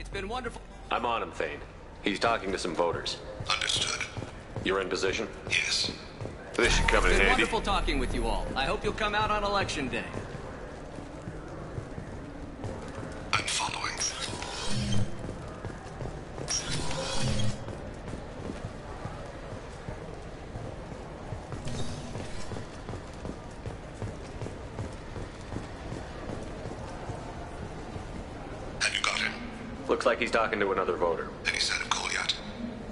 It's been wonderful. I'm on him, Thane. He's talking to some voters. Understood. You're in position? Yes. This should come in It's been handy. wonderful talking with you all. I hope you'll come out on Election Day. I'm following. Have you got him? Looks like he's talking to another voter. Any sign of Kolyat?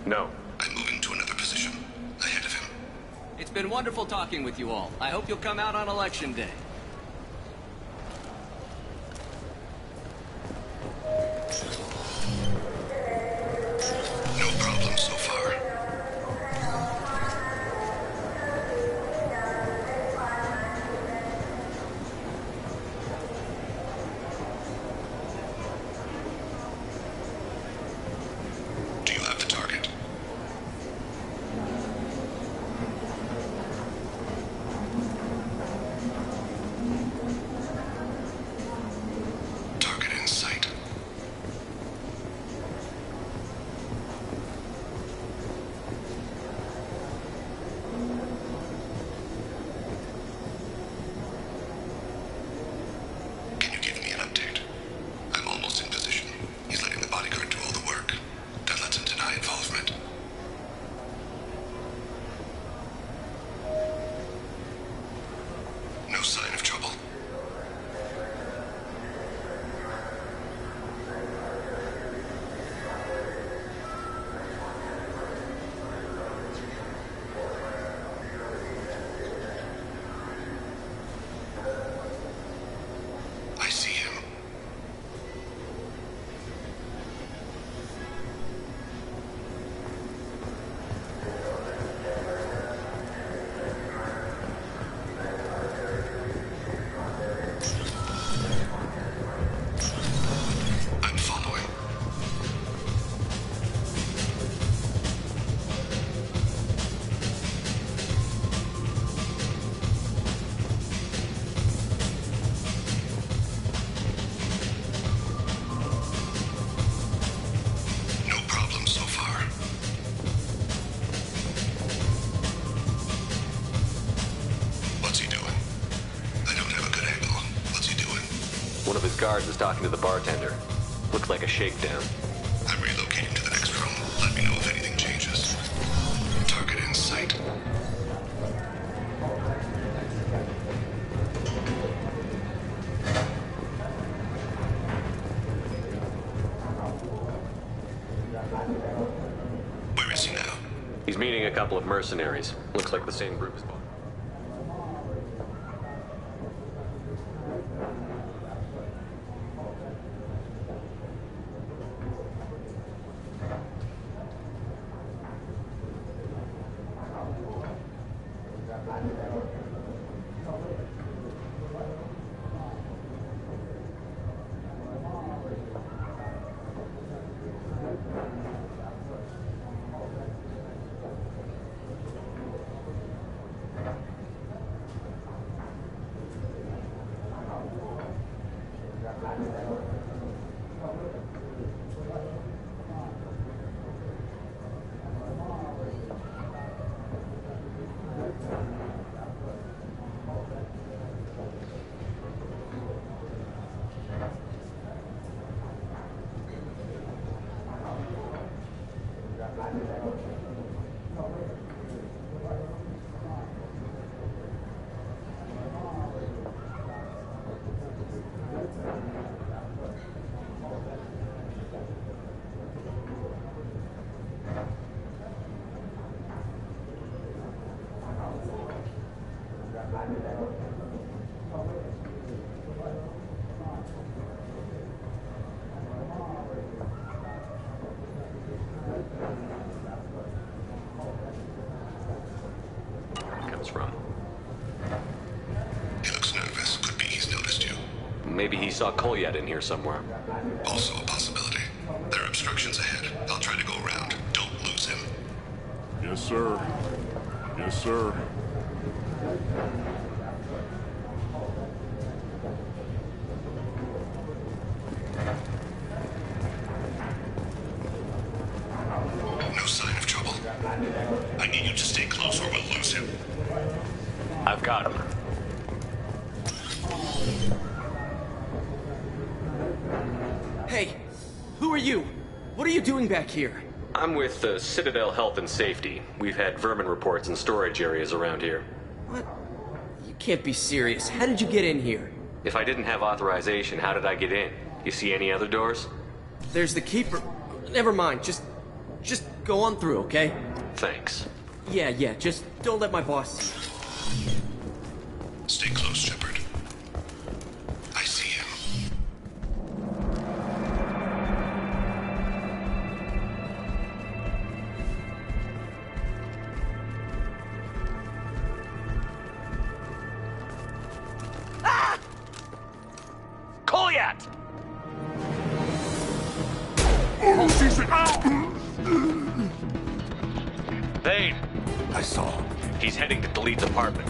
No. I'm moving to another position. Ahead of him. It's been wonderful talking with you all. I hope you'll come out on Election Day. No problem so far. Do you have the target? Target in sight. Can you give me an update? I'm almost in position. He's letting the bodyguard do all the work. That lets him deny involvement. No sign of trouble. I see him. I'm following. No problem so far. What's he doing? I don't have a good angle. What's he doing? One of his guards is talking to the bartender. Looks like a shakedown. I'm relocating to the next room. Let me know if anything changes. Target in sight. Where is he now? He's meeting a couple of mercenaries. Looks like the same group as Bond. Comes from. He looks nervous. Could be he's noticed you. Maybe he saw Kolyat in here somewhere. Also a possibility. There are obstructions ahead. I'll try to go around. Don't lose him. Yes, sir. Yes, sir. I've got him. Hey, who are you? What are you doing back here? I'm with the Citadel Health and Safety. We've had vermin reports in storage areas around here. What? You can't be serious. How did you get in here? If I didn't have authorization, how did I get in? You see any other doors? There's the keeper. Never mind. Just go on through, okay? Thanks. Yeah. Just don't let my boss see you. Stay close, Shepard. I see him. Kolyat! Thane! I saw. He's heading to Delite's apartment.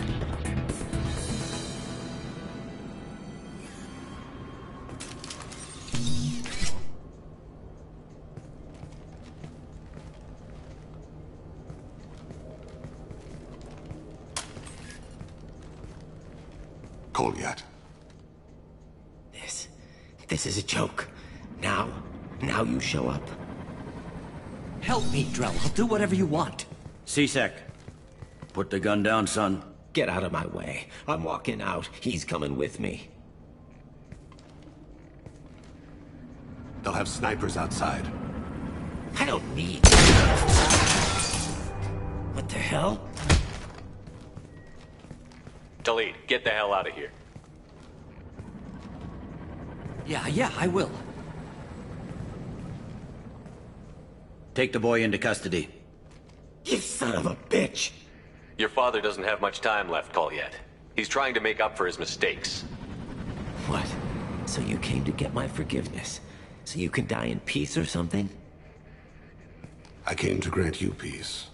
Kolyat. This is a joke. Now you show up. Help me, Drell. I'll do whatever you want. C-Sec, put the gun down, son. Get out of my way. I'm walking out. He's coming with me. They'll have snipers outside. I don't need... What the hell? Delete, get the hell out of here. Yeah, I will. Take the boy into custody. You son of a bitch! Your father doesn't have much time left, Kolyat. He's trying to make up for his mistakes. What? So you came to get my forgiveness? So you can die in peace or something? I came to grant you peace.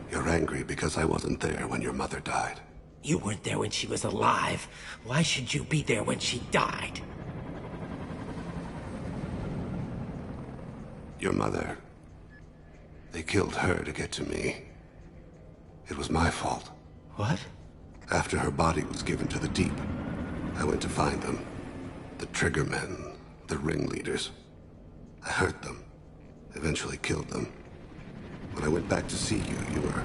You're angry because I wasn't there when your mother died. You weren't there when she was alive. Why should you be there when she died? Your mother. They killed her to get to me. It was my fault. What? After her body was given to the Deep, I went to find them. The Triggermen, the ringleaders. I hurt them. Eventually killed them. When I went back to see you, you were...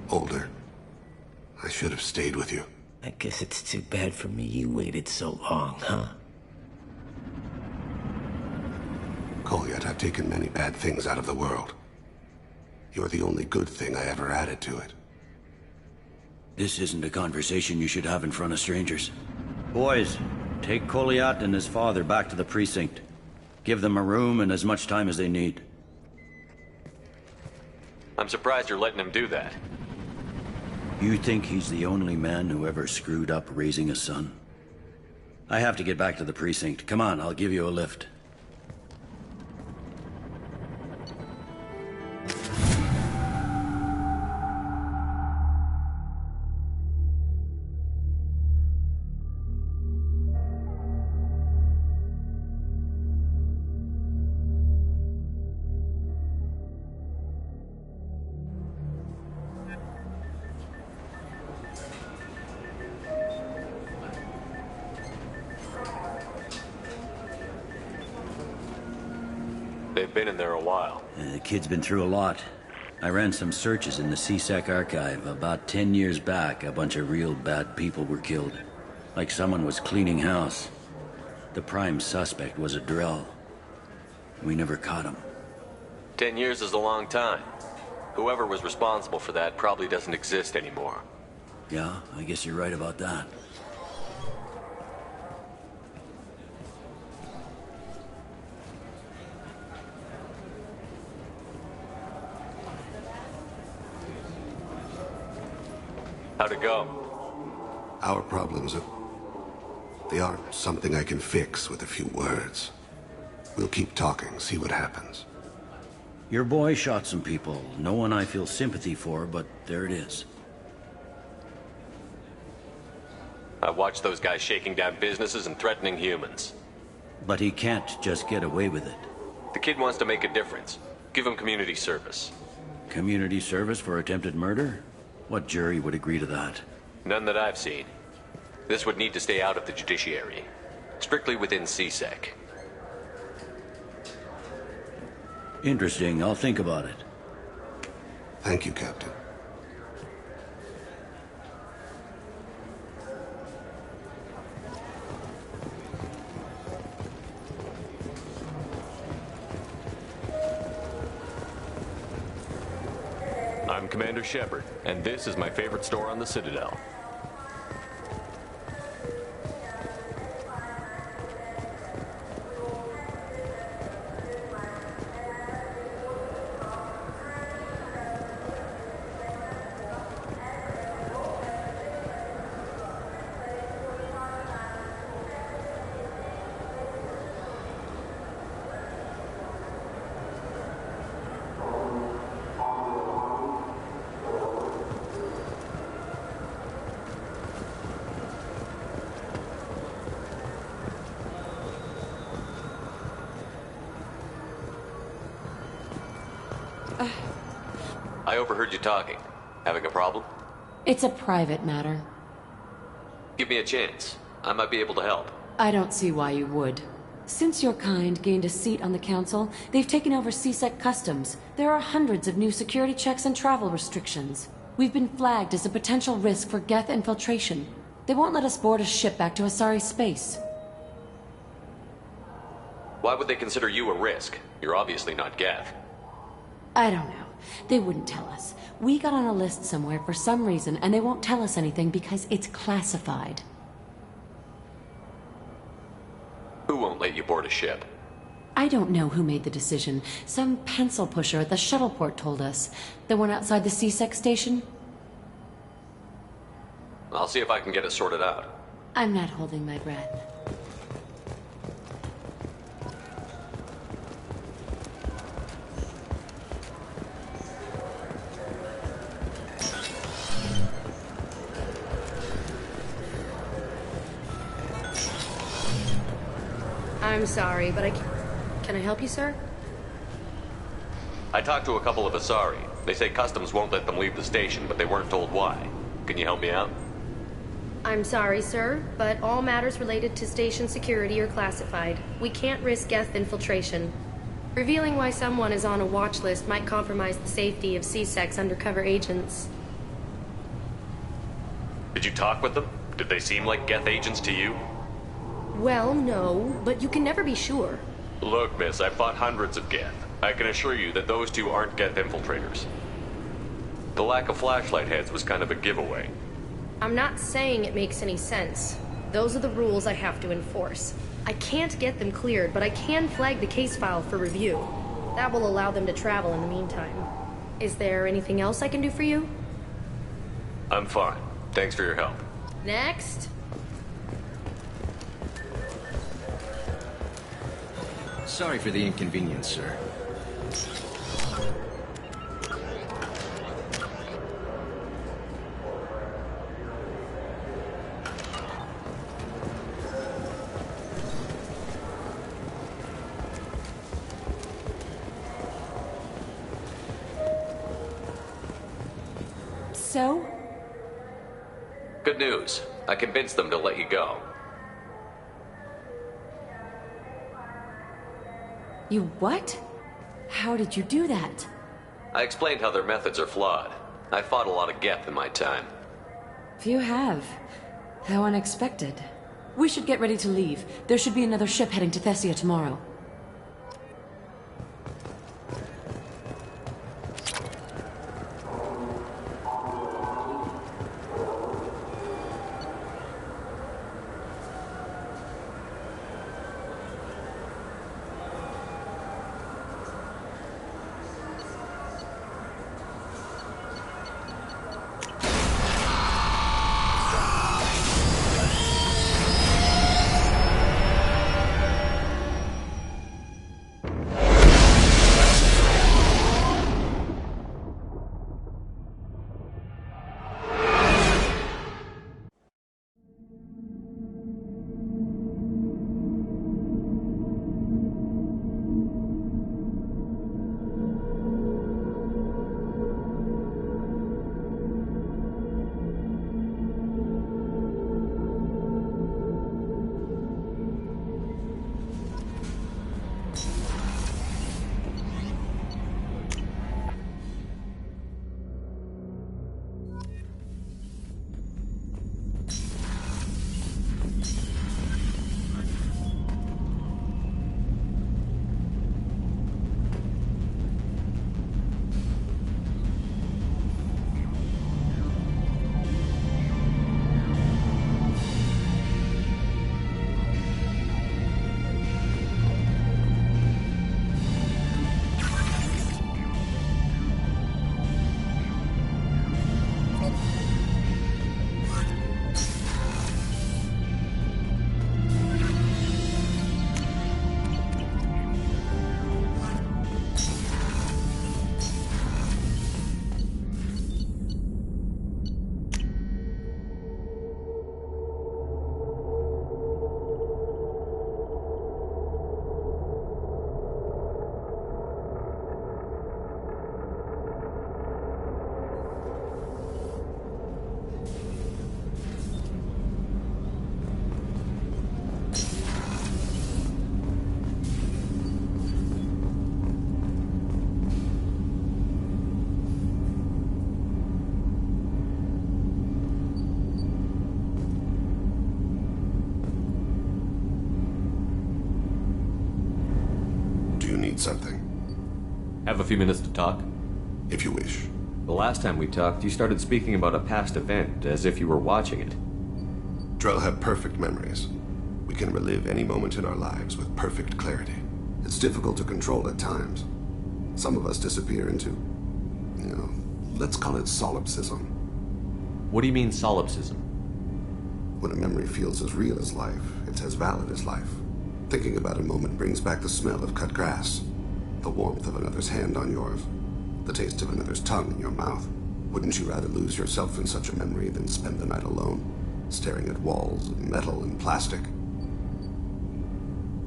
older. I should have stayed with you. I guess it's too bad for me you waited so long, huh? Kolyat, I've taken many bad things out of the world. You're the only good thing I ever added to it. This isn't a conversation you should have in front of strangers. Boys, take Kolyat and his father back to the precinct. Give them a room and as much time as they need. I'm surprised you're letting him do that. You think he's the only man who ever screwed up raising a son? I have to get back to the precinct. Come on, I'll give you a lift. They've been in there a while. The kid's been through a lot. I ran some searches in the C-Sec archive. About 10 years back, a bunch of real bad people were killed. Like someone was cleaning house. The prime suspect was a Drell. We never caught him. 10 years is a long time. Whoever was responsible for that probably doesn't exist anymore. Yeah, I guess you're right about that. How'd it go? Our problems they aren't something I can fix with a few words. We'll keep talking, see what happens. Your boy shot some people. No one I feel sympathy for, but there it is. I watched those guys shaking down businesses and threatening humans. But he can't just get away with it. The kid wants to make a difference. Give him community service. Community service for attempted murder? What jury would agree to that? None that I've seen. This would need to stay out of the judiciary. Strictly within CSEC. Interesting. I'll think about it. Thank you, Captain. I'm Commander Shepard, and this is my favorite store on the Citadel. I overheard you talking. Having a problem? It's a private matter. Give me a chance. I might be able to help. I don't see why you would. Since your kind gained a seat on the council, they've taken over CSEC customs. There are hundreds of new security checks and travel restrictions. We've been flagged as a potential risk for Geth infiltration. They won't let us board a ship back to Asari space. Why would they consider you a risk? You're obviously not Geth. I don't know. They wouldn't tell us. We got on a list somewhere for some reason, and they won't tell us anything because it's classified. Who won't let you board a ship? I don't know who made the decision. Some pencil pusher at the shuttleport told us. The one outside the CSEC station? I'll see if I can get it sorted out. I'm not holding my breath. I'm sorry, but I can't... Can I help you, sir? I talked to a couple of Asari. They say customs won't let them leave the station, but they weren't told why. Can you help me out? I'm sorry, sir, but all matters related to station security are classified. We can't risk Geth infiltration. Revealing why someone is on a watch list might compromise the safety of CSEC's undercover agents. Did you talk with them? Did they seem like Geth agents to you? Well, no, but you can never be sure. Look, miss, I've fought hundreds of Geth. I can assure you that those two aren't Geth infiltrators. The lack of flashlight heads was kind of a giveaway. I'm not saying it makes any sense. Those are the rules I have to enforce. I can't get them cleared, but I can flag the case file for review. That will allow them to travel in the meantime. Is there anything else I can do for you? I'm fine. Thanks for your help. Next. Sorry for the inconvenience, sir. So? Good news. I convinced them to let you go. You what? How did you do that? I explained how their methods are flawed. I fought a lot of Geth in my time. You have. How unexpected. We should get ready to leave. There should be another ship heading to Thessia tomorrow. need something? Have a few minutes to talk? If you wish. The last time we talked, you started speaking about a past event, as if you were watching it. Drell have perfect memories. We can relive any moment in our lives with perfect clarity. It's difficult to control at times. Some of us disappear into, let's call it solipsism. What do you mean, solipsism? When a memory feels as real as life, it's as valid as life. Thinking about a moment brings back the smell of cut grass, the warmth of another's hand on yours, the taste of another's tongue in your mouth. Wouldn't you rather lose yourself in such a memory than spend the night alone, staring at walls of metal and plastic?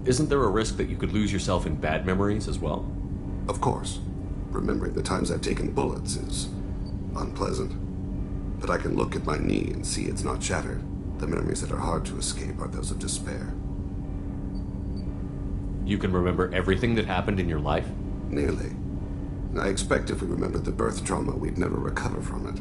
Isn't there a risk that you could lose yourself in bad memories as well? Of course. Remembering the times I've taken bullets is unpleasant. But I can look at my knee and see it's not shattered. The memories that are hard to escape are those of despair. You can remember everything that happened in your life? Nearly. I expect if we remembered the birth trauma, we'd never recover from it.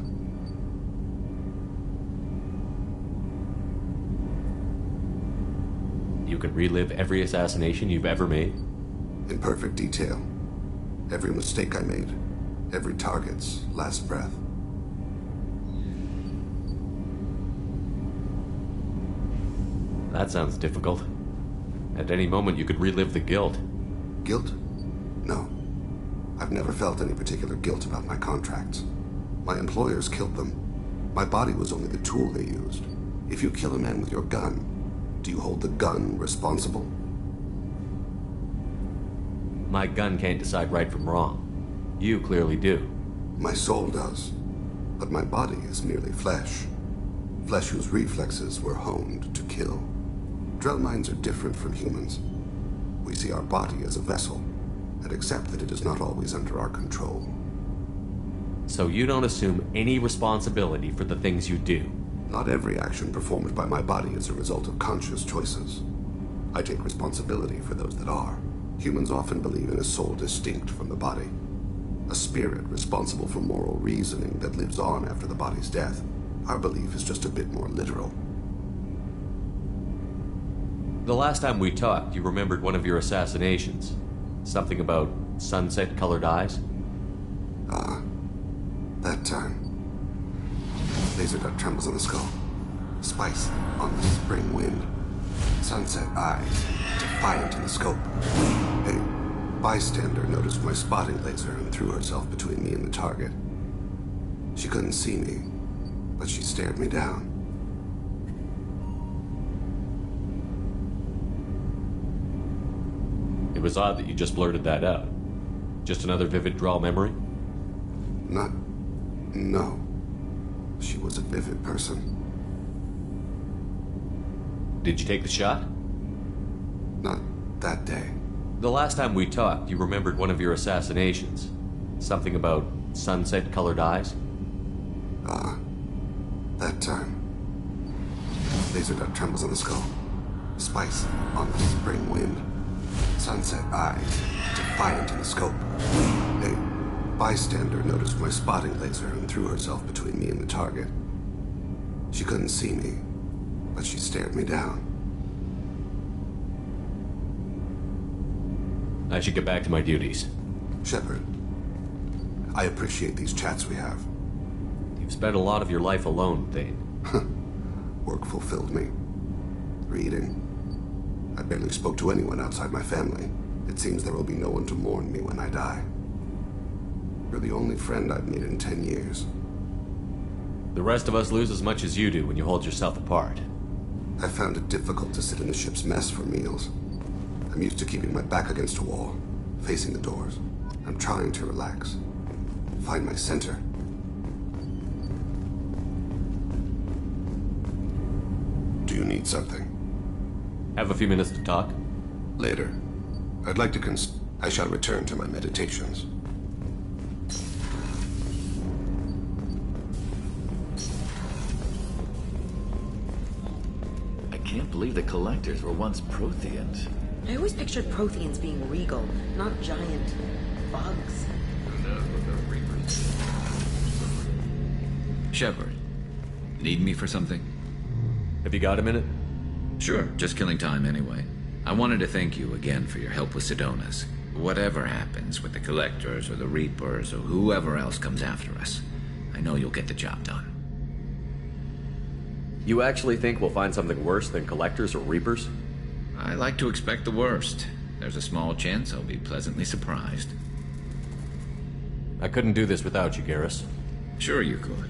You can relive every assassination you've ever made? In perfect detail. Every mistake I made. Every target's last breath. That sounds difficult. At any moment, you could relive the guilt. Guilt? No. I've never felt any particular guilt about my contracts. My employers killed them. My body was only the tool they used. If you kill a man with your gun, do you hold the gun responsible? My gun can't decide right from wrong. You clearly do. My soul does. But my body is merely flesh. Flesh whose reflexes were honed to kill. Drell minds are different from humans. We see our body as a vessel, and accept that it is not always under our control. So you don't assume any responsibility for the things you do? Not every action performed by my body is a result of conscious choices. I take responsibility for those that are. Humans often believe in a soul distinct from the body. A spirit responsible for moral reasoning that lives on after the body's death. Our belief is just a bit more literal. The last time we talked, you remembered one of your assassinations. Something about sunset-colored eyes? Ah, that time. Laser dot trembles on the skull. Spice on the spring wind. Sunset eyes, defiant in the scope. A bystander noticed my spotting laser and threw herself between me and the target. She couldn't see me, but she stared me down. It was odd that you just blurted that out. Just another vivid Drell memory? No. She was a vivid person. Did you take the shot? Not that day. The last time we talked, you remembered one of your assassinations. Something about sunset-colored eyes? Ah, that time. Laser dot trembles on the skull. Spice on the spring wind. Sunset eyes, defiant in the scope. A bystander noticed my spotting laser and threw herself between me and the target. She couldn't see me, but she stared me down. I should get back to my duties. Shepard, I appreciate these chats we have. You've spent a lot of your life alone, Thane. Work fulfilled me. Reading. I barely spoke to anyone outside my family. It seems there will be no one to mourn me when I die. You're the only friend I've made in 10 years. The rest of us lose as much as you do when you hold yourself apart. I found it difficult to sit in the ship's mess for meals. I'm used to keeping my back against a wall, facing the doors. I'm trying to relax. Find my center. Do you need something? Have a few minutes to talk? Later. I'd like to I shall return to my meditations. I can't believe the Collectors were once Protheans. I always pictured Protheans being regal, not giant bugs. Shepard, need me for something? Have you got a minute? Sure, just killing time anyway. I wanted to thank you again for your help with Sidonis. Whatever happens with the Collectors or the Reapers or whoever else comes after us, I know you'll get the job done. You actually think we'll find something worse than Collectors or Reapers? I like to expect the worst. There's a small chance I'll be pleasantly surprised. I couldn't do this without you, Garrus. Sure you could.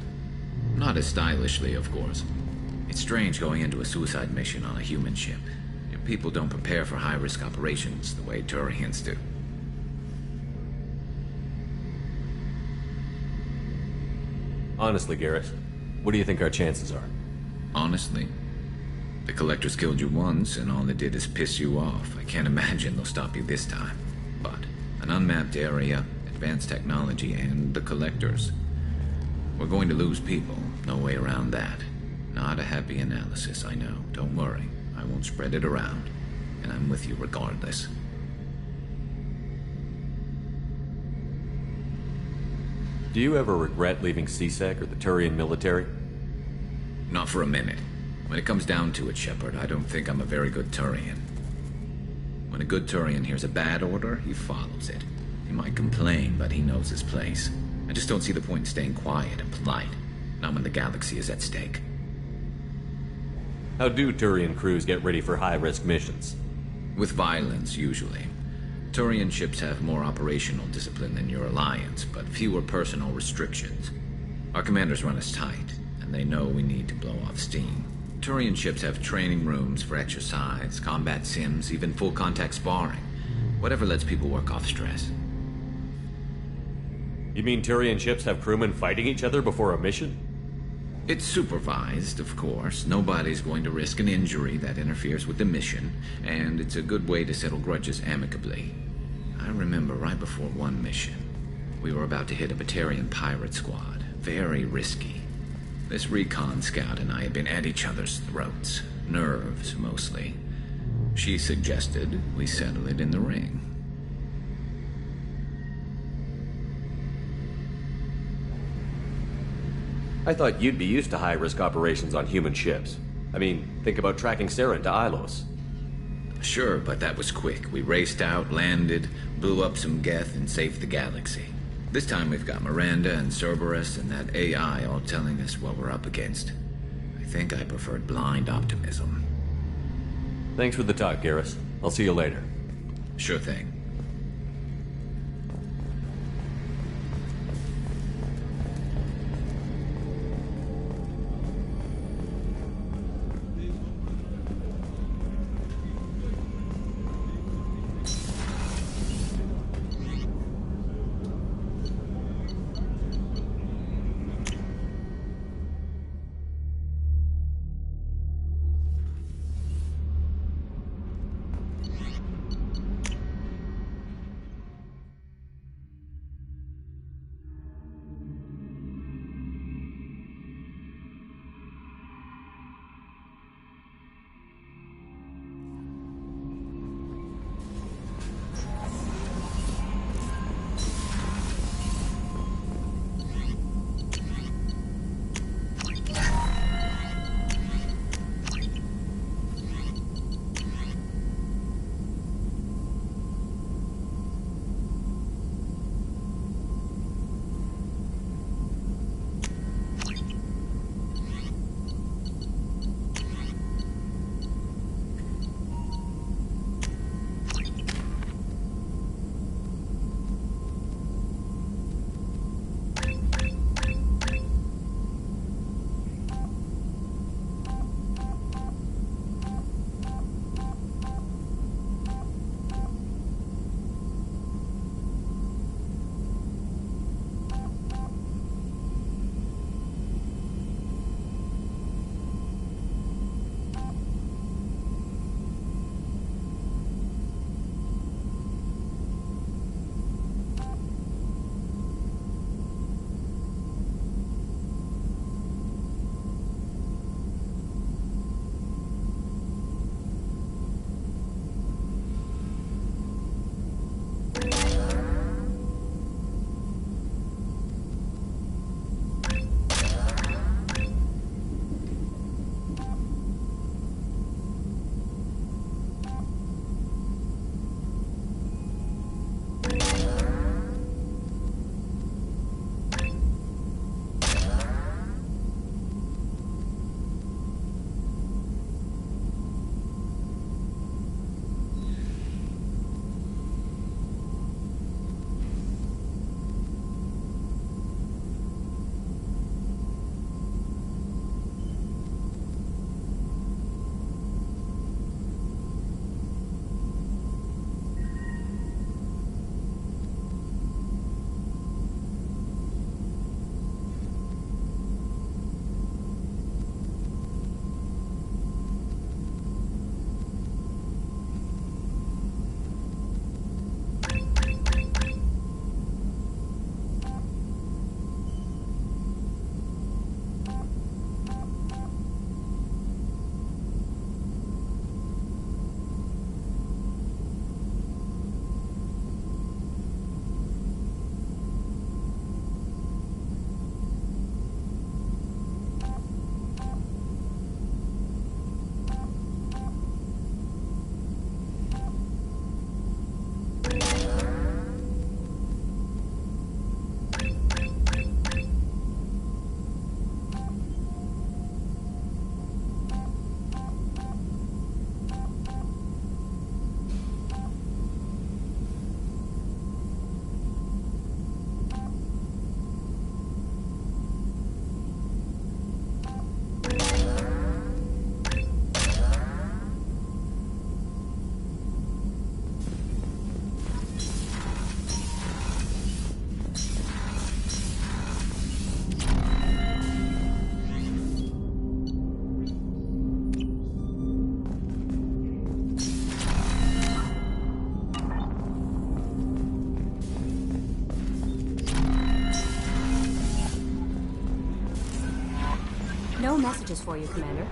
Not as stylishly, of course. It's strange going into a suicide mission on a human ship. Your people don't prepare for high-risk operations the way Turians do. Honestly, Garrus, what do you think our chances are? Honestly, the Collectors killed you once, and all they did is piss you off. I can't imagine they'll stop you this time. But an unmapped area, advanced technology, and the Collectors. We're going to lose people. No way around that. Not a happy analysis, I know. Don't worry. I won't spread it around. And I'm with you regardless. Do you ever regret leaving C-Sec or the Turian military? Not for a minute. When it comes down to it, Shepard, I don't think I'm a very good Turian. When a good Turian hears a bad order, he follows it. He might complain, but he knows his place. I just don't see the point in staying quiet and polite. Not when the galaxy is at stake. How do Turian crews get ready for high-risk missions? With violence, usually. Turian ships have more operational discipline than your alliance, but fewer personal restrictions. Our commanders run us tight, and they know we need to blow off steam. Turian ships have training rooms for exercise, combat sims, even full-contact sparring. Whatever lets people work off stress. You mean Turian ships have crewmen fighting each other before a mission? It's supervised, of course. Nobody's going to risk an injury that interferes with the mission, and it's a good way to settle grudges amicably. I remember right before one mission, we were about to hit a Batarian pirate squad. Very risky. This recon scout and I had been at each other's throats. Nerves, mostly. She suggested we settle it in the ring. I thought you'd be used to high-risk operations on human ships. I mean, think about tracking Saren to Ilos. Sure, but that was quick. We raced out, landed, blew up some Geth, and saved the galaxy. This time we've got Miranda and Cerberus and that AI all telling us what we're up against. I think I preferred blind optimism. Thanks for the talk, Garrus. I'll see you later. Sure thing. messages for you, Commander.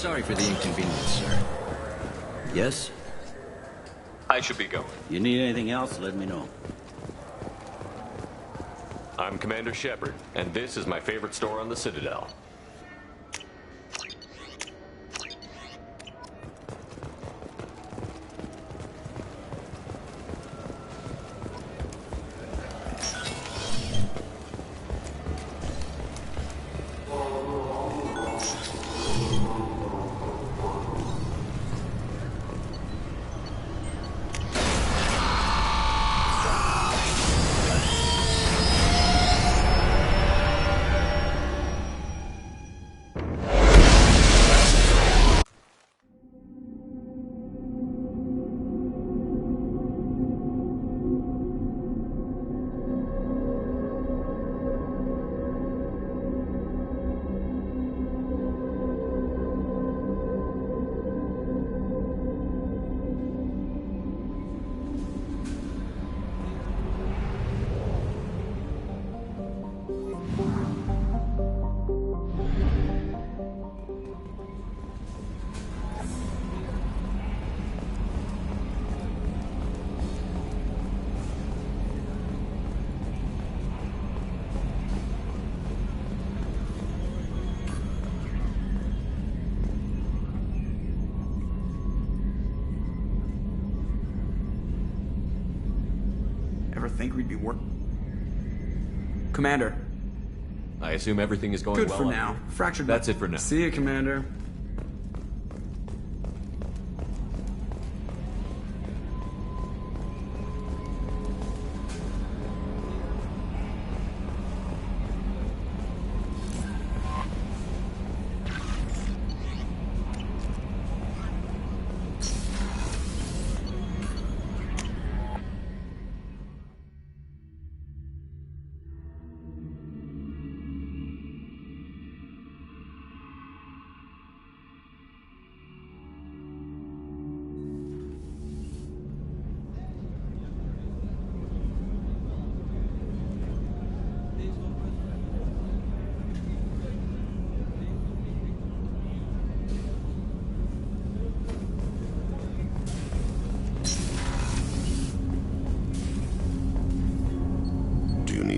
Sorry for the inconvenience, sir. Yes? I should be going. You need anything else, let me know. I'm Commander Shepard, and this is my favorite store on the Citadel. Think we'd be Commander. I assume everything is going Good well. for now. Fractured. That's it for now. See you, Commander.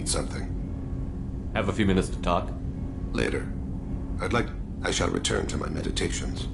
Something. Have a few minutes to talk? Later. I shall return to my meditations.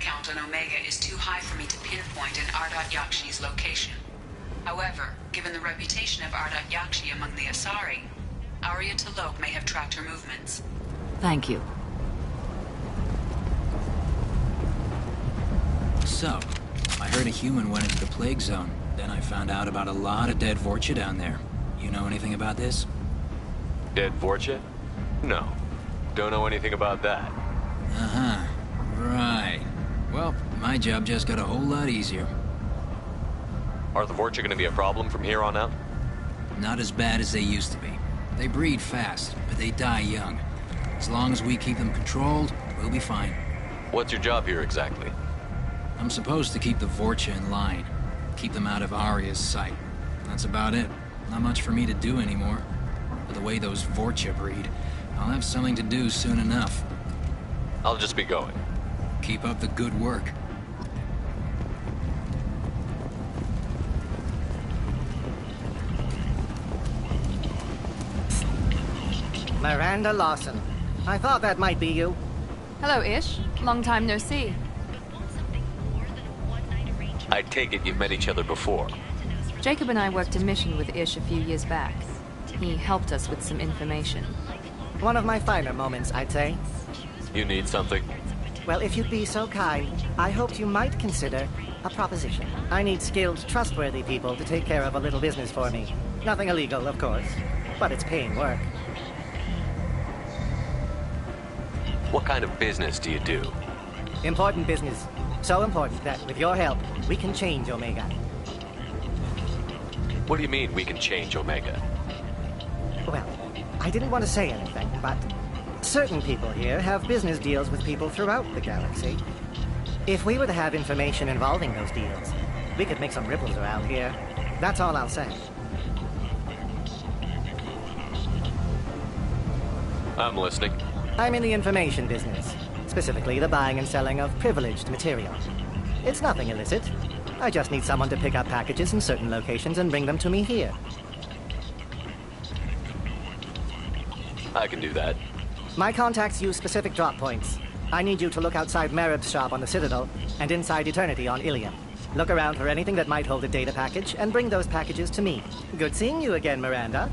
count on Omega is too high for me to pinpoint an Ardat Yakshi's location. However, given the reputation of Ardat Yakshi among the Asari, Arya T'Loak may have tracked her movements. Thank you. So, I heard a human went into the plague zone. Then I found out about a lot of dead Vorcha down there. You know anything about this? Dead Vorcha? No. Don't know anything about that. Uh-huh. Right. Well, my job just got a whole lot easier. Are the Vorcha going to be a problem from here on out? Not as bad as they used to be. They breed fast, but they die young. As long as we keep them controlled, we'll be fine. What's your job here exactly? I'm supposed to keep the Vorcha in line. Keep them out of Arya's sight. That's about it. Not much for me to do anymore. But the way those Vorcha breed, I'll have something to do soon enough. I'll just be going. Keep up the good work. Miranda Lawson. I thought that might be you. Hello, Ish. Long time no see. I take it you've met each other before. Jacob and I worked a mission with Ish a few years back. He helped us with some information. One of my finer moments, I'd say. You need something? Well, if you'd be so kind, I hoped you might consider a proposition. I need skilled, trustworthy people to take care of a little business for me. Nothing illegal, of course, but it's paying work. What kind of business do you do? Important business. So important that, with your help, we can change Omega. What do you mean we can change Omega? Well, I didn't want to say anything, but certain people here have business deals with people throughout the galaxy. If we were to have information involving those deals, we could make some ripples around here. That's all I'll say. I'm listening. I'm in the information business, specifically the buying and selling of privileged material. It's nothing illicit. I just need someone to pick up packages in certain locations and bring them to me here. I can do that. My contacts use specific drop points. I need you to look outside Merib's shop on the Citadel and inside Eternity on Ilium. Look around for anything that might hold a data package and bring those packages to me. Good seeing you again, Miranda.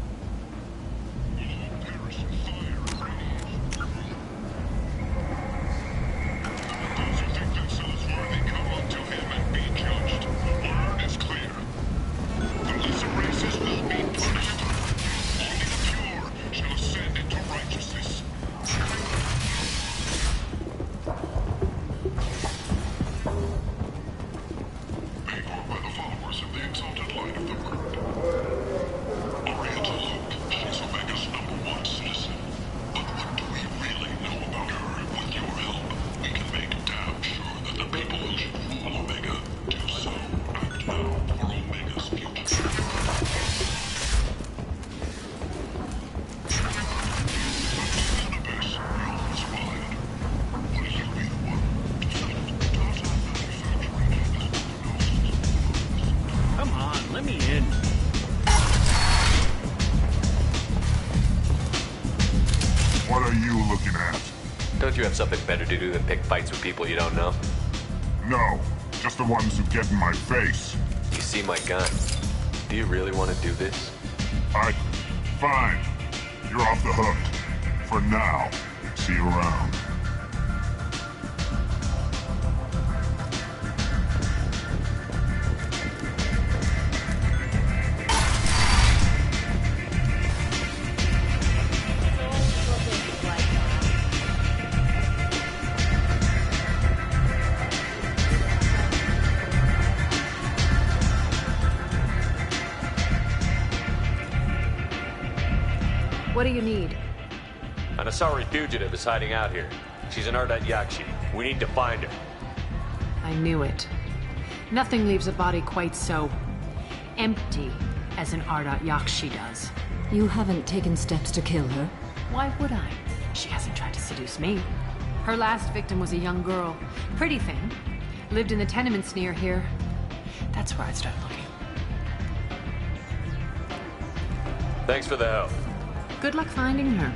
Don't you have something better to do than pick fights with people you don't know? No, just the ones who get in my face. You see my gun. Do you really want to do this? Fine. You're off the hook. For now. See you around. What do you need? An Asari fugitive is hiding out here. She's an Ardat Yakshi. We need to find her. I knew it. Nothing leaves a body quite so empty as an Ardat Yakshi does. You haven't taken steps to kill her? Why would I? She hasn't tried to seduce me. Her last victim was a young girl. Pretty thing. Lived in the tenements near here. That's where I'd start looking. Thanks for the help. Good luck finding her.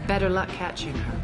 Better luck catching her.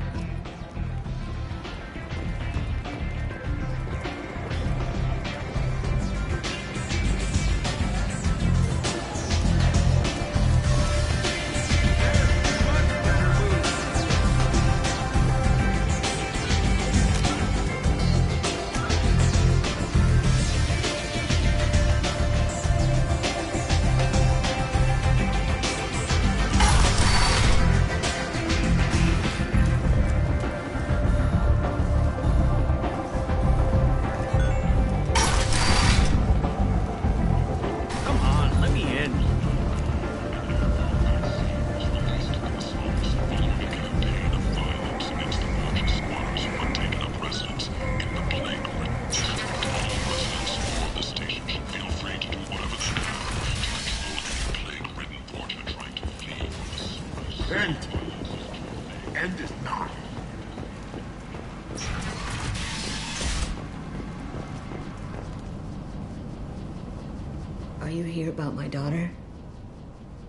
End. End is not. Are you here about my daughter?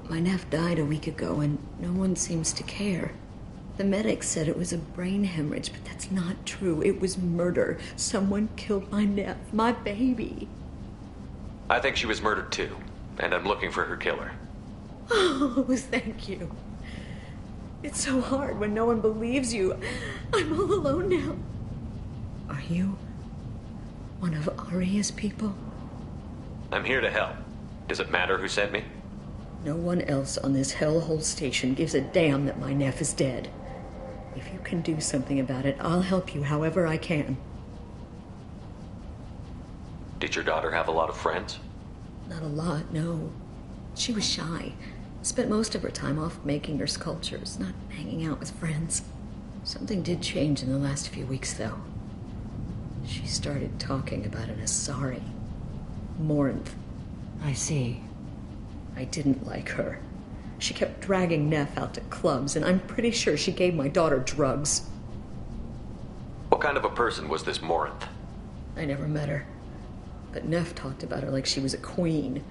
My nephew died a week ago and no one seems to care. The medics said it was a brain hemorrhage, but that's not true. It was murder. Someone killed my nephew, my baby. I think she was murdered too, and I'm looking for her killer. Oh, thank you. It's so hard when no one believes you. I'm all alone now. Are you one of Aria's people? I'm here to help. Does it matter who sent me? No one else on this hellhole station gives a damn that my nephew is dead. If you can do something about it, I'll help you however I can. Did your daughter have a lot of friends? Not a lot, no. She was shy. Spent most of her time off making her sculptures, not hanging out with friends. Something did change in the last few weeks, though. She started talking about an Asari. Morinth. I see. I didn't like her. She kept dragging Neff out to clubs, and I'm pretty sure she gave my daughter drugs. What kind of a person was this Morinth? I never met her. But Neff talked about her like she was a queen.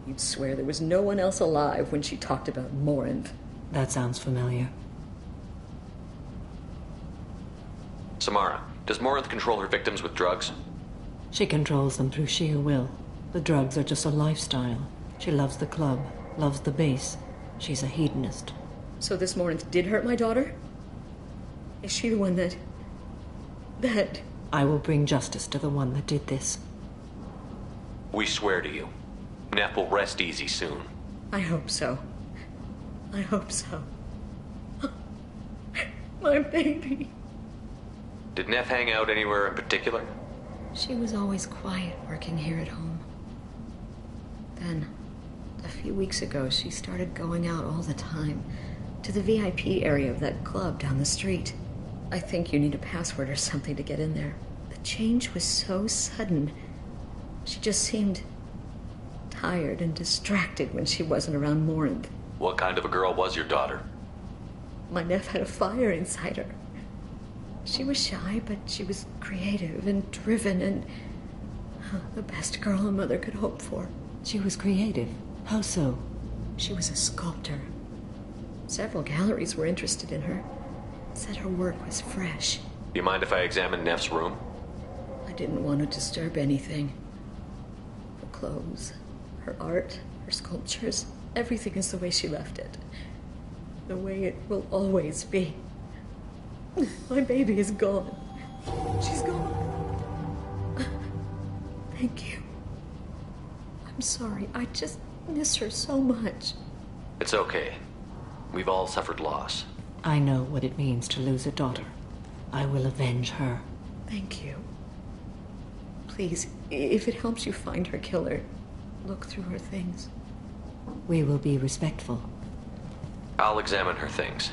You'd swear there was no one else alive when she talked about Morinth. That sounds familiar. Samara, does Morinth control her victims with drugs? She controls them through sheer will. The drugs are just a lifestyle. She loves the club, loves the base. She's a hedonist. So this Morinth did hurt my daughter? Is she the one that... I will bring justice to the one that did this. We swear to you. Neff will rest easy soon. I hope so. I hope so. My baby. Did Neff hang out anywhere in particular? She was always quiet working here at home. Then, a few weeks ago, she started going out all the time to the VIP area of that club down the street. I think you need a password or something to get in there. The change was so sudden. She just seemed tired and distracted when she wasn't around Morinth. What kind of a girl was your daughter? My nephew had a fire inside her. She was shy, but she was creative and driven and the best girl a mother could hope for. She was creative. How so? She was a sculptor. Several galleries were interested in her. Said her work was fresh. You mind if I examine Neff's room? I didn't want to disturb anything. Her clothes, her art, her sculptures, everything is the way she left it. The way it will always be. My baby is gone. She's gone. Thank you. I'm sorry. I just miss her so much. It's okay. We've all suffered loss. I know what it means to lose a daughter. I will avenge her. Thank you. Please, if it helps you find her killer, look through her things. We will be respectful. I'll examine her things.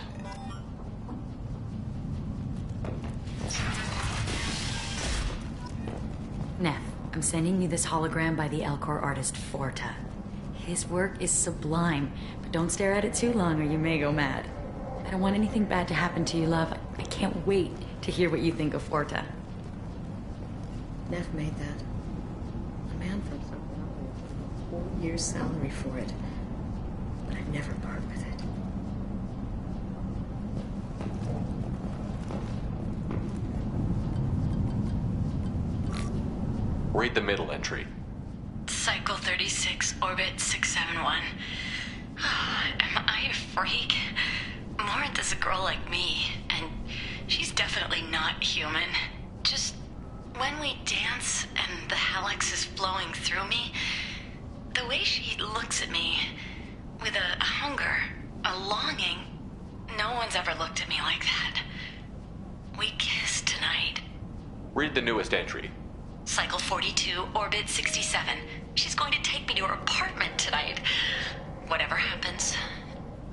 Neff, I'm sending you this hologram by the Alcor artist Forta. His work is sublime, but don't stare at it too long or you may go mad. I don't want anything bad to happen to you, love. I can't wait to hear what you think of Forta. Neff made that. A man from somewhere got a 4 year's salary for it. But I'd never part with it. Read the middle entry. Cycle 36, orbit 671. Am I a freak? Morinth is a girl like me, and she's definitely not human. Just when we dance and the helix is flowing through me, the way she looks at me with a hunger, a longing, no one's ever looked at me like that. We kissed tonight. Read the newest entry. Cycle 42, orbit 67. She's going to take me to her apartment tonight. Whatever happens,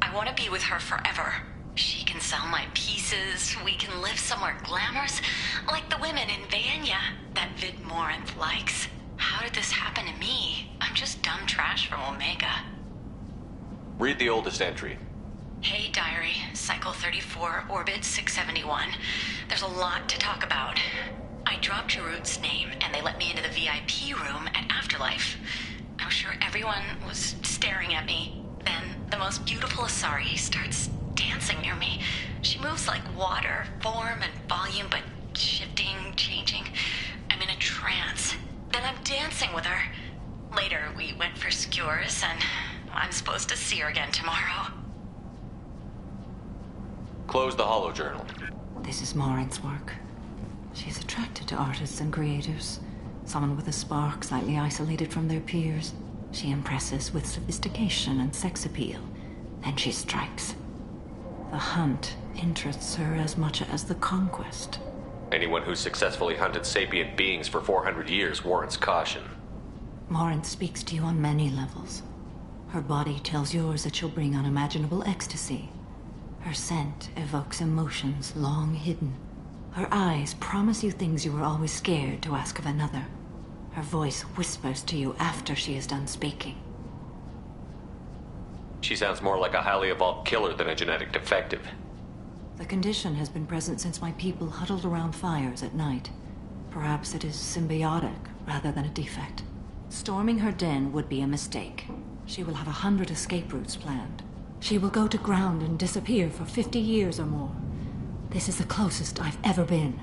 I want to be with her forever. She can sell my pieces. We can live somewhere glamorous, like the women in Vanya that Vid Morinth likes. How did this happen to me? I'm just dumb trash from Omega. Read the oldest entry. Hey, Diary. Cycle 34, Orbit 671. There's a lot to talk about. I dropped Jarut's name, and they let me into the VIP room at Afterlife. I'm sure everyone was staring at me. Then the most beautiful Asari starts dancing near me. She moves like water, form and volume, but shifting, changing. I'm in a trance. Then I'm dancing with her. Later, we went for skewers, and I'm supposed to see her again tomorrow. Close the holojournal. This is Morin's work. She's attracted to artists and creators. Someone with a spark, slightly isolated from their peers. She impresses with sophistication and sex appeal. Then she strikes. The hunt interests her as much as the conquest. Anyone who's successfully hunted sapient beings for 400 years warrants caution. Morin speaks to you on many levels. Her body tells yours that she'll bring unimaginable ecstasy. Her scent evokes emotions long hidden. Her eyes promise you things you were always scared to ask of another. Her voice whispers to you after she is done speaking. She sounds more like a highly evolved killer than a genetic defective. The condition has been present since my people huddled around fires at night. Perhaps it is symbiotic rather than a defect. Storming her den would be a mistake. She will have 100 escape routes planned. She will go to ground and disappear for 50 years or more. This is the closest I've ever been.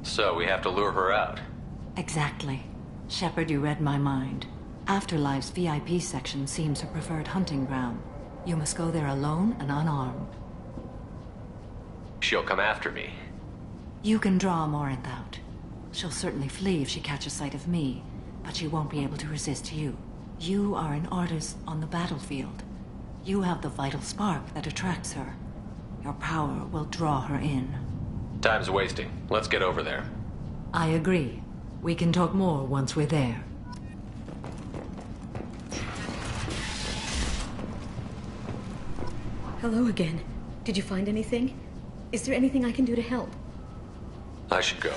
So we have to lure her out. Exactly. Shepard, you read my mind. Afterlife's VIP section seems her preferred hunting ground. You must go there alone and unarmed. She'll come after me. You can draw Morinth out. She'll certainly flee if she catches sight of me, but she won't be able to resist you. You are an artist on the battlefield. You have the vital spark that attracts her. Your power will draw her in. Time's wasting. Let's get over there. I agree. We can talk more once we're there. Hello again. Did you find anything? Is there anything I can do to help? I should go.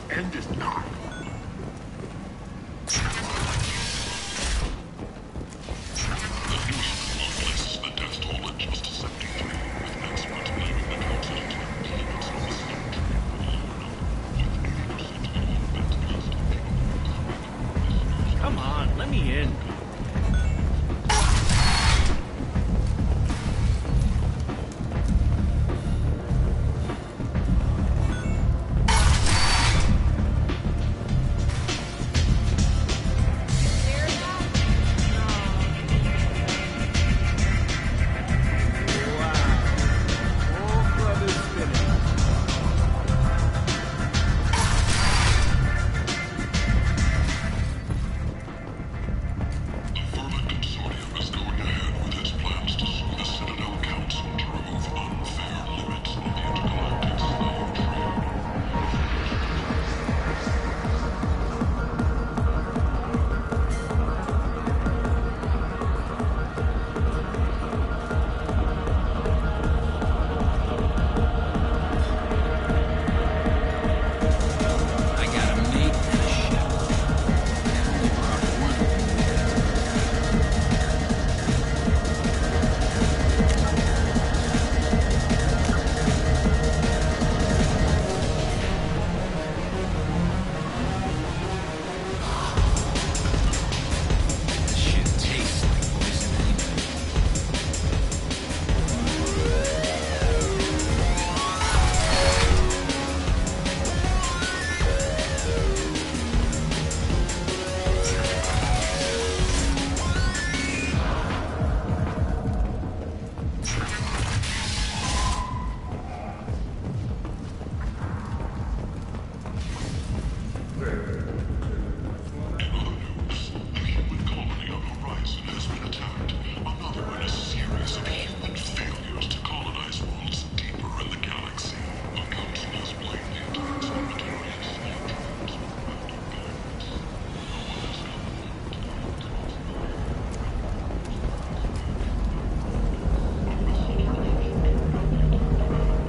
End it not. Come on, let me in.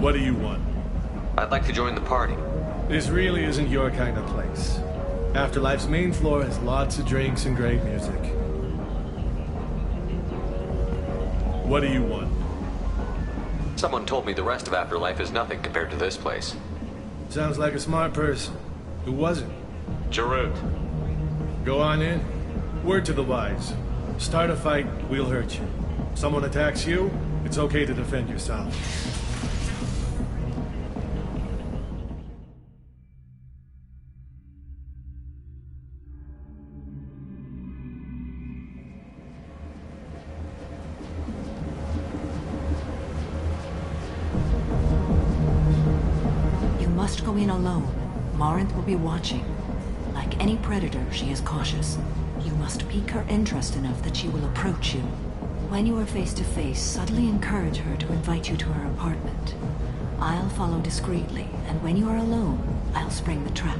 What do you want? I'd like to join the party. This really isn't your kind of place. Afterlife's main floor has lots of drinks and great music. What do you want? Someone told me the rest of Afterlife is nothing compared to this place. Sounds like a smart person. Who was it? Jarut. Go on in. Word to the wise. Start a fight, we'll hurt you. Someone attacks you, it's okay to defend yourself. You must go in alone. Morinth will be watching. Like any predator, she is cautious. You must pique her interest enough that she will approach you. When you are face to face, subtly encourage her to invite you to her apartment. I'll follow discreetly, and when you are alone, I'll spring the trap.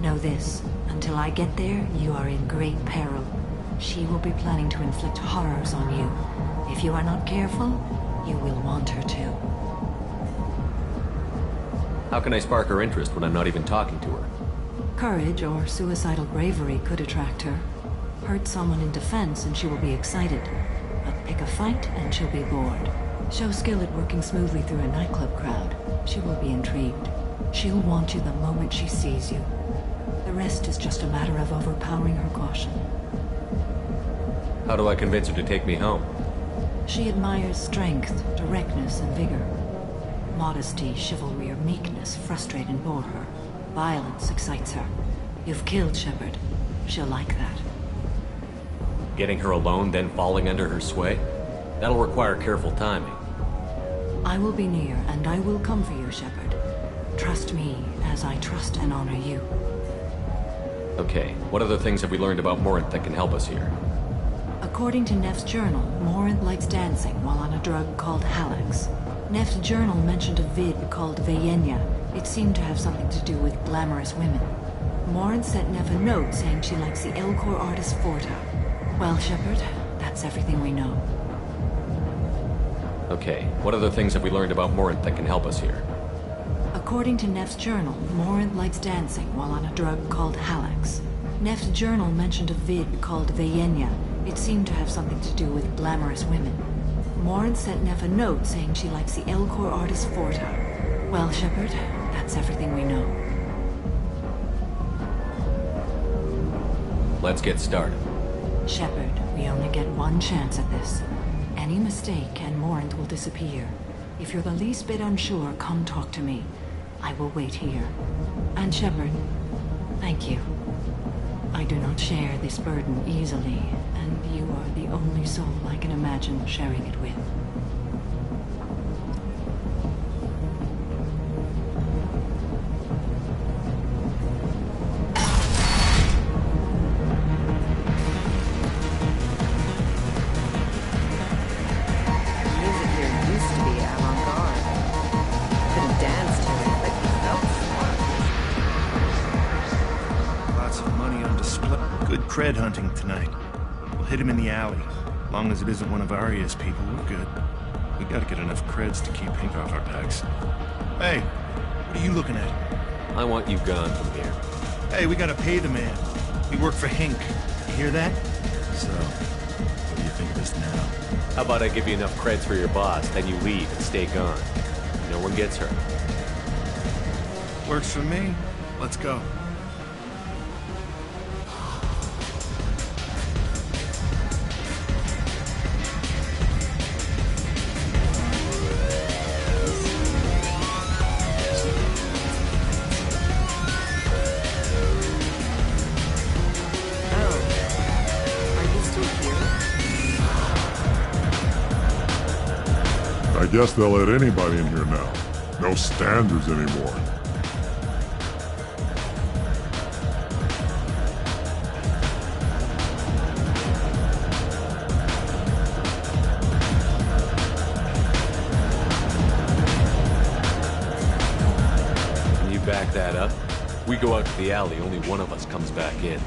Know this, until I get there, you are in great peril. She will be planning to inflict horrors on you. If you are not careful, you will want her to. How can I spark her interest when I'm not even talking to her? Courage or suicidal bravery could attract her. Hurt someone in defense and she will be excited. But pick a fight and she'll be bored. Show skill at working smoothly through a nightclub crowd. She will be intrigued. She'll want you the moment she sees you. The rest is just a matter of overpowering her caution. How do I convince her to take me home? She admires strength, directness, and vigor. Modesty, chivalry, or meekness frustrate and bore her. Violence excites her. You've killed Shepard. She'll like that. Getting her alone, then falling under her sway? That'll require careful timing. I will be near, and I will come for you, Shepard. Trust me, as I trust and honor you. Okay, what other things have we learned about Morinth that can help us here? According to Neff's journal, Morinth likes dancing while on a drug called Halax. Neff's journal mentioned a vid called Vayenya. It seemed to have something to do with glamorous women. Morinth sent Neff a note saying she likes the Elcor artist Forta. Well, Shepard, that's everything we know. Okay, what other things have we learned about Morinth that can help us here? According to Neff's journal, Morinth likes dancing while on a drug called Halax. Neff's journal mentioned a vid called Vayenya. It seemed to have something to do with glamorous women. Morinth sent Neff a note saying she likes the Elcor artist Forta. Well, Shepard, that's everything we know. Let's get started. Shepard, we only get one chance at this. Any mistake and Morinth will disappear. If you're the least bit unsure, come talk to me. I will wait here. And Shepard, thank you. I do not share this burden easily, and you are the only soul I can imagine sharing it with. Cred hunting tonight. We'll hit him in the alley. As long as it isn't one of Arya's people, we're good. We gotta get enough creds to keep Hink off our backs. Hey, what are you looking at? I want you gone from here. Hey, we gotta pay the man. We work for Hink. You hear that? So, what do you think of this now? How about I give you enough creds for your boss, then you leave and stay gone. No one gets hurt. Works for me. Let's go. I guess they'll let anybody in here now. No standards anymore. Can you back that up? We go out to the alley, only one of us comes back in.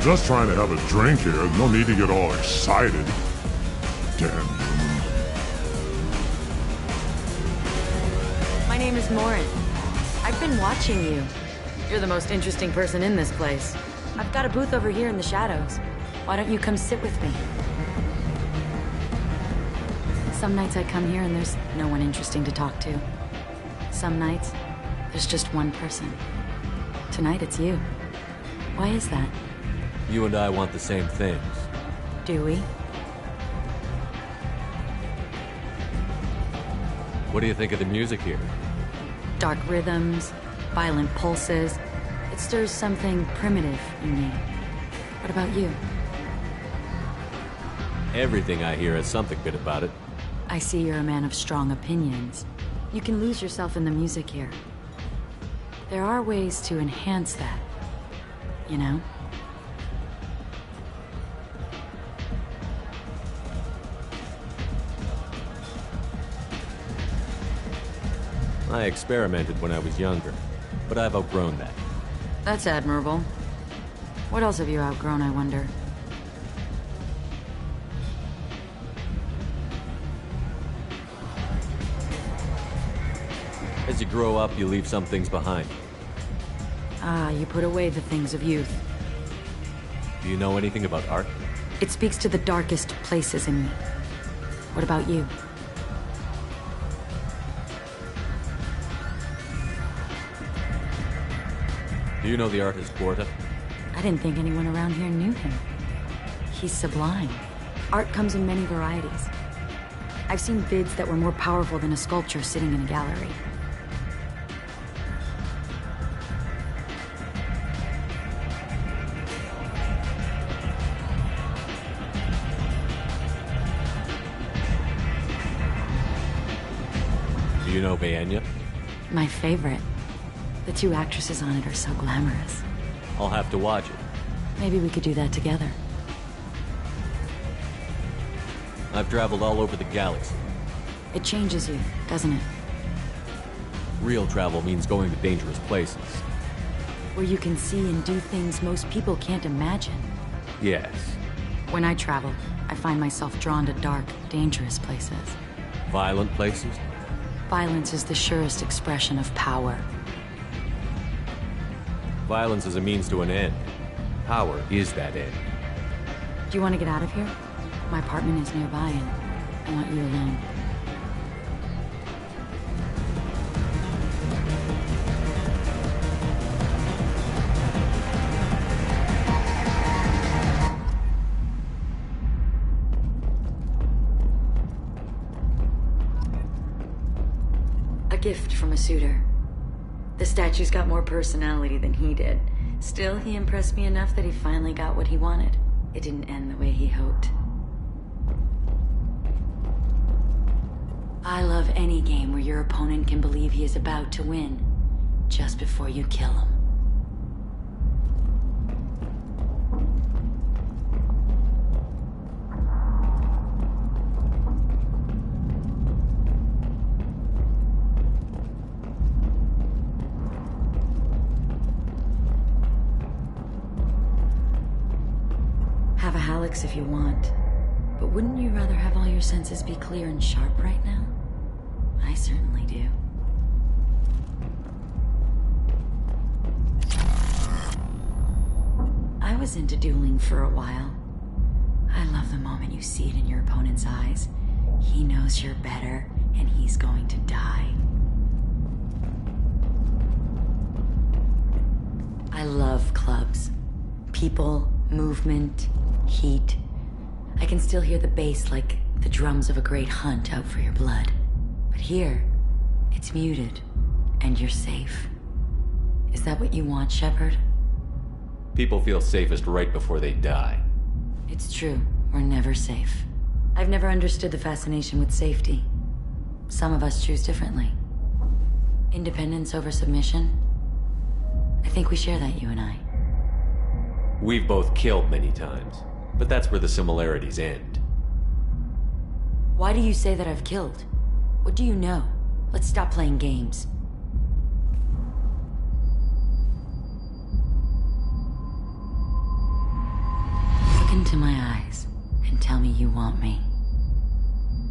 Just trying to have a drink here. No need to get all excited. Damn human. My name is Morin. I've been watching you. You're the most interesting person in this place. I've got a booth over here in the shadows. Why don't you come sit with me? Some nights I come here and there's no one interesting to talk to. Some nights, there's just one person. Tonight it's you. Why is that? You and I want the same things. Do we? What do you think of the music here? Dark rhythms, violent pulses. It stirs something primitive in me. What about you? Everything I hear has something good about it. I see you're a man of strong opinions. You can lose yourself in the music here. There are ways to enhance that, you know? I experimented when I was younger, but I've outgrown that. That's admirable. What else have you outgrown, I wonder? As you grow up, you leave some things behind. Ah, you put away the things of youth. Do you know anything about art? It speaks to the darkest places in me. What about you? Do you know the artist Porta? I didn't think anyone around here knew him. He's sublime. Art comes in many varieties. I've seen vids that were more powerful than a sculpture sitting in a gallery. Do you know Vaenia? My favorite. The two actresses on it are so glamorous. I'll have to watch it. Maybe we could do that together. I've traveled all over the galaxy. It changes you, doesn't it? Real travel means going to dangerous places. Where you can see and do things most people can't imagine. Yes. When I travel, I find myself drawn to dark, dangerous places. Violent places? Violence is the surest expression of power. Violence is a means to an end. Power is that end. Do you want to get out of here? My apartment is nearby and I want you alone. A gift from a suitor. The statue's got more personality than he did. Still, he impressed me enough that he finally got what he wanted. It didn't end the way he hoped. I love any game where your opponent can believe he is about to win, just before you kill him. Have a Hallex if you want, but wouldn't you rather have all your senses be clear and sharp right now? I certainly do. I was into dueling for a while. I love the moment you see it in your opponent's eyes. He knows you're better, and he's going to die. I love clubs. People, movement, heat. I can still hear the bass like the drums of a great hunt out for your blood. But here, it's muted, and you're safe. Is that what you want, Shepard? People feel safest right before they die. It's true. We're never safe. I've never understood the fascination with safety. Some of us choose differently. Independence over submission? I think we share that, you and I. We've both killed many times, but that's where the similarities end. Why do you say that I've killed? What do you know? Let's stop playing games. into my eyes and tell me you want me.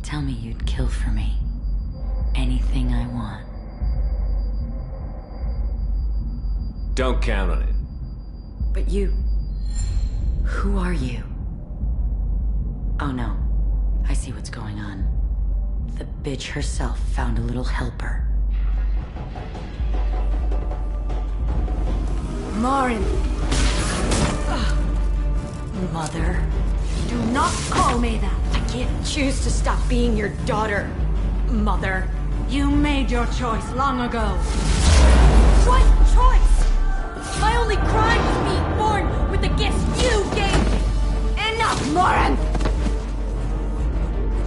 Tell me you'd kill for me. Anything I want. Don't count on it. But you... Who are you? Oh no. I see what's going on. The bitch herself found a little helper. Morin! Mother, do not call me that! I can't choose to stop being your daughter, Mother. You made your choice long ago. What choice? My only crime was being born with the gifts you gave me! Enough, Morin!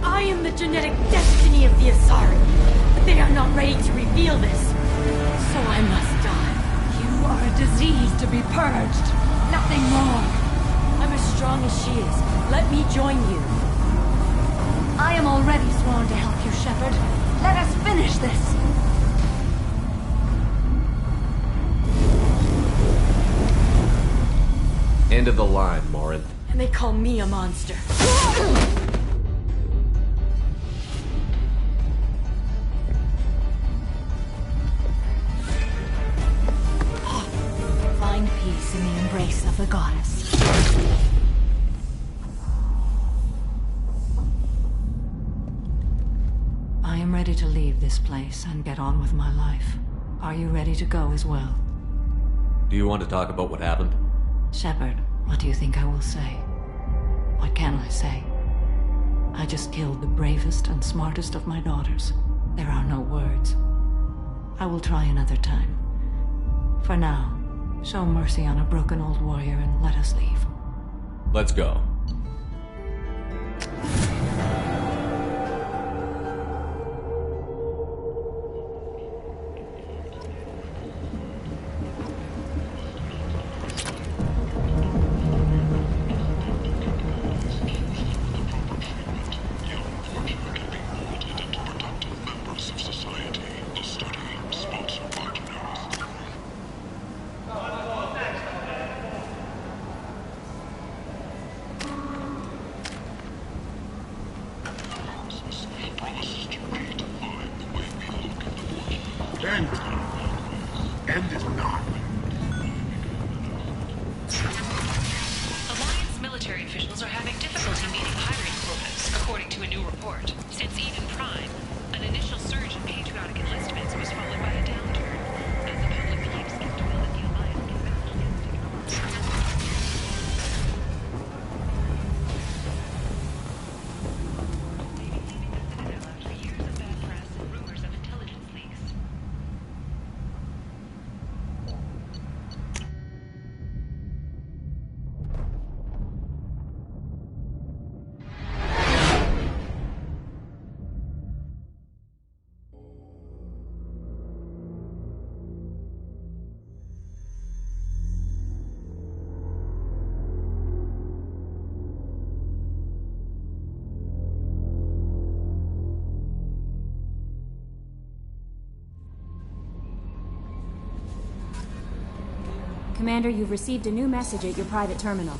I am the genetic destiny of the Asari, but they are not ready to reveal this, so I must die. You are a disease to be purged, nothing more. I'm as strong as she is. Let me join you. I am already sworn to help you, Shepard. Let us finish this. End of the line, Morin. And they call me a monster. Find peace in the embrace of the goddess. I am ready to leave this place and get on with my life. Are you ready to go as well? Do you want to talk about what happened? Shepard, what do you think I will say? What can I say? I just killed the bravest and smartest of my daughters. There are no words. I will try another time. For now, show mercy on a broken old warrior and let us leave. Let's go. End is not. Alliance military officials are having difficulty meeting hiring quotas, according to a new report. Since Eden Prime, an initial surge in patriotic enlistments was followed by a downturn, as the public believes skeptical that the Alliance can match against after years of bad press and rumors of intelligence leaks. Commander, you've received a new message at your private terminal.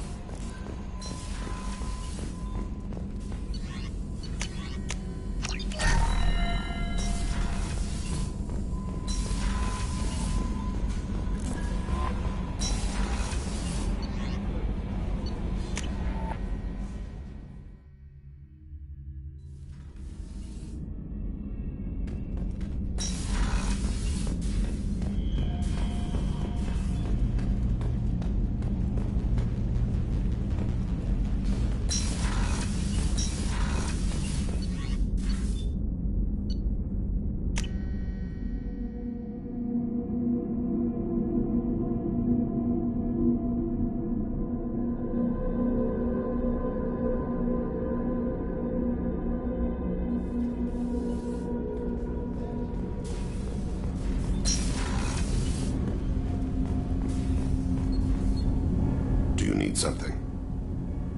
Something.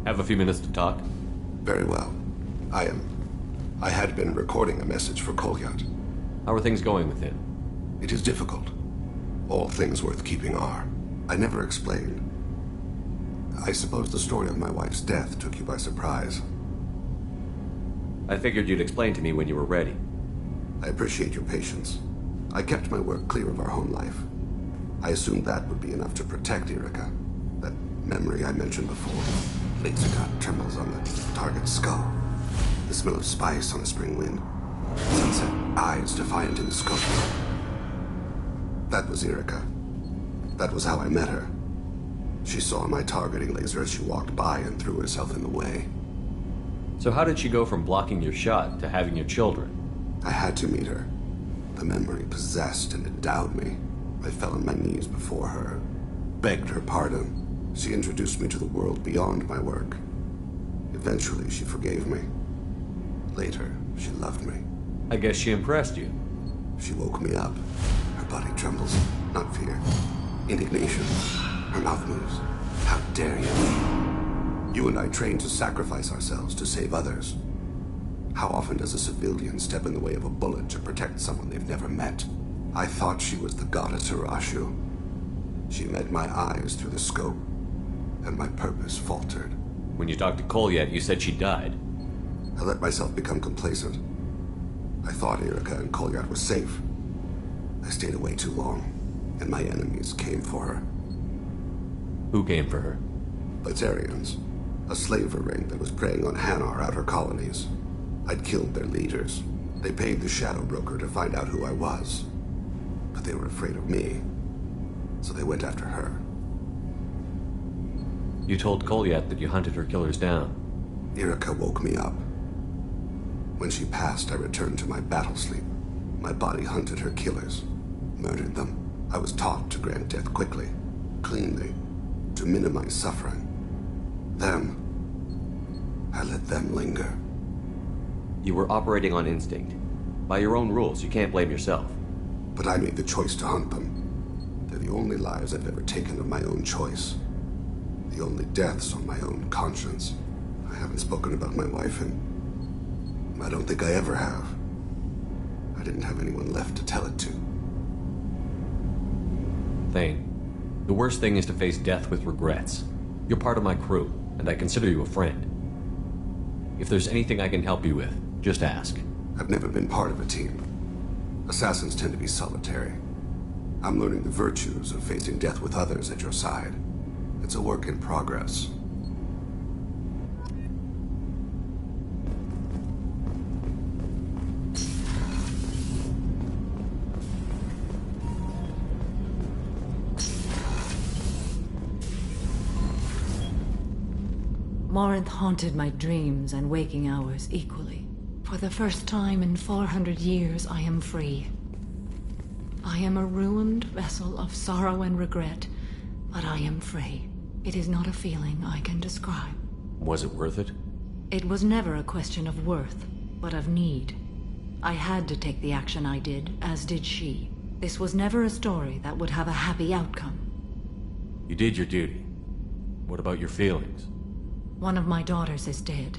Have a few minutes to talk? Very well. I had been recording a message for Kolyat. How are things going with him? It is difficult. All things worth keeping are. I never explained. I suppose the story of my wife's death took you by surprise. I figured you'd explain to me when you were ready. I appreciate your patience. I kept my work clear of our home life. I assumed that would be enough to protect Erica. That memory I mentioned before. Laser gun trembles on the target's skull. The smell of spice on a spring wind. Sunset eyes defiant in the scope. That was Erica. That was how I met her. She saw my targeting laser as she walked by and threw herself in the way. So how did she go from blocking your shot to having your children? I had to meet her. The memory possessed and endowed me. I fell on my knees before her, begged her pardon. She introduced me to the world beyond my work. Eventually, she forgave me. Later, she loved me. I guess she impressed you. She woke me up. Her body trembles. Not fear. Indignation. Her mouth moves. How dare you? You and I trained to sacrifice ourselves to save others. How often does a civilian step in the way of a bullet to protect someone they've never met? I thought she was the goddess Urashu. She met my eyes through the scope, and my purpose faltered. When you talked to Kolyat, you said she died. I let myself become complacent. I thought Erica and Kolyat were safe. I stayed away too long, and my enemies came for her. Who came for her? Batarians. A slaver ring that was preying on Hanar outer colonies. I'd killed their leaders. They paid the Shadow Broker to find out who I was. But they were afraid of me, so they went after her. You told Kolyat that you hunted her killers down. Erica woke me up. When she passed, I returned to my battle sleep. My body hunted her killers, murdered them. I was taught to grant death quickly, cleanly, to minimize suffering. I let them linger. You were operating on instinct. By your own rules, you can't blame yourself. But I made the choice to hunt them. They're the only lives I've ever taken of my own choice. The only deaths on my own conscience. I haven't spoken about my wife, and I don't think I ever have. I didn't have anyone left to tell it to. Thane, the worst thing is to face death with regrets. You're part of my crew, and I consider you a friend. If there's anything I can help you with, just ask. I've never been part of a team. Assassins tend to be solitary. I'm learning the virtues of facing death with others at your side. It's a work in progress. Morinth haunted my dreams and waking hours equally. For the first time in 400 years, I am free. I am a ruined vessel of sorrow and regret, but I am free. It is not a feeling I can describe. Was it worth it? It was never a question of worth, but of need. I had to take the action I did, as did she. This was never a story that would have a happy outcome. You did your duty. What about your feelings? One of my daughters is dead.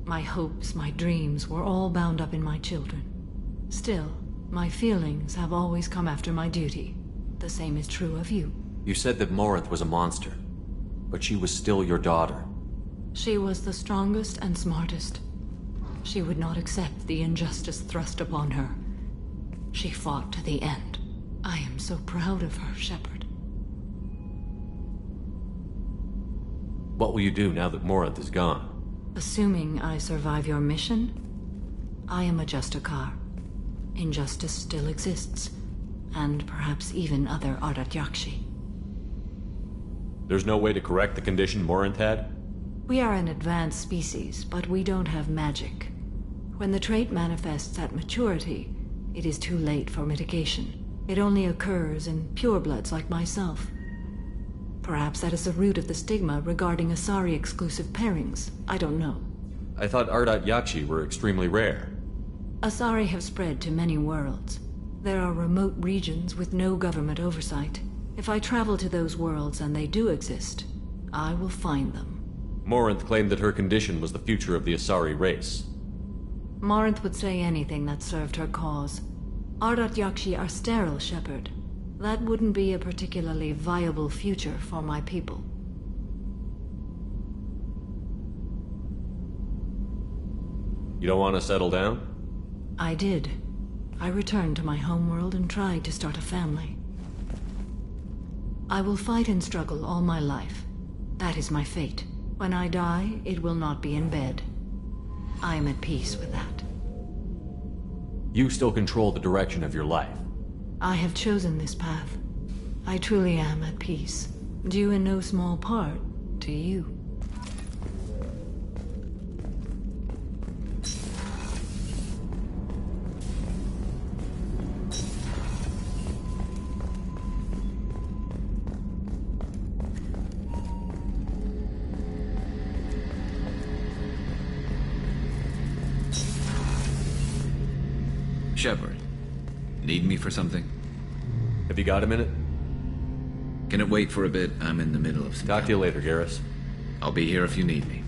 My hopes, my dreams were all bound up in my children. Still, my feelings have always come after my duty. The same is true of you. You said that Morinth was a monster, but she was still your daughter. She was the strongest and smartest. She would not accept the injustice thrust upon her. She fought to the end. I am so proud of her, Shepard. What will you do now that Morinth is gone? Assuming I survive your mission, I am a Justicar. Injustice still exists, and perhaps even other Ardat Yakshi. There's no way to correct the condition Morinth had? We are an advanced species, but we don't have magic. When the trait manifests at maturity, it is too late for mitigation. It only occurs in purebloods like myself. Perhaps that is the root of the stigma regarding Asari-exclusive pairings. I don't know. I thought Ardat Yakshi were extremely rare. Asari have spread to many worlds. There are remote regions with no government oversight. If I travel to those worlds and they do exist, I will find them. Morinth claimed that her condition was the future of the Asari race. Morinth would say anything that served her cause. Ardat Yakshi are sterile, Shepard. That wouldn't be a particularly viable future for my people. You don't want to settle down? I did. I returned to my homeworld and tried to start a family. I will fight and struggle all my life. That is my fate. When I die, it will not be in bed. I am at peace with that. You still control the direction of your life. I have chosen this path. I truly am at peace, due in no small part to you. Shepard, need me for something? Have you got a minute? Can it wait for a bit? I'm in the middle of some... Talk to you later, Garrus. I'll be here if you need me.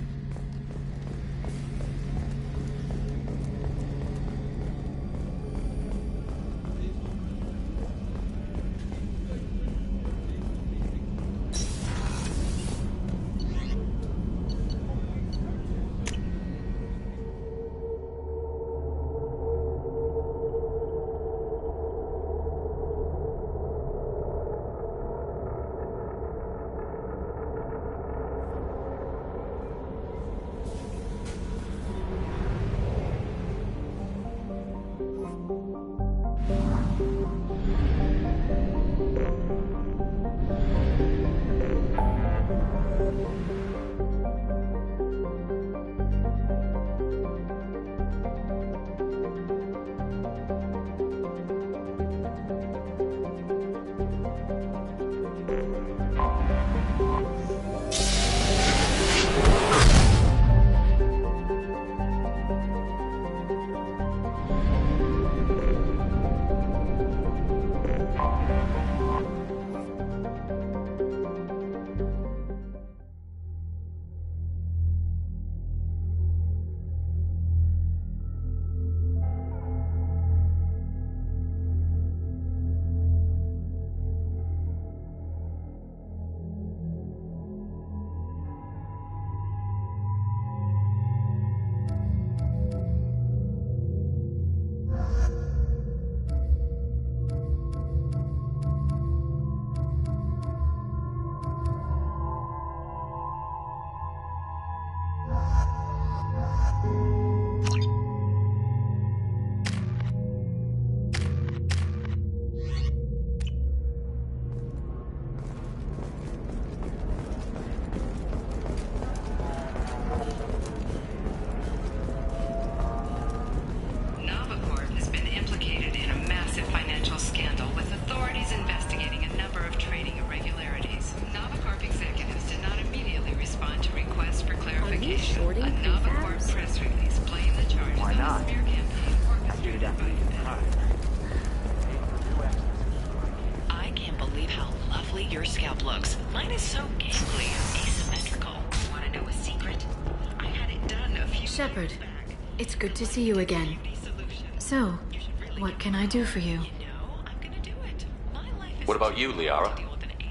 Shepard, it's good to see you again. So, what can I do for you? What about you, Liara?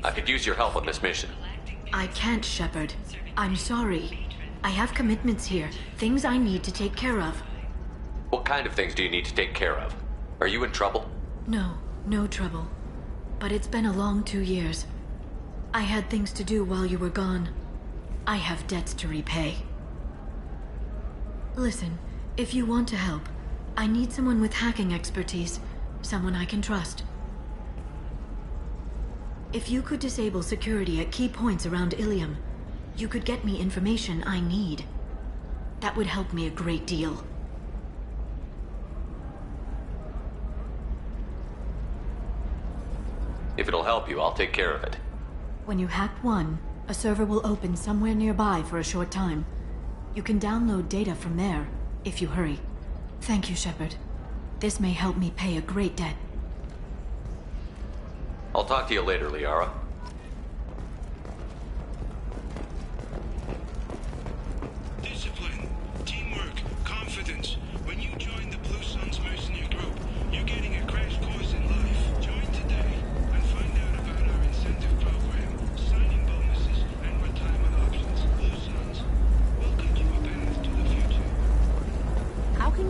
I could use your help on this mission. I can't, Shepard. I'm sorry. I have commitments here, things I need to take care of. What kind of things do you need to take care of? Are you in trouble? No, no trouble. But it's been a long 2 years. I had things to do while you were gone. I have debts to repay. Listen, if you want to help, I need someone with hacking expertise. Someone I can trust. If you could disable security at key points around Ilium, you could get me information I need. That would help me a great deal. If it'll help you, I'll take care of it. When you hack one, a server will open somewhere nearby for a short time. You can download data from there, if you hurry. Thank you, Shepard. This may help me pay a great debt. I'll talk to you later, Liara. Discipline, teamwork, confidence. When you join the Blue Suns mercenary group, you're getting a crash course in life. Join today and find out about our incentive program, signing bonuses, and retirement options. Blue Suns, we'll get you a path to the future.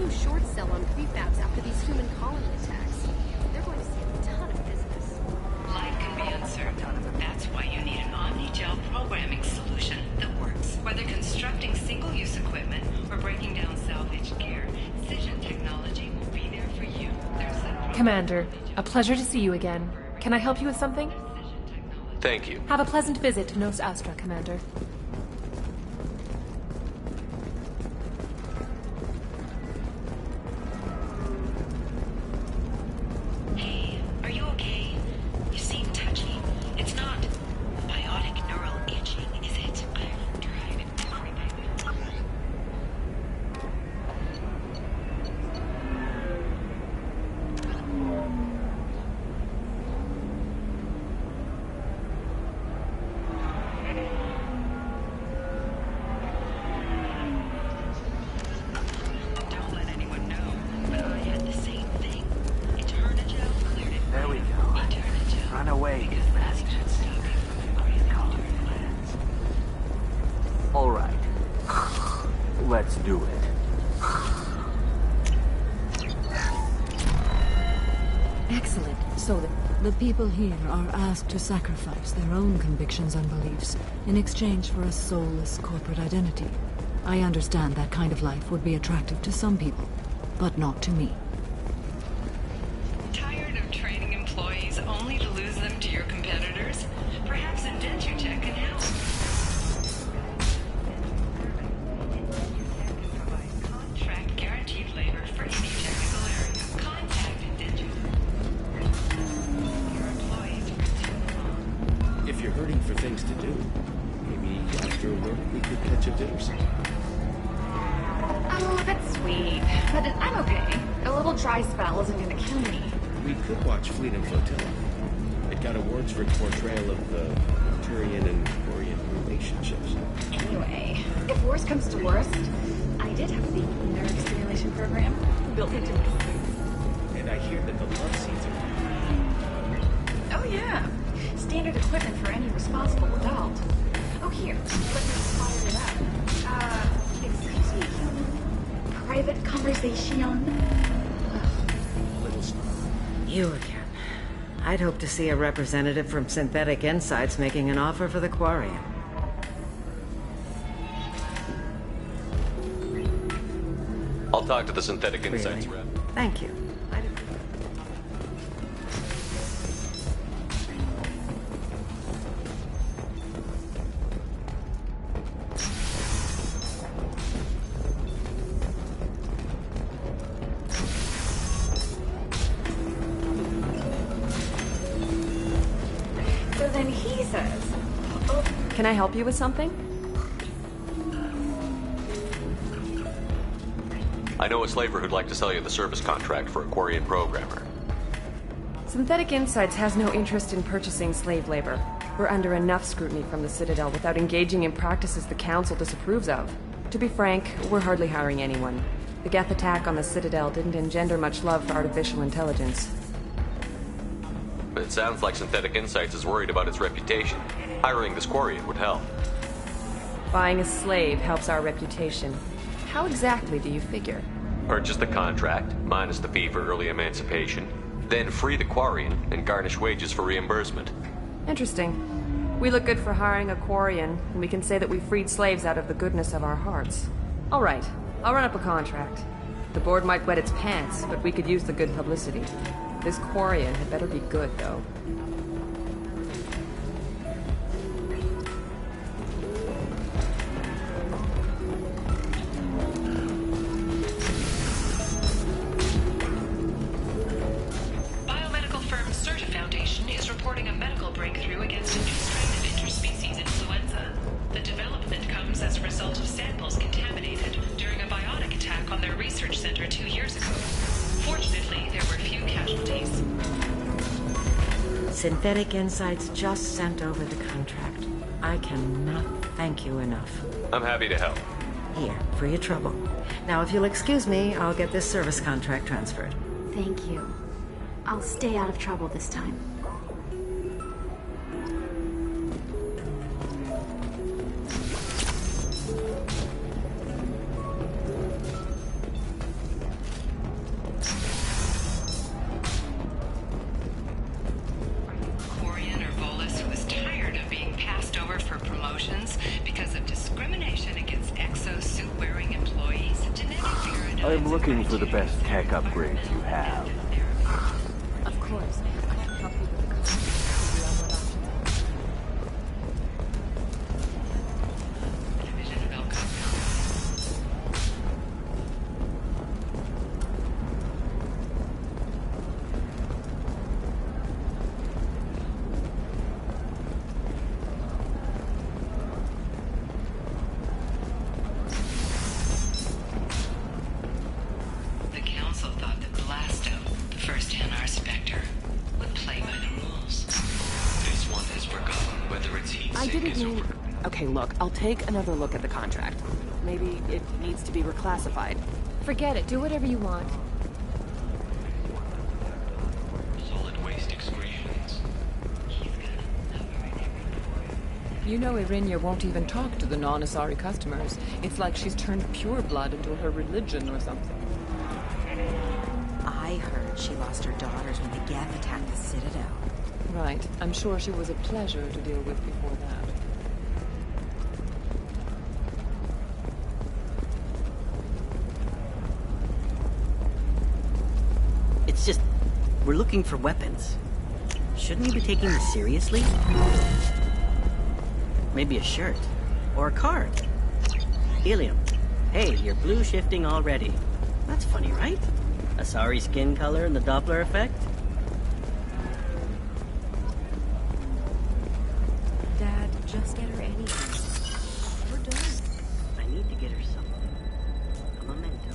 some short sell on prefabs after these human colony attacks. They're going to see a ton of business. Life can be uncertain. That's why you need an Omni-Gel programming solution that works. Whether constructing single-use equipment or breaking down salvaged gear, Cision technology will be there for you. Commander, a pleasure to see you again. Can I help you with something? Thank you. Have a pleasant visit to Nos Astra, Commander. Hey, are you okay? You seem touchy. It's not biotic neural itching, is it? I've tried everything. Don't let anyone know, but I had the same thing. Eternagel cleared it. There we go. Run away, you bastards. All right. Let's do it. Excellent. So the people here are asked to sacrifice their own convictions and beliefs in exchange for a soulless corporate identity. I understand that kind of life would be attractive to some people, but not to me. Tired of training employees only to lose them to your competitors? Perhaps IndentureCheck can help. Contract guaranteed labor for any technical area. Contact IndentureCheck. Your employees If you're hurting for things to do, maybe after work we could catch a dinner somewhere. Oh, that's sweet. But I'm okay. A little dry spell isn't gonna kill me. We could watch Fleet and Flotilla. It got awards for its portrayal of the Turian and Quarian relationships. Anyway, if worst comes to worst, I did have the nerve stimulation program built into my suit. And I hear that the love scenes are... Oh yeah. Standard equipment for any responsible adult. Oh here, let me fire it up. Excuse me. Private conversation. You again. I'd hope to see a representative from Synthetic Insights making an offer for the Quarian. I'll talk to the Synthetic Insights rep. Thank you. So then he says, oh, Can I help you with something? I know a slaver who'd like to sell you the service contract for a Quarian programmer. Synthetic Insights has no interest in purchasing slave labor. We're under enough scrutiny from the Citadel without engaging in practices the Council disapproves of. To be frank, we're hardly hiring anyone. The Geth attack on the Citadel didn't engender much love for artificial intelligence. But it sounds like Synthetic Insights is worried about its reputation. Hiring this Quarian would help. Buying a slave helps our reputation. How exactly do you figure? Purchase the contract, minus the fee for early emancipation, then free the Quarian and garnish wages for reimbursement. Interesting. We look good for hiring a Quarian, and we can say that we freed slaves out of the goodness of our hearts. All right, I'll run up a contract. The board might wet its pants, but we could use the good publicity. This Quarian had better be good, though. Biomedical firm Certa Foundation is reporting a medical breakthrough against a new strain of interspecies influenza. The development comes as a result of samples contaminated during a biotic attack on their research center 2 years ago. Fortunately, there were few casualties. Synthetic Insights just sent over the contract. I cannot thank you enough. I'm happy to help. Here, for your trouble. Now, if you'll excuse me, I'll get this service contract transferred. Thank you. I'll stay out of trouble this time. I'm looking for the best tech upgrades you have. Of course. I can help you with the cost. The council thought that Blasto, the first NR Spectre, would play by the rules. This one has forgotten whether its heat I sink didn't is mean... over. Okay, look, I'll take another look at the contract. Maybe it needs to be reclassified. Forget it, do whatever you want. Solid waste excretions. You know Irinia won't even talk to the non-Asari customers. It's like she's turned pure blood into her religion or something. I heard she lost her daughters when the Geth attacked the Citadel. Right. I'm sure she was a pleasure to deal with before that. It's just, we're looking for weapons. Shouldn't you be taking this seriously? Maybe a shirt. Or a card. Helium. Hey, you're blue shifting already. That's funny, right? Asari skin color and the Doppler effect? Dad, just get her anything. We're done. I need to get her something. A memento.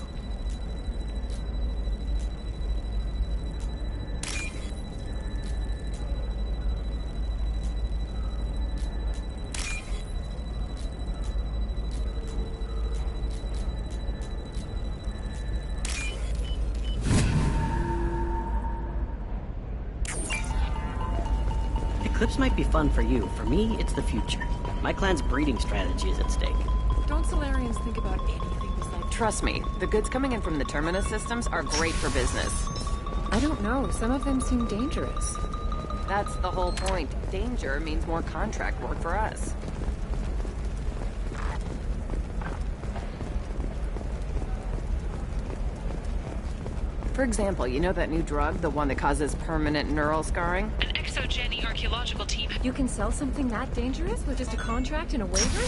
Eclipse might be fun for you. For me, it's the future. My clan's breeding strategy is at stake. Don't Solarians think about anything besides... Trust me, the goods coming in from the Terminus systems are great for business. I don't know, some of them seem dangerous. That's the whole point. Danger means more contract work for us. For example, you know that new drug, the one that causes permanent neural scarring? An exogeny archaeological team. You can sell something that dangerous with just a contract and a waiver?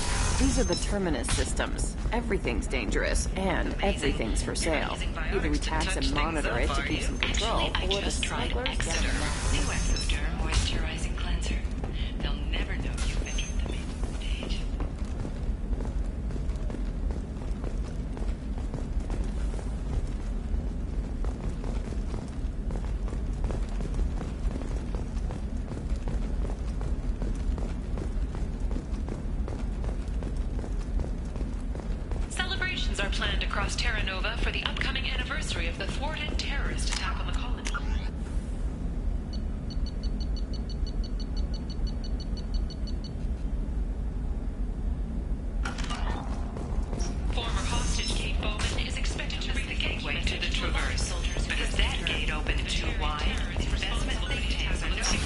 These are the Terminus systems. Everything's dangerous, and everything's for sale. Either we tax and monitor it to keep some control, or the smugglers get them. New Exoderm moisturizing cleanser. They'll never know you entered the main stage. Celebrations are planned across Terra Nova for the upcoming anniversary of the thwarted terrorist attack on the colony. Former hostage Kate Bowman is expected to read the gateway to the Traverse. Because that gate opened too wide, investment think tanks are no concerned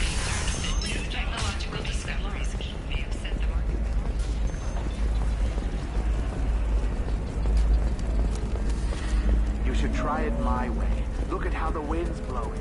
that new technological discoveries may upset the market. You should try it my way. Look at how the wind's blowing.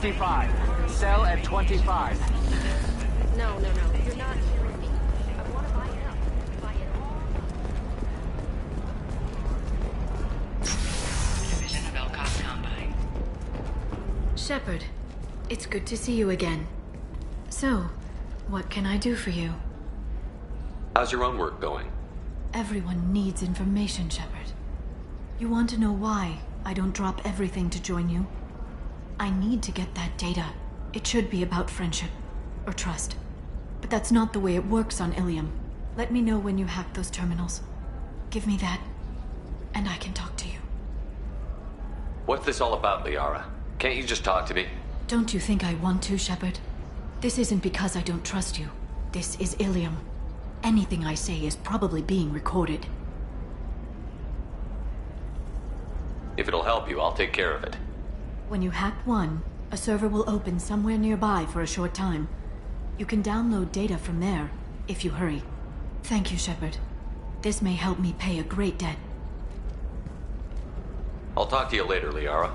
25. Sell at 25. No. You're not hearing me. I want to buy it up. Buy it all. Division of Elcott Combine. Shepard, it's good to see you again. So, what can I do for you? How's your own work going? Everyone needs information, Shepard. You want to know why I don't drop everything to join you? I need to get that data. It should be about friendship. Or trust. But that's not the way it works on Ilium. Let me know when you hack those terminals. Give me that, and I can talk to you. What's this all about, Liara? Can't you just talk to me? Don't you think I want to, Shepard? This isn't because I don't trust you. This is Ilium. Anything I say is probably being recorded. If it'll help you, I'll take care of it. When you hack one, a server will open somewhere nearby for a short time. You can download data from there, if you hurry. Thank you, Shepard. This may help me pay a great debt. I'll talk to you later, Liara.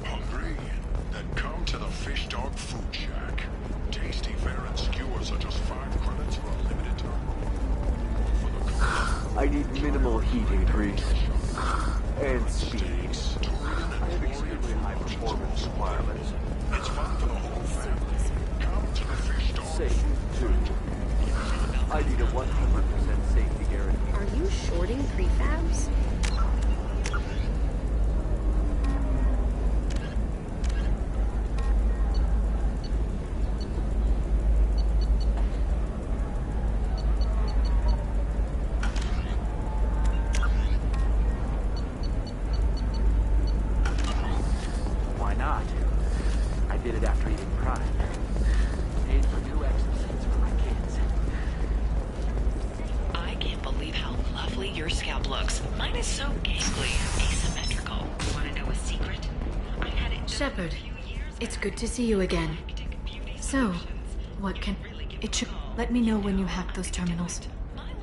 Hungry? Then come to the Fish Dog Food Shack. Tasty fare and skewers are just 5 credits for a limited time. I need minimal heat increase. And speed. I have extremely high performance requirements. It's fun for the whole family. Come to the Fish Dog. Safe, too. I need a 100% safety guarantee. Are you shorting prefabs? Why not? I did it after eating Prime. Paid for new exosuits for my kids. I can't believe how lovely your scalp looks. Mine is so gangly and asymmetrical. Want to know a secret? I had it Shepard, it's good to see you again. So, what can... It should... Let me know when you hack those terminals.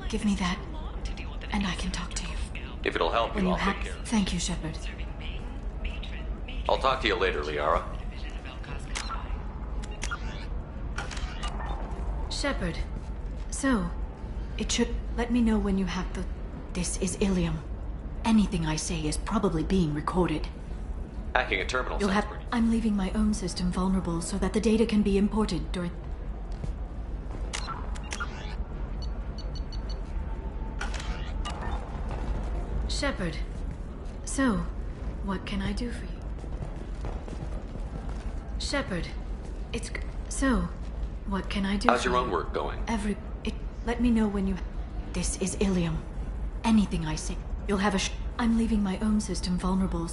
Give me that, and I can talk to you. If it'll help When you, you I'll hack... take care of it. Thank you, Shepard. I'll talk to you later, Liara. Shepard, so... It should... Let me know when you hack the... This is Ilium. Anything I say is probably being recorded. Hacking a terminal You'll sounds have... pretty... I'm leaving my own system vulnerable so that the data can be imported during... Shepard, so, what can I do for you? Shepard, it's... So, what can I do How's for your you? own work going? Let me know when you... This is Ilium. Anything I say, you'll have a I'm leaving my own system vulnerable.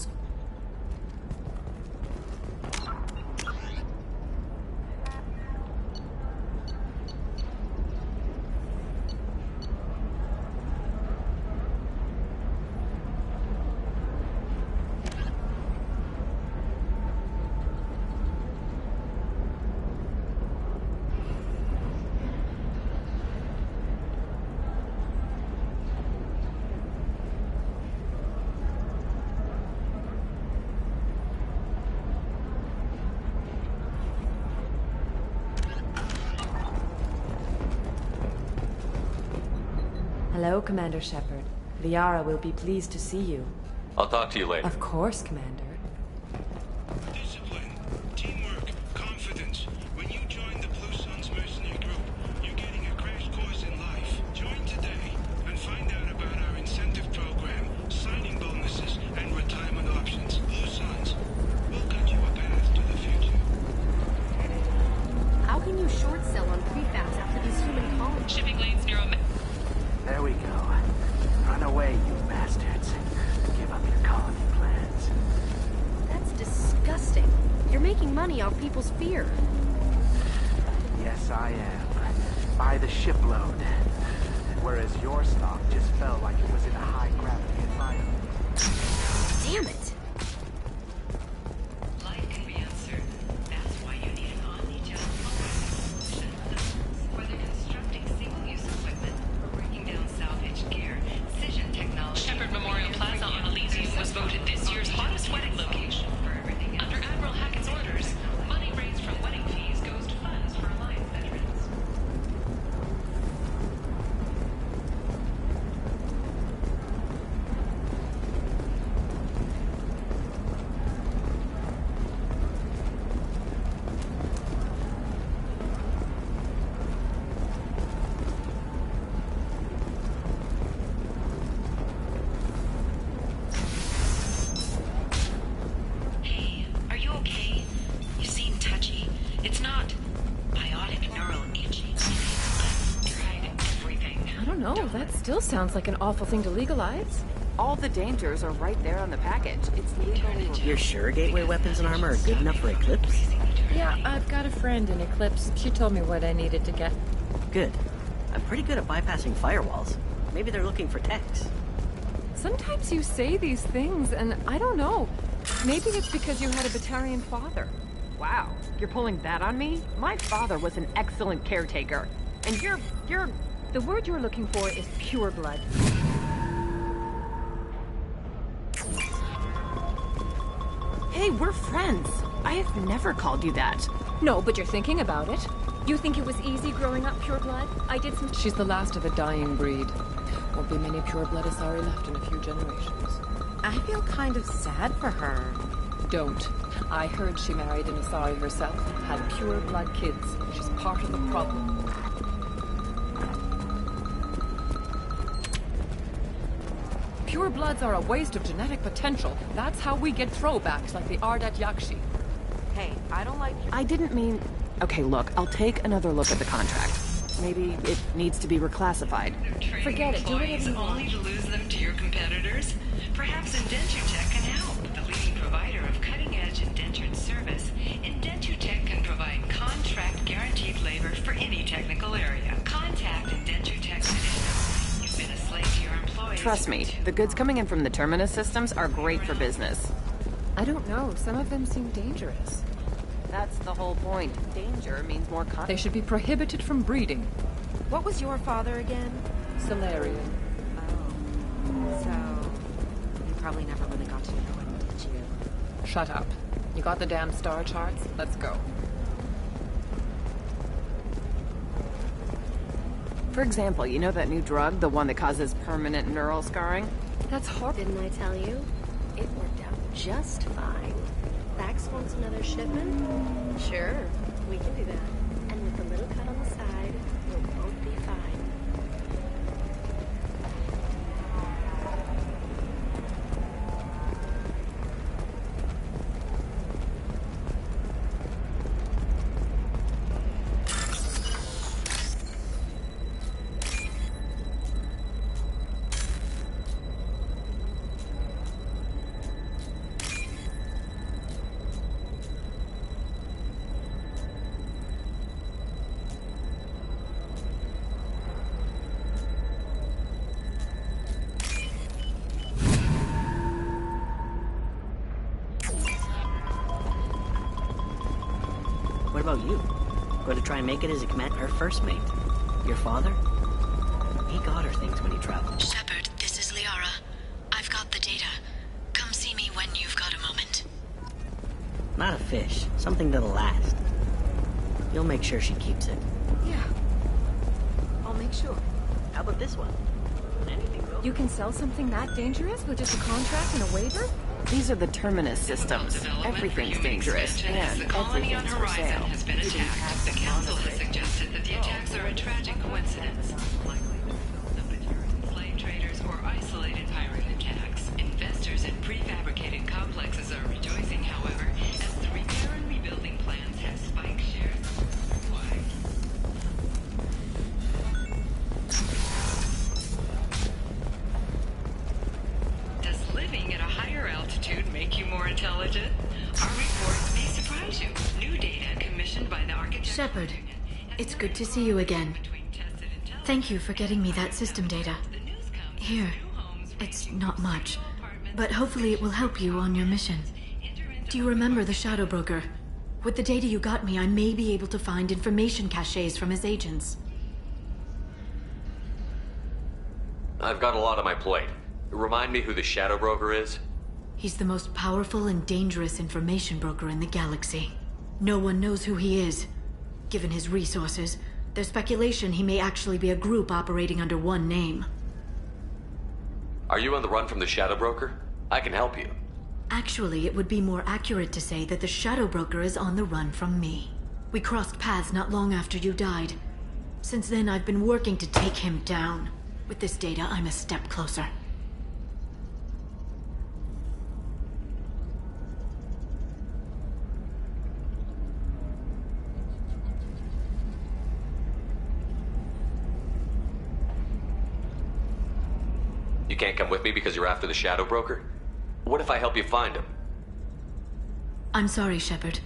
Hello, Commander Shepard. Liara will be pleased to see you. I'll talk to you later. Of course, Commander. Discipline, teamwork, confidence. When you join the Blue Suns mercenary group, you're getting a crash course in life. Join today and find out about our incentive program, signing bonuses, and retirement options. Blue Suns, we'll cut you a path to the future. How can you short sell on prefabs after these human colonies? Shipping lanes near There we go. Run away, you bastards. Give up your colony plans. That's disgusting. You're making money off people's fear. Yes, I am. By the shipload. Whereas your stock just fell like it was in a high-gravity environment. Damn it. Life can be uncertain. That's why you need an omni-channel solution. Whether constructing single-use equipment or breaking down salvage gear, Cision Technology... Shepard, Still sounds like an awful thing to legalize. All the dangers are right there on the package. It's legally... You're sure gateway weapons and armor are good enough for Eclipse? Yeah, I've got a friend in Eclipse. She told me what I needed to get. Good. I'm pretty good at bypassing firewalls. Maybe they're looking for techs. Sometimes you say these things, and I don't know. Maybe it's because you had a Batarian father. Wow, you're pulling that on me? My father was an excellent caretaker. And you're... The word you're looking for is pure blood. Hey, we're friends. I have never called you that. No, but you're thinking about it. You think it was easy growing up pure blood? I did some... She's the last of a dying breed. Won't be many pure blood Asari left in a few generations. I feel kind of sad for her. Don't. I heard she married an Asari herself, had pure blood kids. She's part of the problem. Pure bloods are a waste of genetic potential. That's how we get throwbacks like the Ardat Yakshi. Hey, I don't like... I didn't mean... Okay, look, I'll take another look at the contract. Maybe it needs to be reclassified. Forget it, do whatever you want. Only to lose them to your competitors? Perhaps IndentureTech can help. The leading provider of cutting-edge indentured service, IndentureTech can provide contract-guaranteed labor for any technical area. Contact IndentureTech today. You've been a slave to your employees. Trust me, the goods coming in from the Terminus systems are great for business. I don't know, some of them seem dangerous. That's the whole point. Danger means more con- They should be prohibited from breeding. What was your father again? Solarian. Oh. So... you probably never really got to know him, did you? Shut up. You got the damn star charts? Let's go. For example, you know that new drug? The one that causes permanent neural scarring? That's horrible. Didn't I tell you? It worked out just fine. Vax wants another shipment? Sure, we can do that. And with a little cut on the side, we'll both be fine. What about you? Going to try and make it as a command her first mate? Your father? He got her things when he traveled. Shepard, this is Liara. I've got the data. Come see me when you've got a moment. Not a fish. Something that'll last. You'll make sure she keeps it. Yeah. I'll make sure. How about this one? Anything goes. You can sell something that dangerous with just a contract and a waiver? These are the Terminus systems. Everything's dangerous, and the colony on everything's for Horizon sale. has been attacked. The Council has suggested that the attacks are a tragic coincidence. Likely the result of deterrent slave traders or isolated pirate attacks. Investors in prefabricated complexes are rejoicing, however, as the repair and rebuilding plans have spiked shares. Why? Does living at a higher altitude make you more intelligent? Our report may surprise you. New data commissioned by the architect. Shepard, it's good to see you again. Thank you for getting me that system data. Here, it's not much, but hopefully it will help you on your mission. Do you remember the Shadow Broker? With the data you got me, I may be able to find information caches from his agents. I've got a lot on my plate. Remind me who the Shadow Broker is? He's the most powerful and dangerous information broker in the galaxy. No one knows who he is. Given his resources, there's speculation he may actually be a group operating under one name. Are you on the run from the Shadow Broker? I can help you. Actually, it would be more accurate to say that the Shadow Broker is on the run from me. We crossed paths not long after you died. Since then, I've been working to take him down. With this data, I'm a step closer. You can't come with me because you're after the Shadow Broker? What if I help you find him? I'm sorry, Shepard.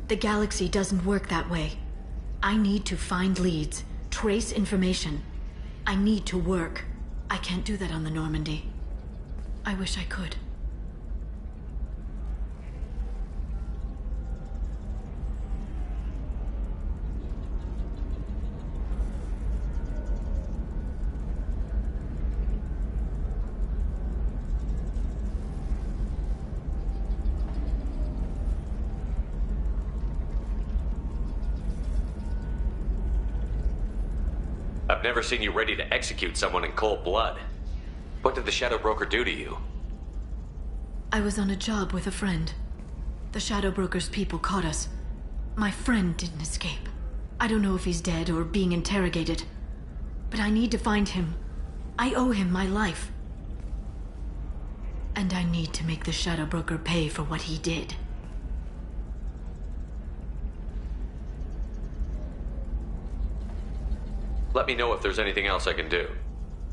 The galaxy doesn't work that way. I need to find leads, trace information. I need to work. I can't do that on the Normandy. I wish I could. I've never seen you ready to execute someone in cold blood. What did the Shadow Broker do to you? I was on a job with a friend. The Shadow Broker's people caught us. My friend didn't escape. I don't know if he's dead or being interrogated. But I need to find him. I owe him my life. And I need to make the Shadow Broker pay for what he did. Let me know if there's anything else I can do.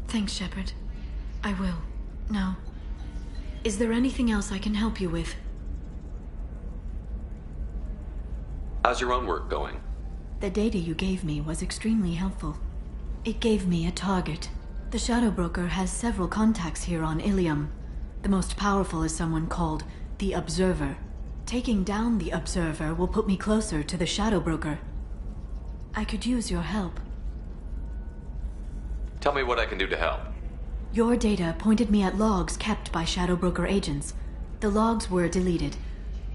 Thanks, Shepard. I will. Now, is there anything else I can help you with? How's your own work going? The data you gave me was extremely helpful. It gave me a target. The Shadow Broker has several contacts here on Ilium. The most powerful is someone called the Observer. Taking down the Observer will put me closer to the Shadow Broker. I could use your help. Tell me what I can do to help. Your data pointed me at logs kept by Shadow Broker agents. The logs were deleted,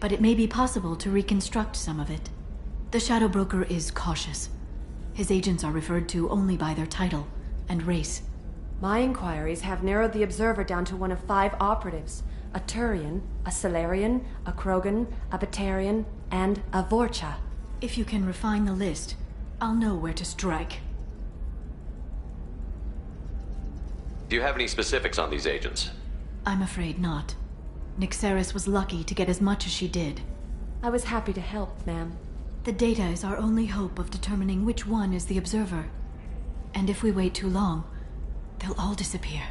but it may be possible to reconstruct some of it. The Shadow Broker is cautious. His agents are referred to only by their title and race. My inquiries have narrowed the Observer down to one of 5 operatives. A Turian, a Salarian, a Krogan, a Batarian, and a Vorcha. If you can refine the list, I'll know where to strike. Do you have any specifics on these agents? I'm afraid not. Nyxeris was lucky to get as much as she did. I was happy to help, ma'am. The data is our only hope of determining which one is the Observer. And if we wait too long, they'll all disappear.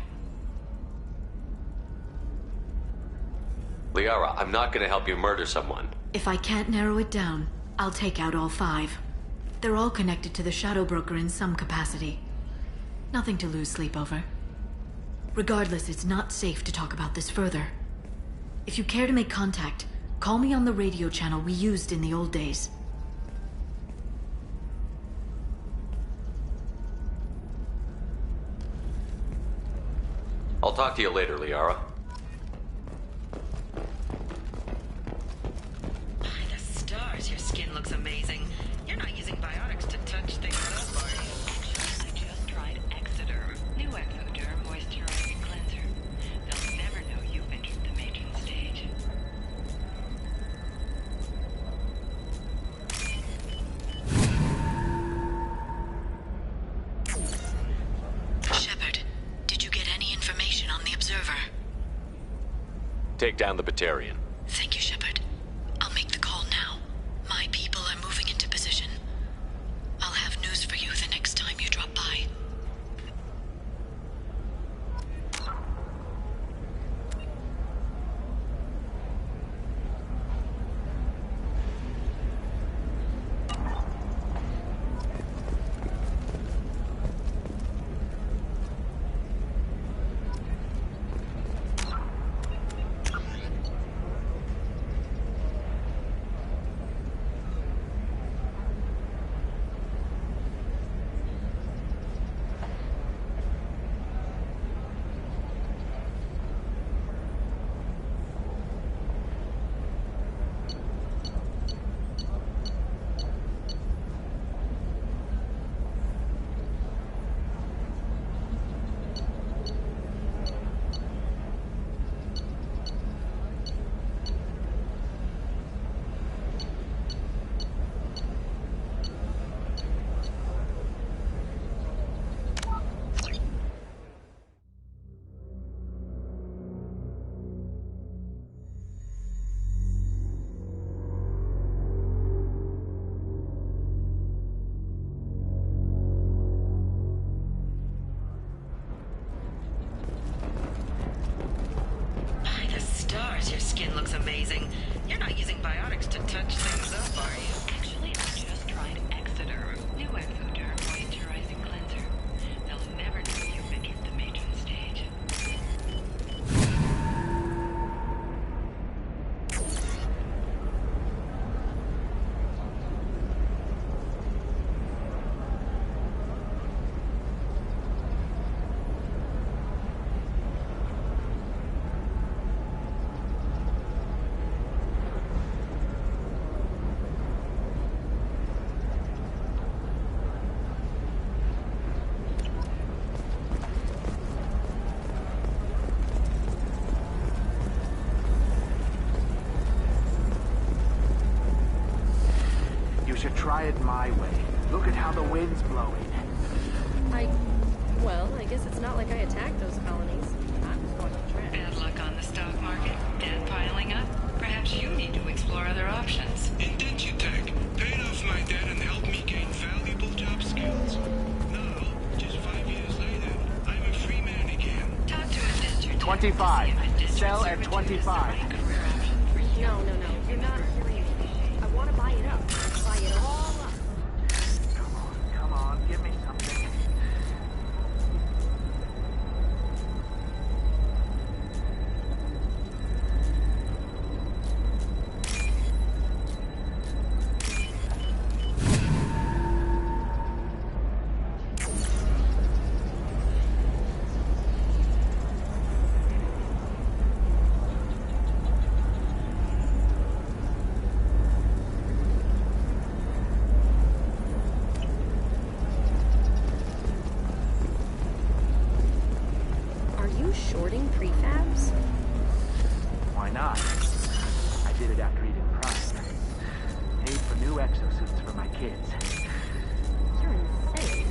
Liara, I'm not gonna help you murder someone. If I can't narrow it down, I'll take out all 5. They're all connected to the Shadow Broker in some capacity. Nothing to lose sleep over. Regardless, it's not safe to talk about this further. If you care to make contact, call me on the radio channel we used in the old days. I'll talk to you later, Liara. By the stars, your skin looks amazing. You're not using biotics to touch things up, are you? Actually, I just tried Exoderm. New Exoderm moisturizing cleanser. They'll never know you've entered the matron stage. Shepard, did you get any information on the Observer? Take down the Batarian. Thank you, Shepard. I'll make the call now. My people are moving into position. I'll have news for you the next time you drop by. skin looks amazing. You're not using biotics to touch things up, are you? Actually, I just tried Exoderm. New Exoderm moisturizing cleanser. They'll never know you've entered the matron stage. You should try it my way. Look at how the wind's blowing. Well, I guess it's not like I attacked those colonies. I'm just going to trend. Bad luck on the stock market. Debt piling up. Perhaps you need to explore other options. Indentutech paid off my debt and helped me gain valuable job skills. Now, just 5 years later, I'm a free man again. Talk to Indentutech. 25. Sell at 25. No. You're not hearing me. I want to buy it up. Buy it all up. Come on, give me something. Are you shorting prefabs? Why not? I did it after Eden Prime. Paid for new exosuits for my kids. You're insane.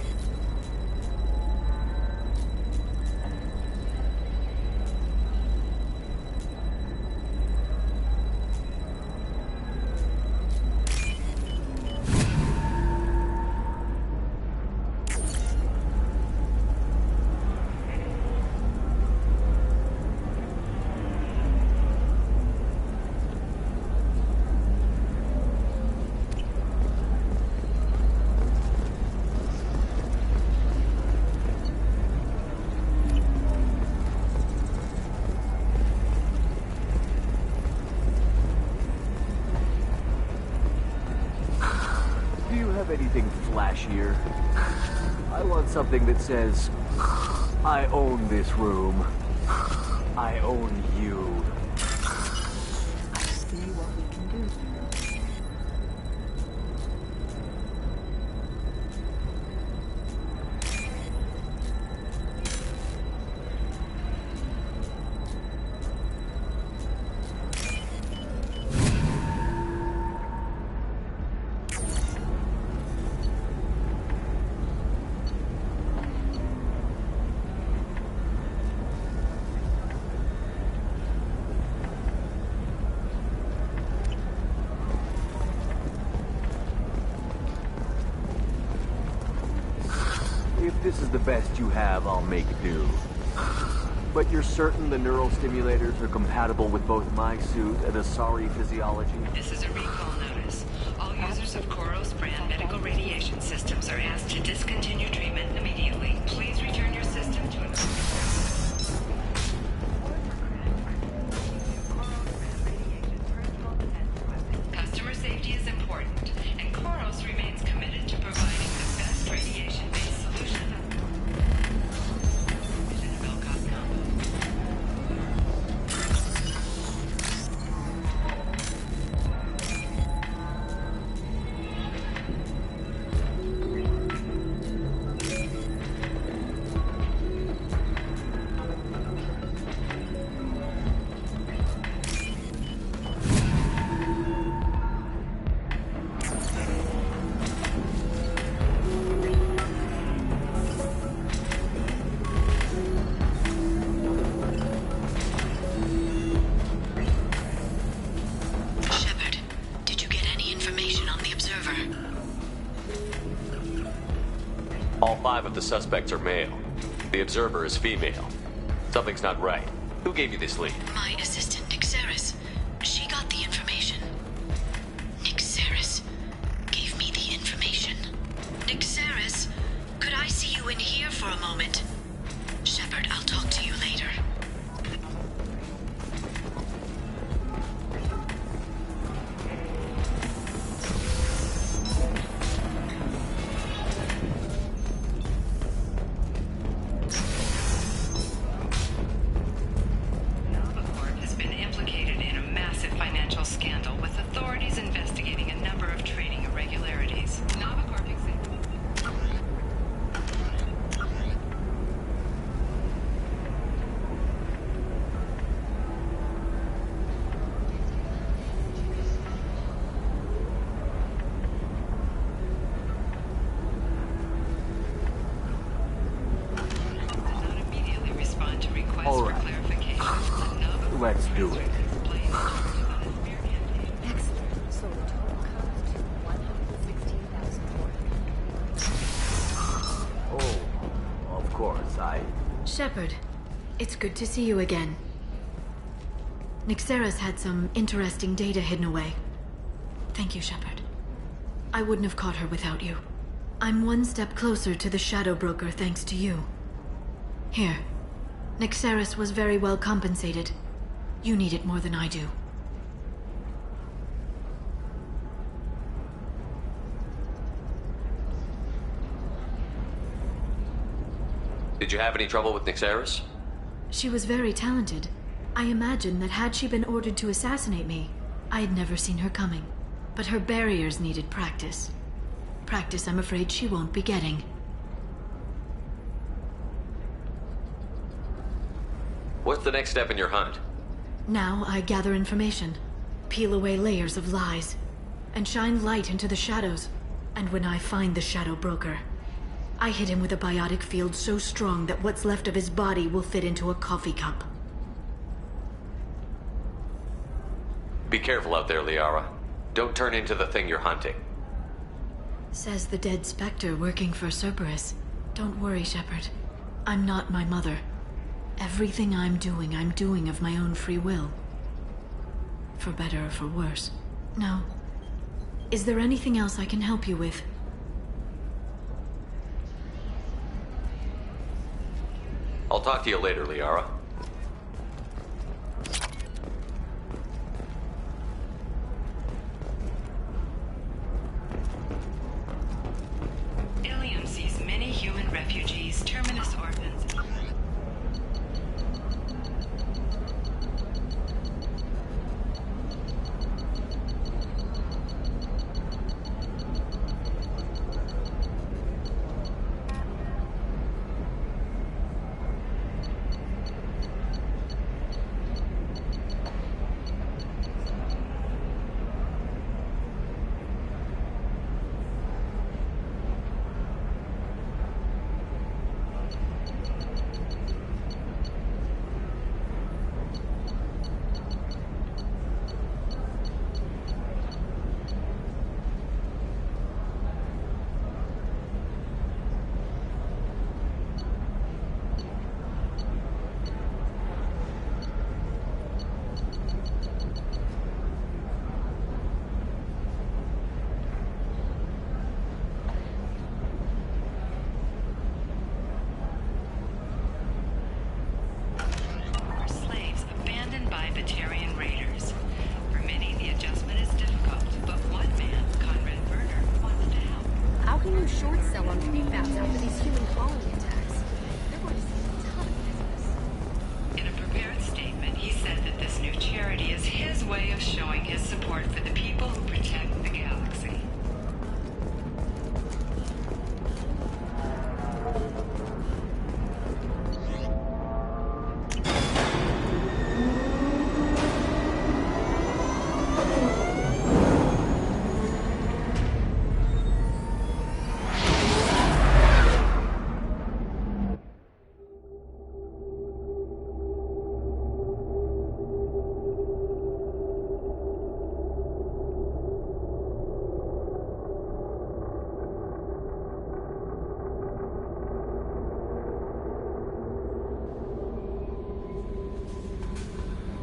Do you have anything flashier? I want something that says, I own this room. I own you. See what we can do. If this is the best you have, I'll make do. But you're certain the neural stimulators are compatible with both my suit and Asari physiology? This is a recall notice. All users of Koros brand medical radiation systems are asked to discontinue treatment immediately. Please return your system to its... Customer safety is important, and Koros remains committed to providing the best radiation-based solution. Belcott combo. Shepard, did you get any information on the Observer? All 5 of the suspects are male. The observer is female. Something's not right. Who gave you this lead? My assistant, Xeris. Shepard, it's good to see you again. Nyxeris had some interesting data hidden away. Thank you, Shepard. I wouldn't have caught her without you. I'm one step closer to the Shadow Broker thanks to you. Here. Nyxeris was very well compensated. You need it more than I do. Did you have any trouble with Nyxeris? She was very talented. I imagine that had she been ordered to assassinate me, I had never seen her coming. But her barriers needed practice. Practice I'm afraid she won't be getting. What's the next step in your hunt? Now I gather information, peel away layers of lies, and shine light into the shadows. And when I find the Shadow Broker, I hit him with a biotic field so strong that what's left of his body will fit into a coffee cup. Be careful out there, Liara. Don't turn into the thing you're hunting. Says the dead Spectre working for Cerberus. Don't worry, Shepard. I'm not my mother. Everything I'm doing of my own free will. For better or for worse. Now, is there anything else I can help you with? I'll talk to you later, Liara. Ilium sees many human refugees, terminus orphans.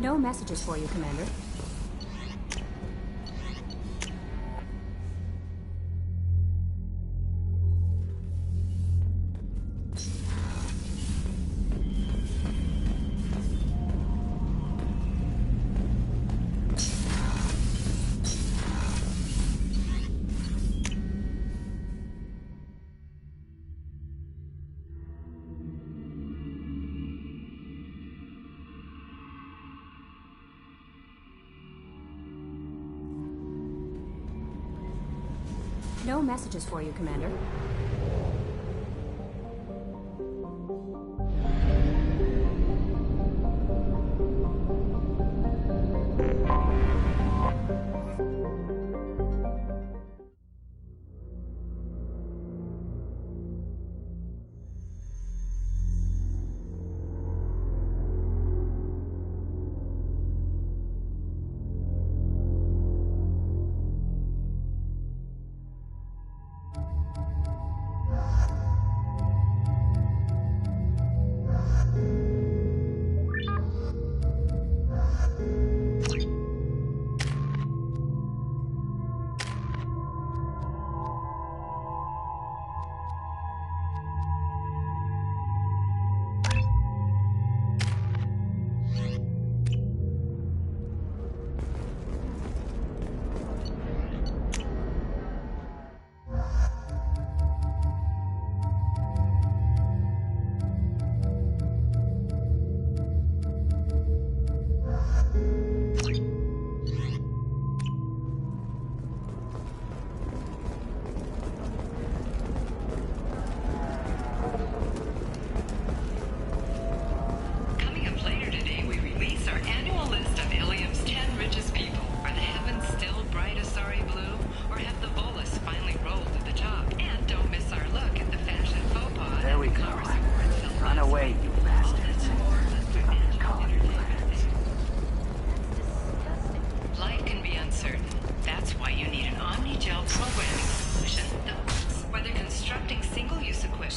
No messages for you, Commander. No messages for you, Commander.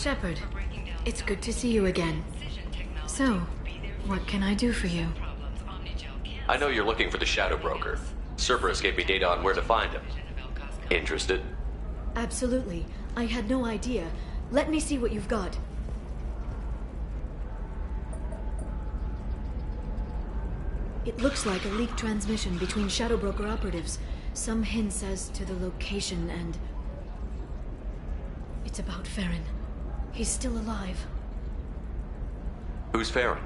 Shepard, it's good to see you again. So, what can I do for you? I know you're looking for the Shadow Broker. Cerberus gave me data on where to find him. Interested? Absolutely. I had no idea. Let me see what you've got. It looks like a leaked transmission between Shadow Broker operatives. Some hints as to the location and... It's about Farron. He's still alive. Who's Farron?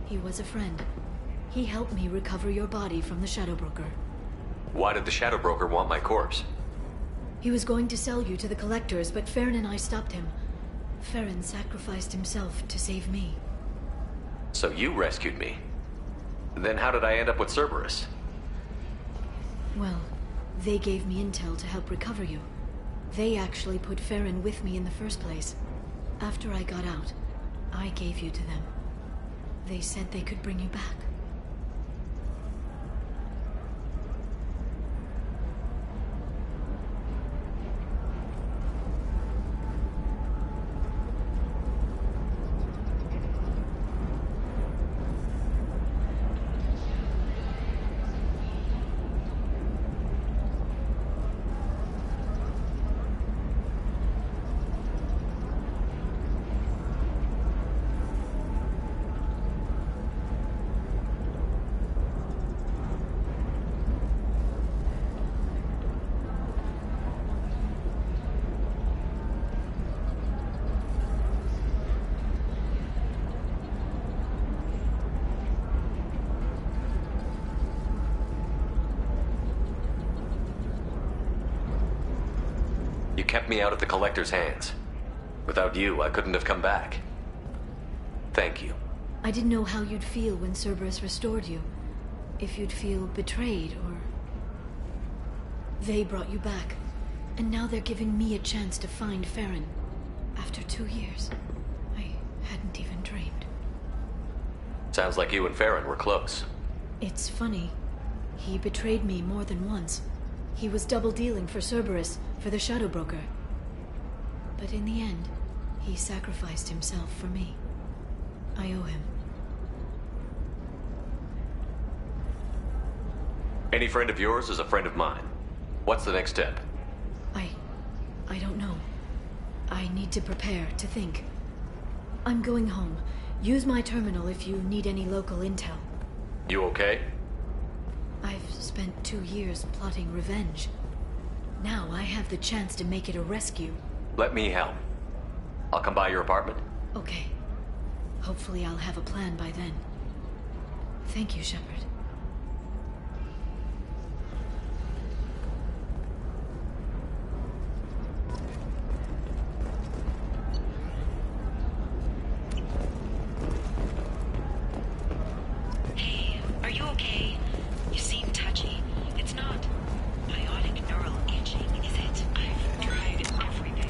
He was a friend. He helped me recover your body from the Shadow Broker. Why did the Shadow Broker want my corpse? He was going to sell you to the Collectors, but Farron and I stopped him. Farron sacrificed himself to save me. So you rescued me. Then how did I end up with Cerberus? Well, they gave me intel to help recover you. They actually put Farron with me in the first place. After I got out, I gave you to them. They said they could bring you back. You kept me out of the Collector's hands. Without you, I couldn't have come back. Thank you. I didn't know how you'd feel when Cerberus restored you. If you'd feel betrayed, or... They brought you back, and now they're giving me a chance to find Farron. After 2 years. I hadn't even dreamed. Sounds like you and Farron were close. It's funny. He betrayed me more than once. He was double-dealing for Cerberus, for the Shadow Broker. But in the end, he sacrificed himself for me. I owe him. Any friend of yours is a friend of mine. What's the next step? I don't know. I need to prepare, to think. I'm going home. Use my terminal if you need any local intel. You okay? I've spent 2 years plotting revenge. Now I have the chance to make it a rescue. Let me help. I'll come by your apartment. Okay. Hopefully I'll have a plan by then. Thank you, Shepard. Hey, are you okay? You seem touchy. It's not ionic neural itching, is it? I've tried everything.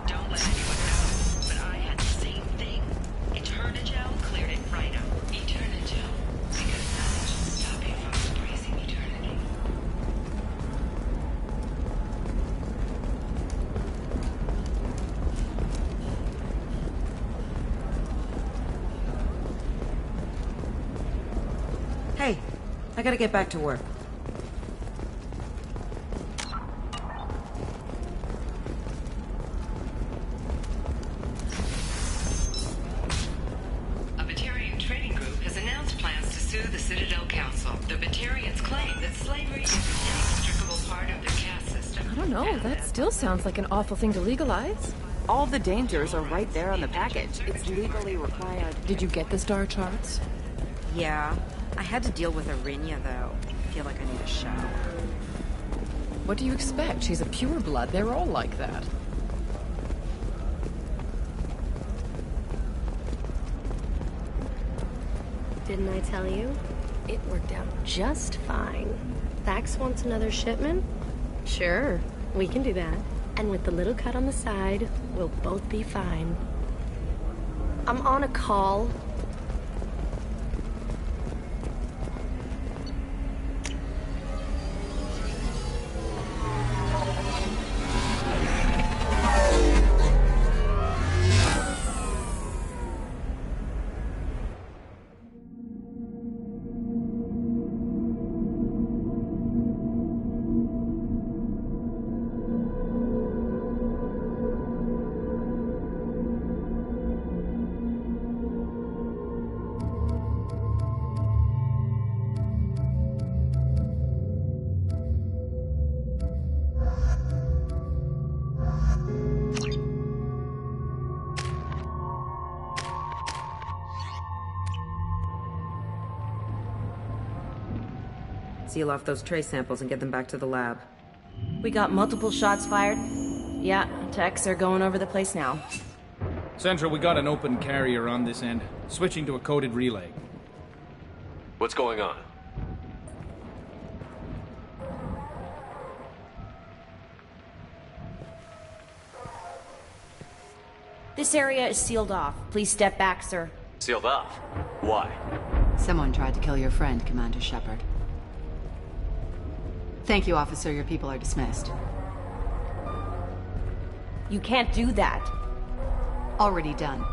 Don't let anyone know, but I had the same thing. Eternigel cleared it right up. Eternigel, because knowledge will stop you from embracing eternity. Hey, I gotta get back to work. A Batarian trading group has announced plans to sue the Citadel Council. The Batarians claim that slavery is an inextricable part of their caste system. I don't know, that still sounds like an awful thing to legalize. All the dangers are right there on the package. It's legally required. Did you get the star charts? Yeah. I had to deal with Arinia, though. I feel like I need a shower. What do you expect? She's a pureblood. They're all like that. Didn't I tell you? It worked out just fine. Thax wants another shipment? Sure, we can do that. And with the little cut on the side, we'll both be fine. I'm on a call. seal off those trace samples and get them back to the lab. We got multiple shots fired. Yeah, techs are going over the place now. Central, we got an open carrier on this end. Switching to a coded relay. What's going on? This area is sealed off. Please step back, sir. Sealed off? Why? Someone tried to kill your friend, Commander Shepard. Thank you, officer. Your people are dismissed. You can't do that. Already done.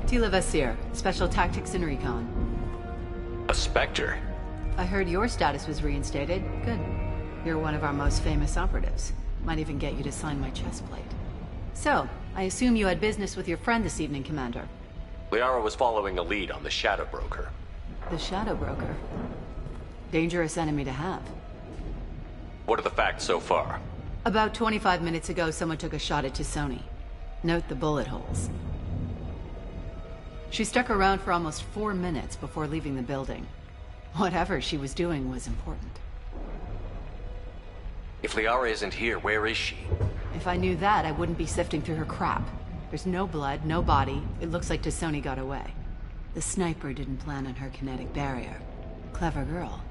Tila Vasir, Special Tactics and Recon. A Spectre? I heard your status was reinstated. Good. You're one of our most famous operatives. Might even get you to sign my chest plate. So, I assume you had business with your friend this evening, Commander. Liara was following a lead on the Shadow Broker. The Shadow Broker? Dangerous enemy to have. What are the facts so far? About 25 minutes ago, someone took a shot at T'Soni. Note the bullet holes. She stuck around for almost 4 minutes before leaving the building. Whatever she was doing was important. If Liara isn't here, where is she? If I knew that, I wouldn't be sifting through her crap. There's no blood, no body. It looks like T'Soni got away. The sniper didn't plan on her kinetic barrier. Clever girl.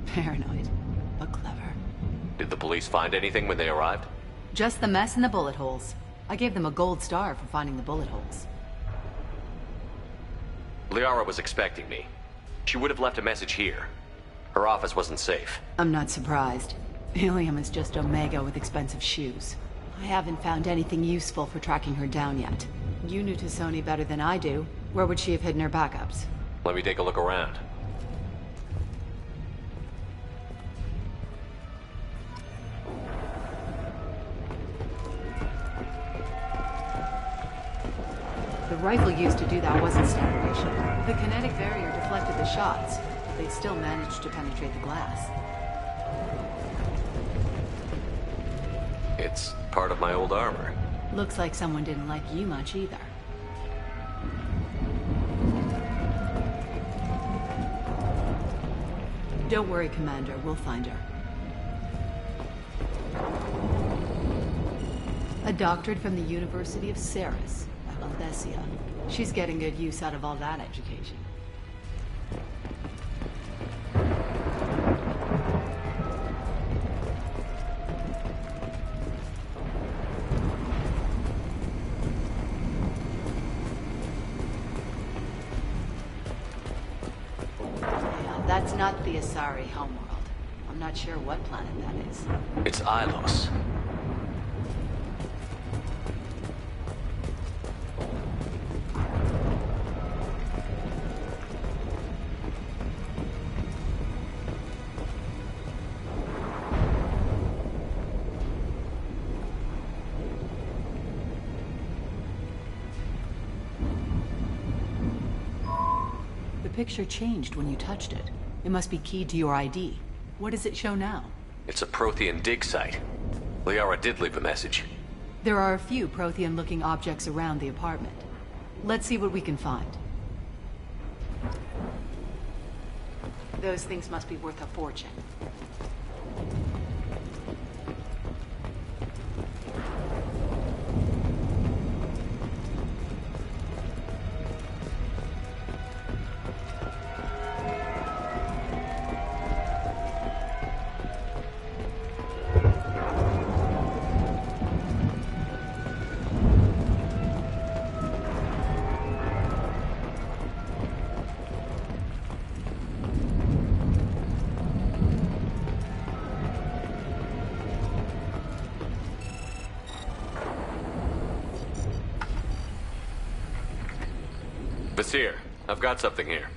Paranoid, but clever. Did the police find anything when they arrived? Just the mess and the bullet holes. I gave them a gold star for finding the bullet holes. Liara was expecting me. She would have left a message here. Her office wasn't safe. I'm not surprised. Helium is just Omega with expensive shoes. I haven't found anything useful for tracking her down yet. You knew T'Soni better than I do. Where would she have hidden her backups? Let me take a look around. The rifle used to do that wasn't starvation. The kinetic barrier deflected the shots. They still managed to penetrate the glass. It's part of my old armor. Looks like someone didn't like you much either. Don't worry, Commander. We'll find her. A doctorate from the University of Ceres, Aldesia. She's getting good use out of all that education. That's not the Asari homeworld. I'm not sure what planet that is. It's Ilos. The picture changed when you touched it. It must be keyed to your ID. What does it show now? It's a Prothean dig site. Liara did leave a message. There are a few Prothean-looking objects around the apartment. Let's see what we can find. Those things must be worth a fortune. Vasir, I've got something here.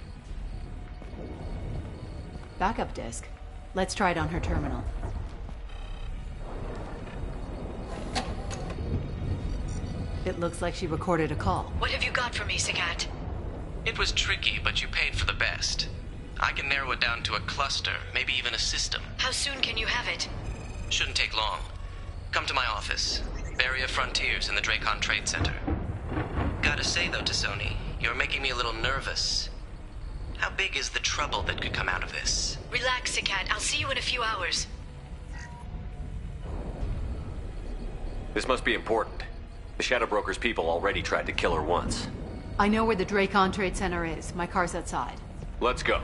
Backup disk. Let's try it on her terminal. It looks like she recorded a call. What have you got for me, Sagat? It was tricky, but you paid for the best. I can narrow it down to a cluster, maybe even a system. How soon can you have it? Shouldn't take long. Come to my office. Barrier Frontiers in the Dracon Trade Center. Gotta say though, T'Soni, you're making me a little nervous. How big is the trouble that could come out of this? Relax, Sikat. I'll see you in a few hours. This must be important. The Shadow Broker's people already tried to kill her once. I know where the Dracon Trade Center is. My car's outside. Let's go.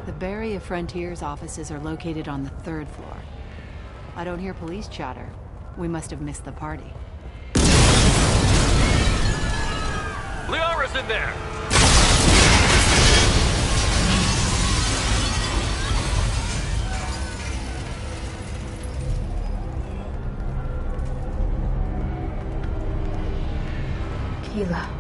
The Barrier Frontiers offices are located on the 3rd floor. I don't hear police chatter. We must have missed the party. Liara's in there! Keela.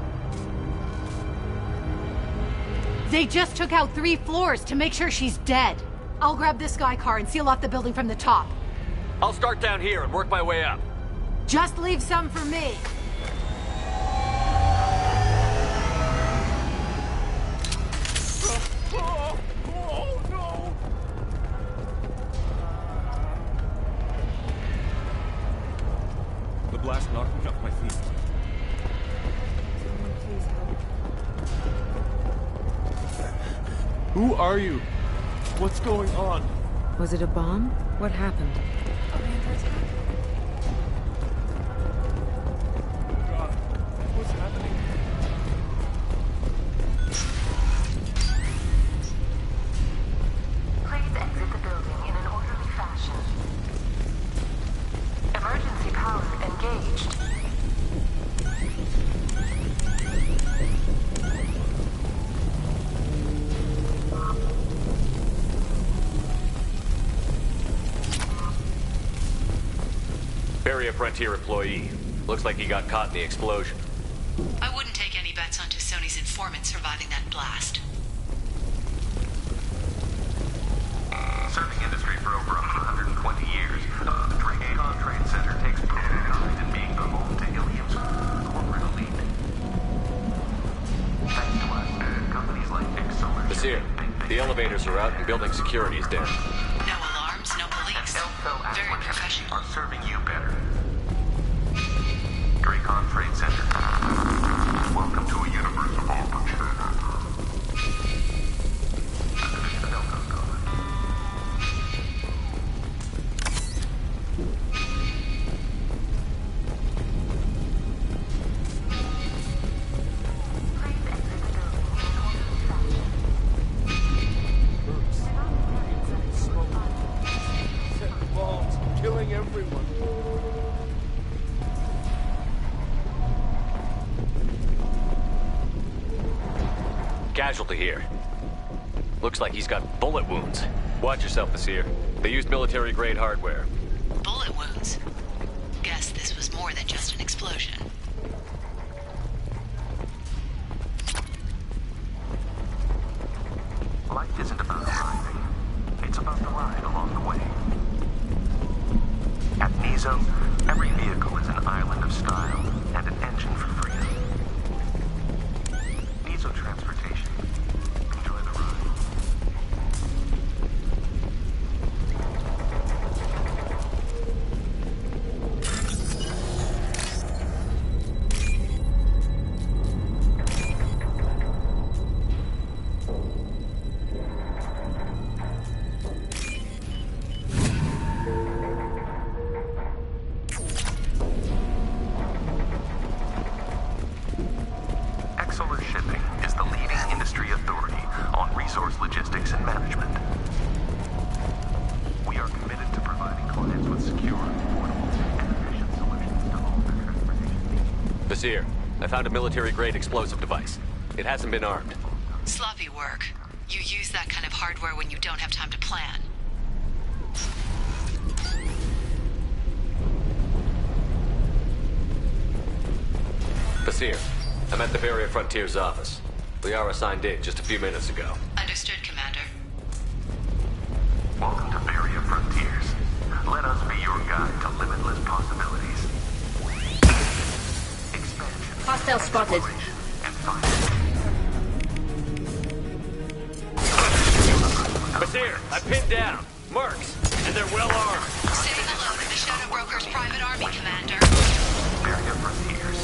They just took out 3 floors to make sure she's dead. I'll grab this Sky car and seal off the building from the top. I'll start down here and work my way up. Just leave some for me. The blast knocked me off my feet. Someone please help. Who are you? What's going on? Was it a bomb? What happened? God, what's happening? Please exit the building in an orderly fashion. Emergency power engaged. Barrier Frontier employee. Looks like he got caught in the explosion. I wouldn't take any bets on T'Soni's informant surviving that blast. Serving industry for over 120 years, the Dracon Trade Center takes pride in being the home to Ilium's corporate elite. Thanks to us, companies like Exomer... Basir, the elevators are out and building security is down. No alarms, no police. Very professional. Are serving you better. Dracon Trade Center. Welcome to a universe of opportunity. Set bombs, killing everyone. Casualty here. Looks like he's got bullet wounds. Watch yourself, Basir. They used military-grade hardware. Bullet wounds. Guess this was more than just an explosion. Life isn't about arriving. It's about the ride along the way. At Nizo, every vehicle is an island of style and an engine for freedom. Nizo Transportation. Enjoy the ride. Exeler Shipping is the leading industry authority on resource logistics and management. We are committed to providing clients with secure, affordable, and efficient solutions to all their transportation needs. Basir, I found a military-grade explosive device. It hasn't been armed. Sloppy work. You use that kind of hardware when you don't have time to plan. Basir, I'm at the Barrier Frontiers office. Liara signed in just a few minutes ago. Understood, Commander. Welcome to Barrier Frontiers. Let us be your guide to limitless possibilities. Hostile spotted. Basir, I pinned down. Mercs, and they're well armed. Saying hello to the Shadow Broker's private army, Commander. Barrier frontiers.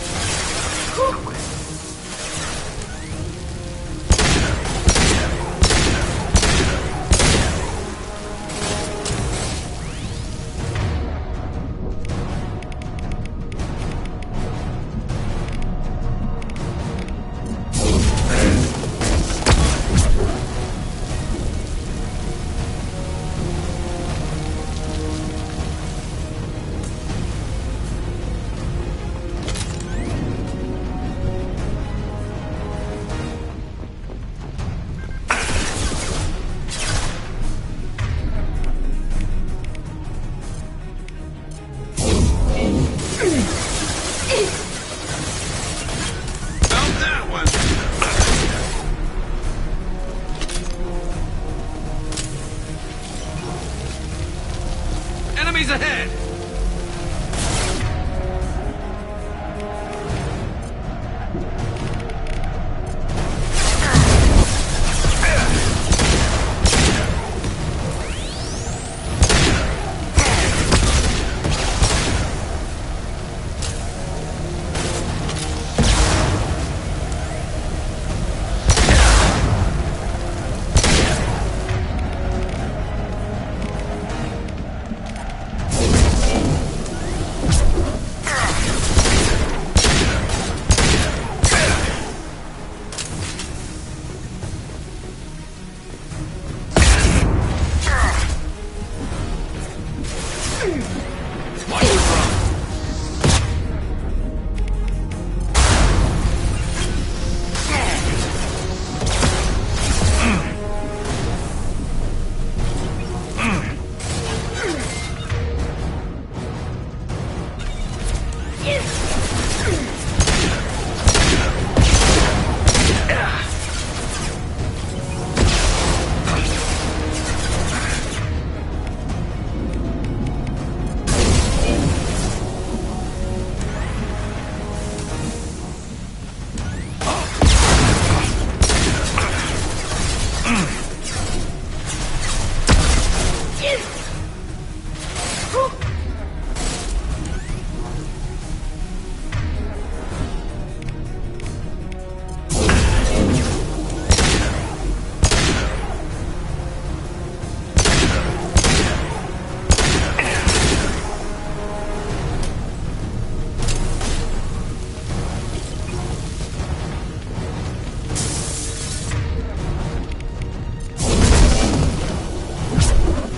Enemies ahead!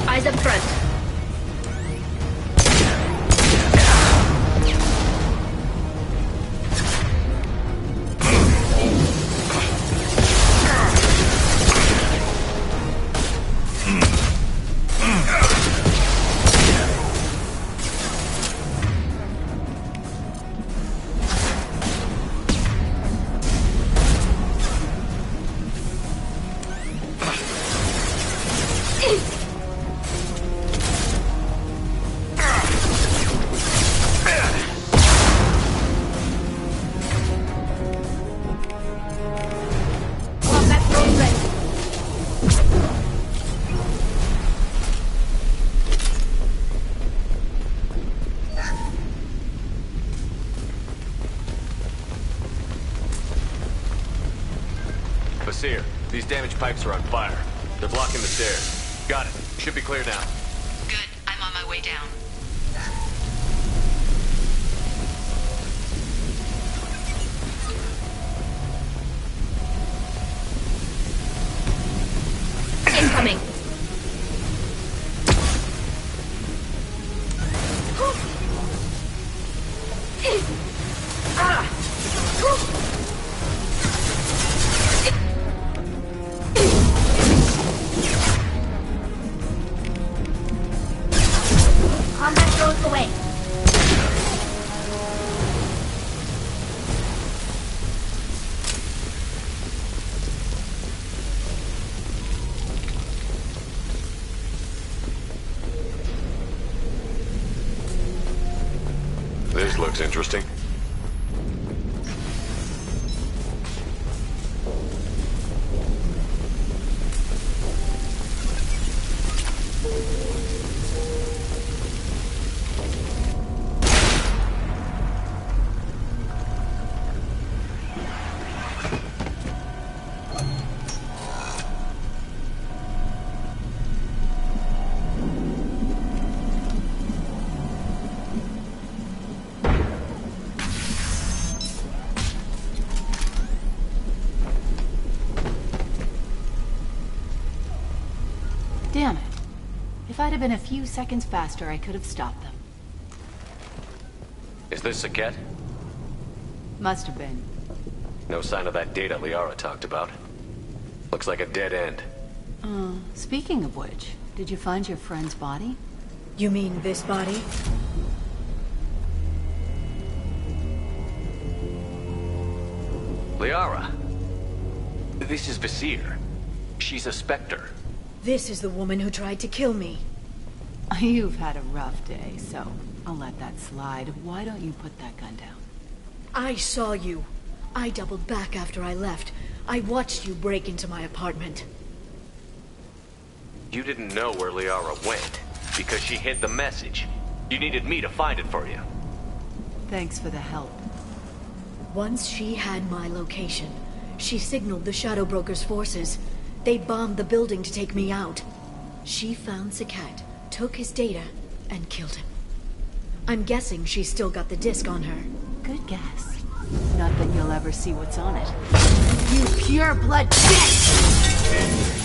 Eyes up front. Basir, these damaged pipes are on fire. They're blocking the stairs. Got it. Should be clear now. Good. I'm on my way down. Incoming. Combat drones away. This looks interesting. have been a few seconds faster, I could have stopped them. Is this Saket? Must have been. No sign of that data Liara talked about. Looks like a dead end. Speaking of which, did you find your friend's body? You mean this body? Liara! This is Visir. She's a Spectre. This is the woman who tried to kill me. You've had a rough day, so I'll let that slide. Why don't you put that gun down? I saw you. I doubled back after I left. I watched you break into my apartment. You didn't know where Liara went, because she hid the message. You needed me to find it for you. Thanks for the help. Once she had my location, she signaled the Shadow Broker's forces. They bombed the building to take me out. She found Saket, took his data, and killed him. I'm guessing she's still got the disc on her. Good guess. Not that you'll ever see what's on it. You pure blood bitch!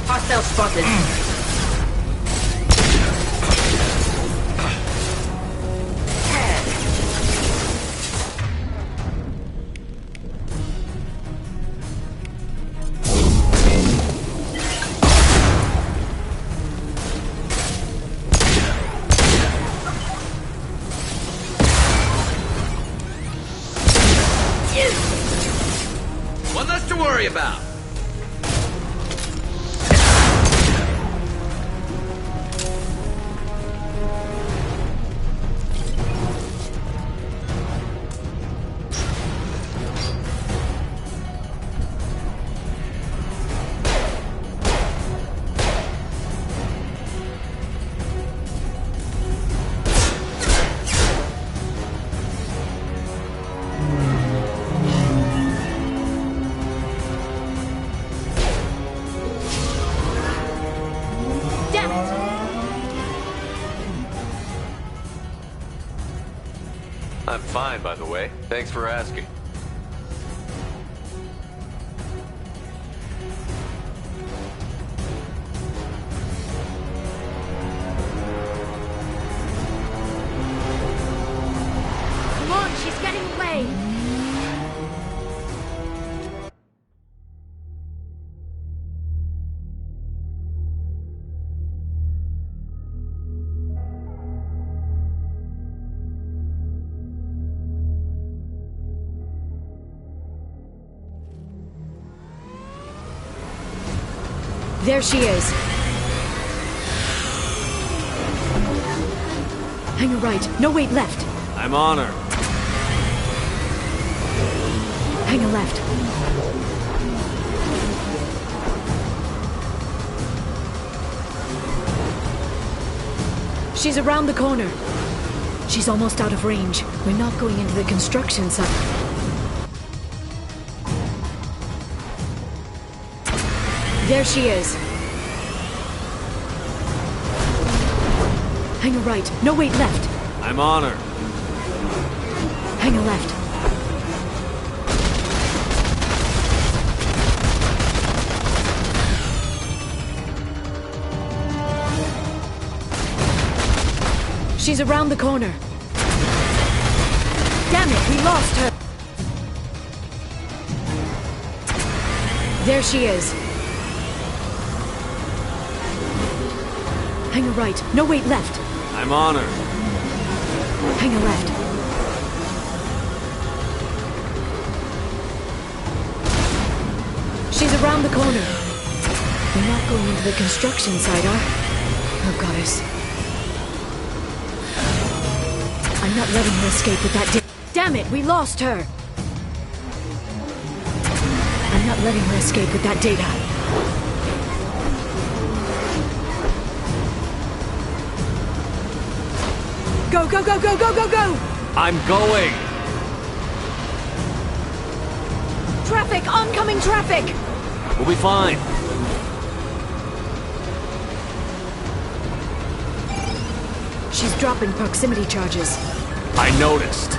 Hostile spotted. One less to worry about. I'm fine, by the way. Thanks for asking. Come on, she's getting away! There she is. Hang her right. No weight left. I'm on her. Hang a left. She's around the corner. She's almost out of range. We're not going into the construction site. There she is. Hang a right. No, wait, left. I'm on her. Hang a left. She's around the corner. Damn it, we lost her. There she is. Hang a right. No, wait, left. I'm on her. Hang a left. She's around the corner. We're not going into the construction site, oh, goddess. I'm not letting her escape with that Damn it, we lost her! I'm not letting her escape with that data. Go, go, go, go, go, go, go! I'm going! Traffic! Oncoming traffic! We'll be fine. She's dropping proximity charges. I noticed.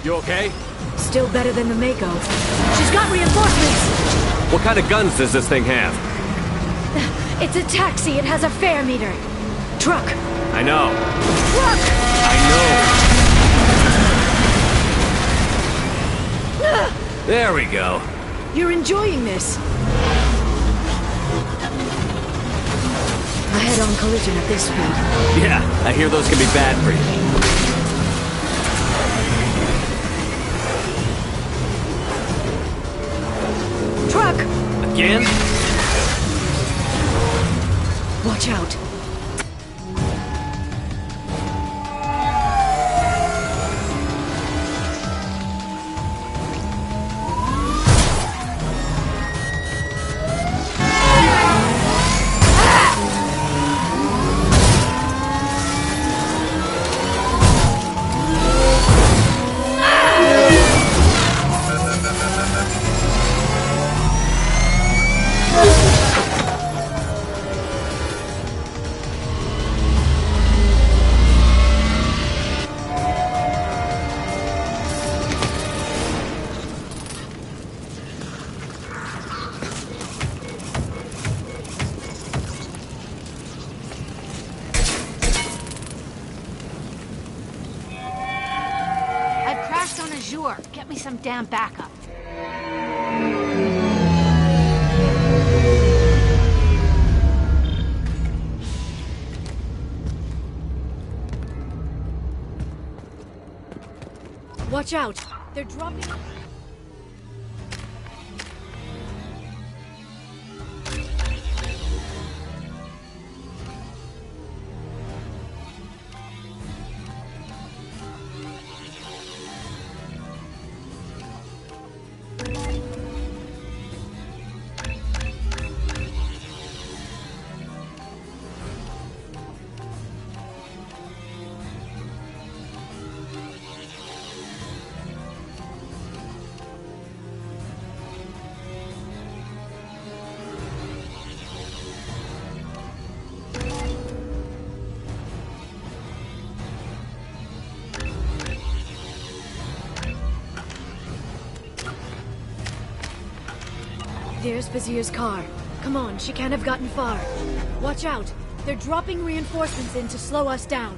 You okay? Still better than the Mako. She's got reinforcements! What kind of guns does this thing have? It's a taxi. It has a fare meter. Truck. I know. Truck! I know. There we go. You're enjoying this. A head-on collision at this speed. Yeah, I hear those can be bad for you. Truck! Again? Watch out. Get me some damn backup. Watch out! They're dropping... There's Vizier's car. Come on, she can't have gotten far. Watch out! They're dropping reinforcements in to slow us down.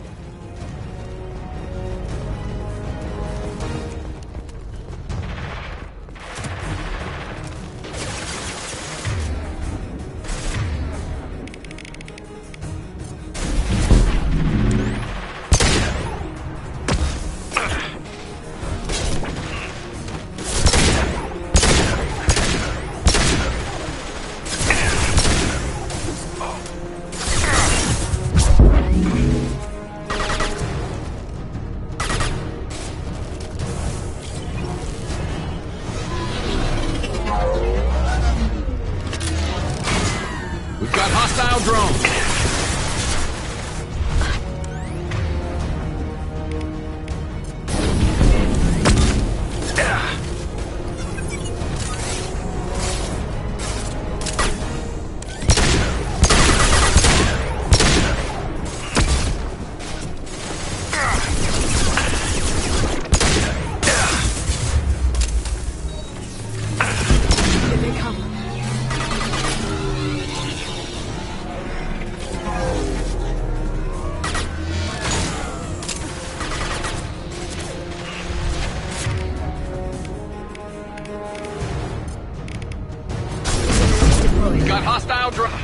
now drop.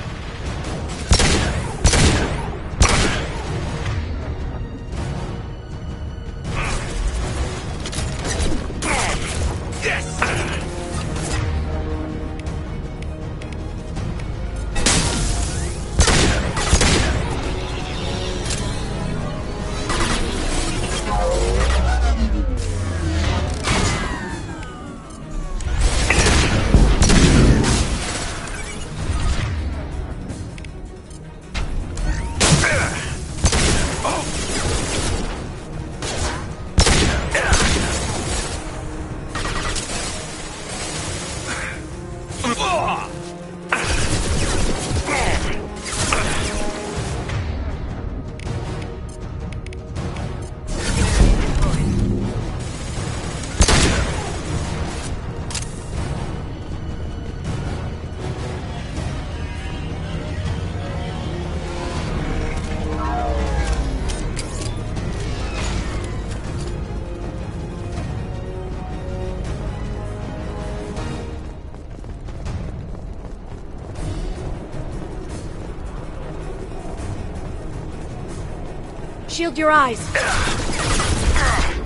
Shield your eyes.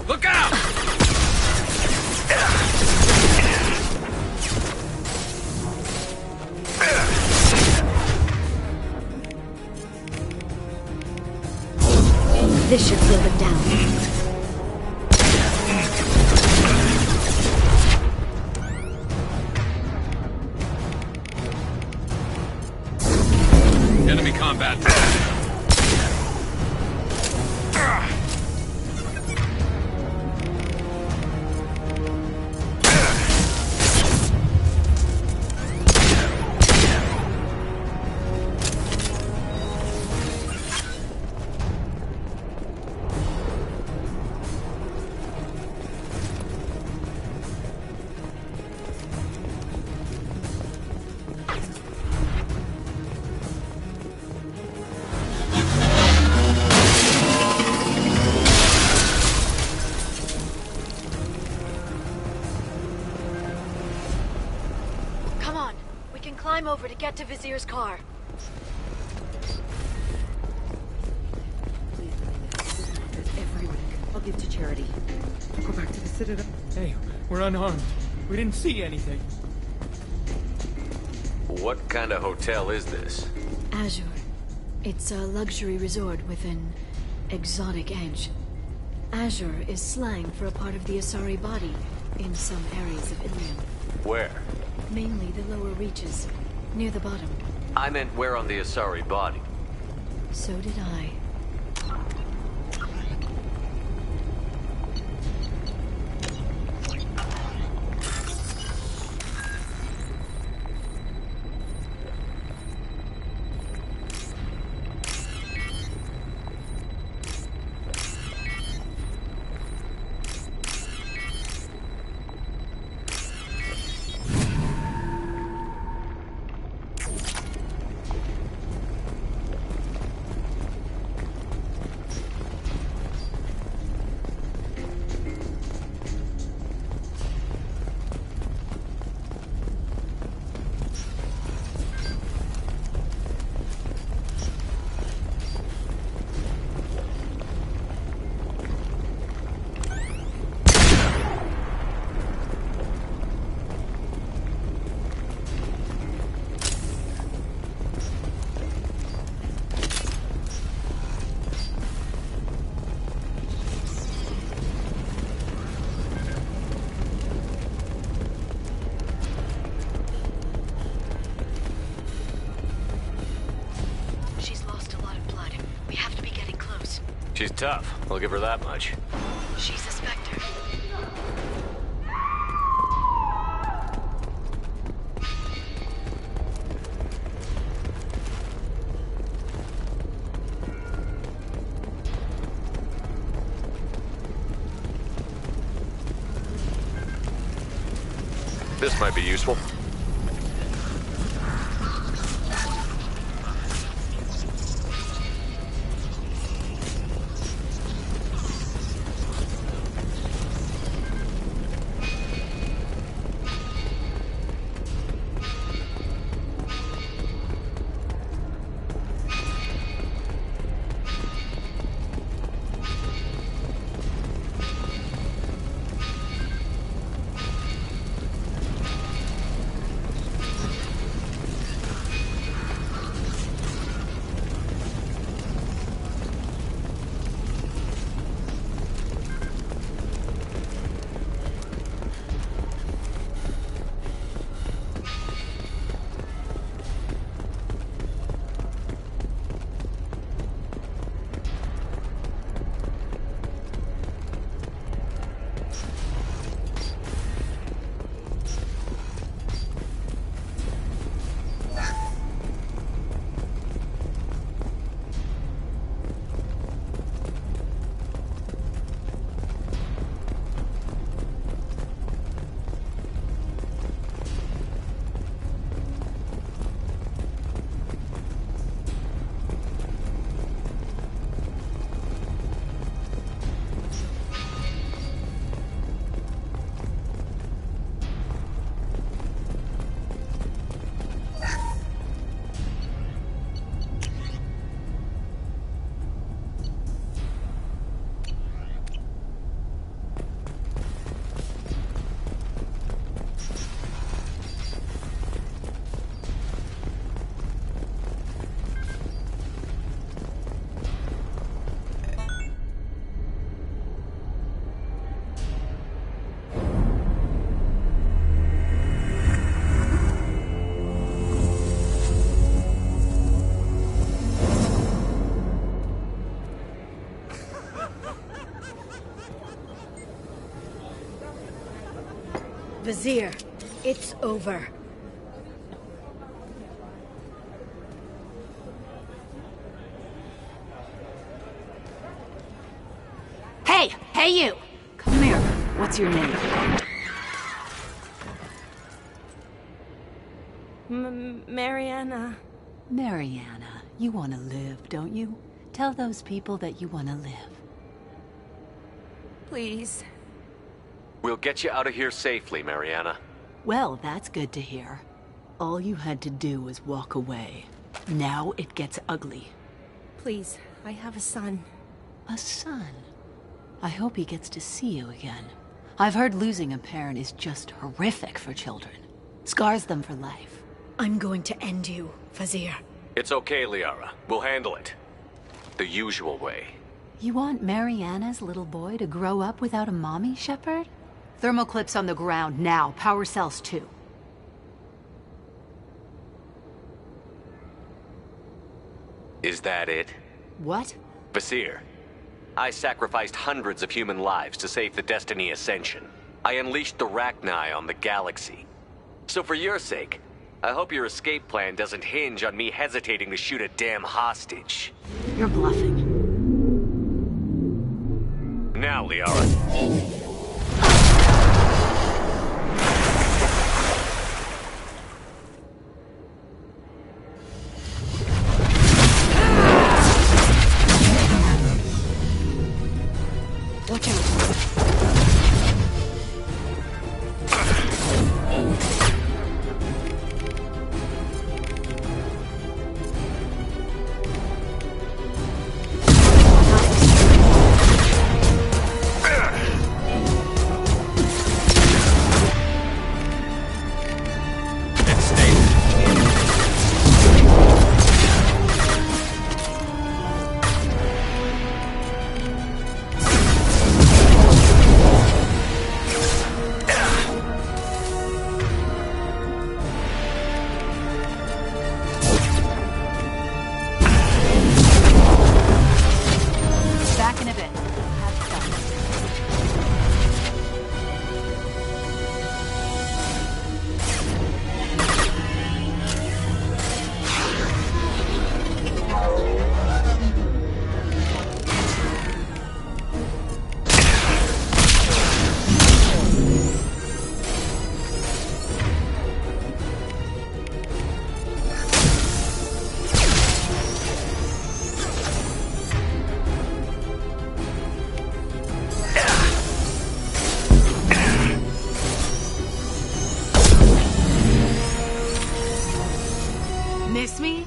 Look out! This should slow them down. Enemy combat. Come on, we can climb over to get to Vizier's car. Every week, I'll give to charity. Go back to the Citadel. Hey, we're unarmed. We didn't see anything. What kind of hotel is this? Azure. It's a luxury resort with an exotic edge. Azure is slang for a part of the Asari body in some areas of Ilium. Where? Mainly the lower reaches, near the bottom. I meant where on the Asari body. So did I. She's tough. I'll give her that much. She's a Spectre. This might be useful. Vizier, it's over. Hey! Hey, you! Come here. What's your name? Mariana. Mariana, you want to live, don't you? Tell those people that you want to live. Please. We'll get you out of here safely, Mariana. Well, that's good to hear. All you had to do was walk away. Now it gets ugly. Please, I have a son. A son? I hope he gets to see you again. I've heard losing a parent is just horrific for children. Scars them for life. I'm going to end you, Vizier. It's okay, Liara. We'll handle it. The usual way. You want Mariana's little boy to grow up without a mommy, Shepard? Thermal clips on the ground now. Power cells too. Is that it? What? Vizier, I sacrificed hundreds of human lives to save the Destiny Ascension. I unleashed the Rachni on the galaxy. So for your sake, I hope your escape plan doesn't hinge on me hesitating to shoot a damn hostage. You're bluffing. Now, Liara. Watch out. Miss me?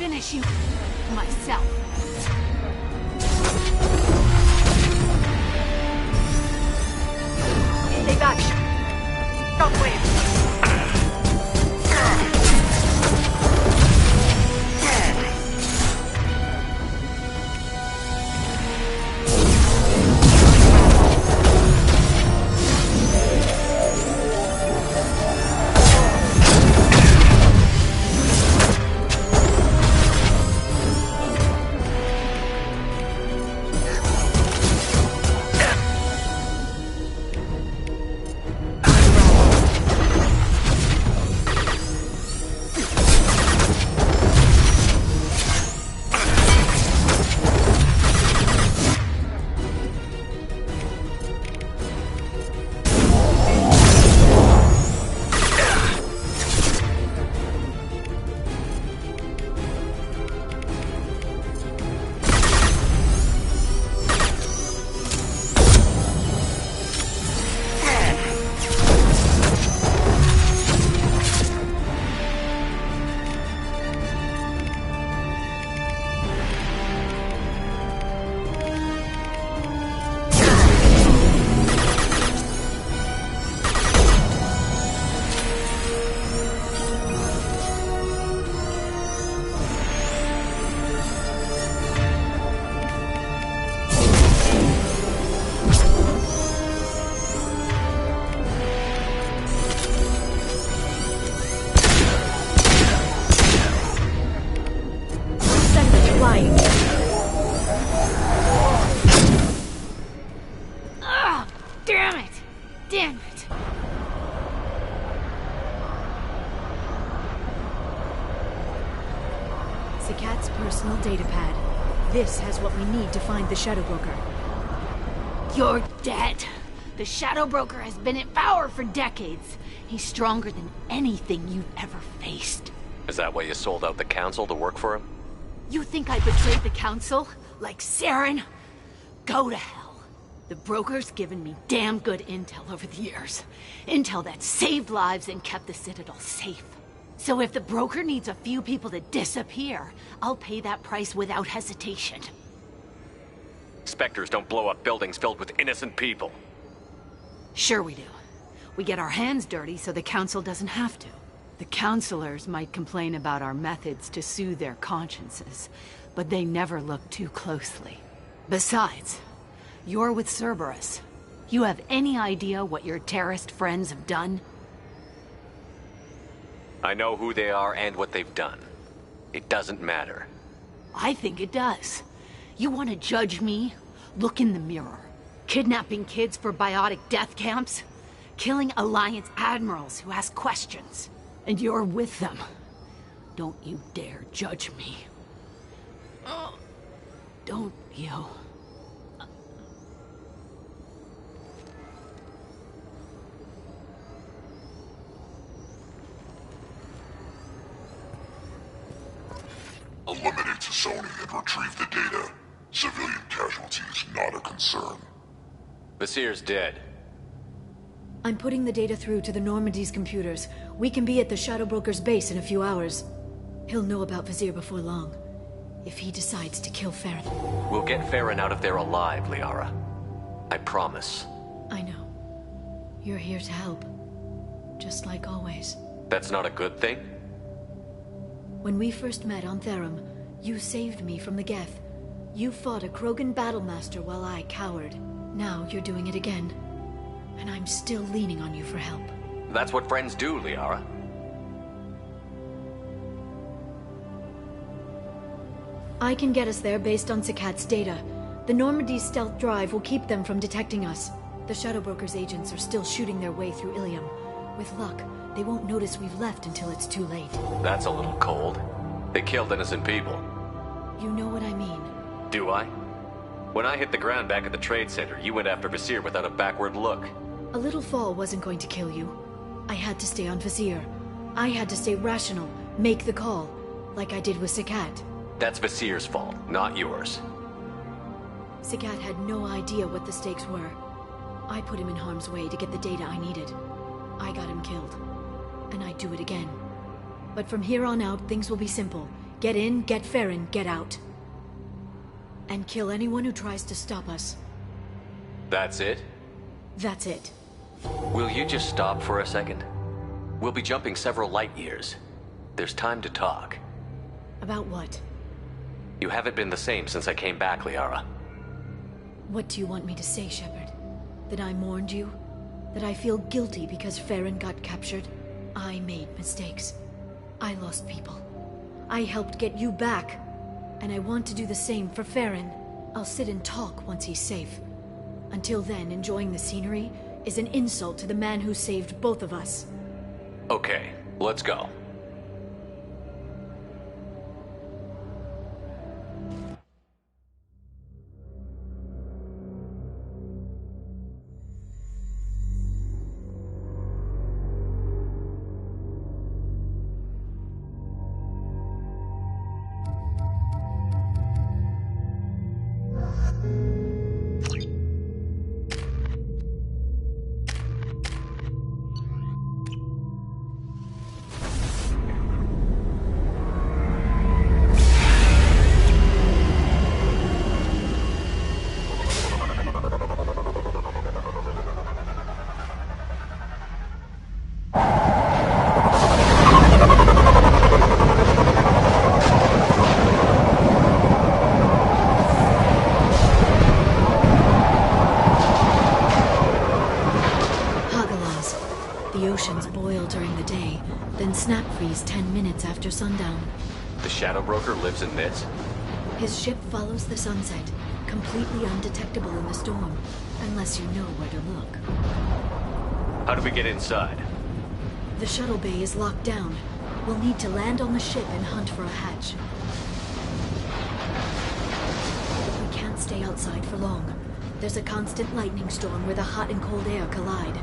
finish you myself. Stay back. Shockwave. Cat's personal data pad. This has what we need to find the Shadow Broker. You're dead. The Shadow Broker has been in power for decades. He's stronger than anything you've ever faced. Is that why you sold out the Council to work for him? You think I betrayed the Council? Like Saren? Go to hell. The Broker's given me damn good intel over the years. Intel that saved lives and kept the Citadel safe. So if the Broker needs a few people to disappear, I'll pay that price without hesitation. Spectres don't blow up buildings filled with innocent people. Sure we do. We get our hands dirty so the Council doesn't have to. The Councilors might complain about our methods to soothe their consciences, but they never look too closely. Besides, you're with Cerberus. You have any idea what your terrorist friends have done? I know who they are and what they've done. It doesn't matter. I think it does. You want to judge me? Look in the mirror. Kidnapping kids for biotic death camps? Killing Alliance admirals who ask questions. And you're with them. Don't you dare judge me. Don't you? Eliminate Sony and retrieve the data. Civilian casualties not a concern. Vasir's dead. I'm putting the data through to the Normandy's computers. We can be at the Shadow Broker's base in a few hours. He'll know about Vasir before long. If he decides to kill Farron. We'll get Farron out of there alive, Liara. I promise. I know. You're here to help. Just like always. That's not a good thing? When we first met on Therum, you saved me from the Geth. You fought a Krogan battlemaster while I cowered. Now you're doing it again. And I'm still leaning on you for help. That's what friends do, Liara. I can get us there based on Sakat's data. The Normandy's stealth drive will keep them from detecting us. The Shadow Broker's agents are still shooting their way through Ilium. With luck, they won't notice we've left until it's too late. That's a little cold. They killed innocent people. You know what I mean. Do I? When I hit the ground back at the trade center, you went after Vasir without a backward look. A little fall wasn't going to kill you. I had to stay on Vasir. I had to stay rational, make the call, like I did with Sakat. That's Vasir's fault, not yours. Sakat had no idea what the stakes were. I put him in harm's way to get the data I needed. I got him killed. And I'd do it again. But from here on out, things will be simple. Get in, get Farron, get out. And kill anyone who tries to stop us. That's it? That's it. Will you just stop for a second? We'll be jumping several light years. There's time to talk. About what? You haven't been the same since I came back, Liara. What do you want me to say, Shepard? That I mourned you? That I feel guilty because Farron got captured? I made mistakes. I lost people. I helped get you back. And I want to do the same for Farron. I'll sit and talk once he's safe. Until then, enjoying the scenery is an insult to the man who saved both of us. Okay, let's go. Snap freeze 10 minutes after sundown. The Shadow Broker lives in this? His ship follows the sunset, completely undetectable in the storm, unless you know where to look. How do we get inside? The shuttle bay is locked down. We'll need to land on the ship and hunt for a hatch. We can't stay outside for long. There's a constant lightning storm where the hot and cold air collide.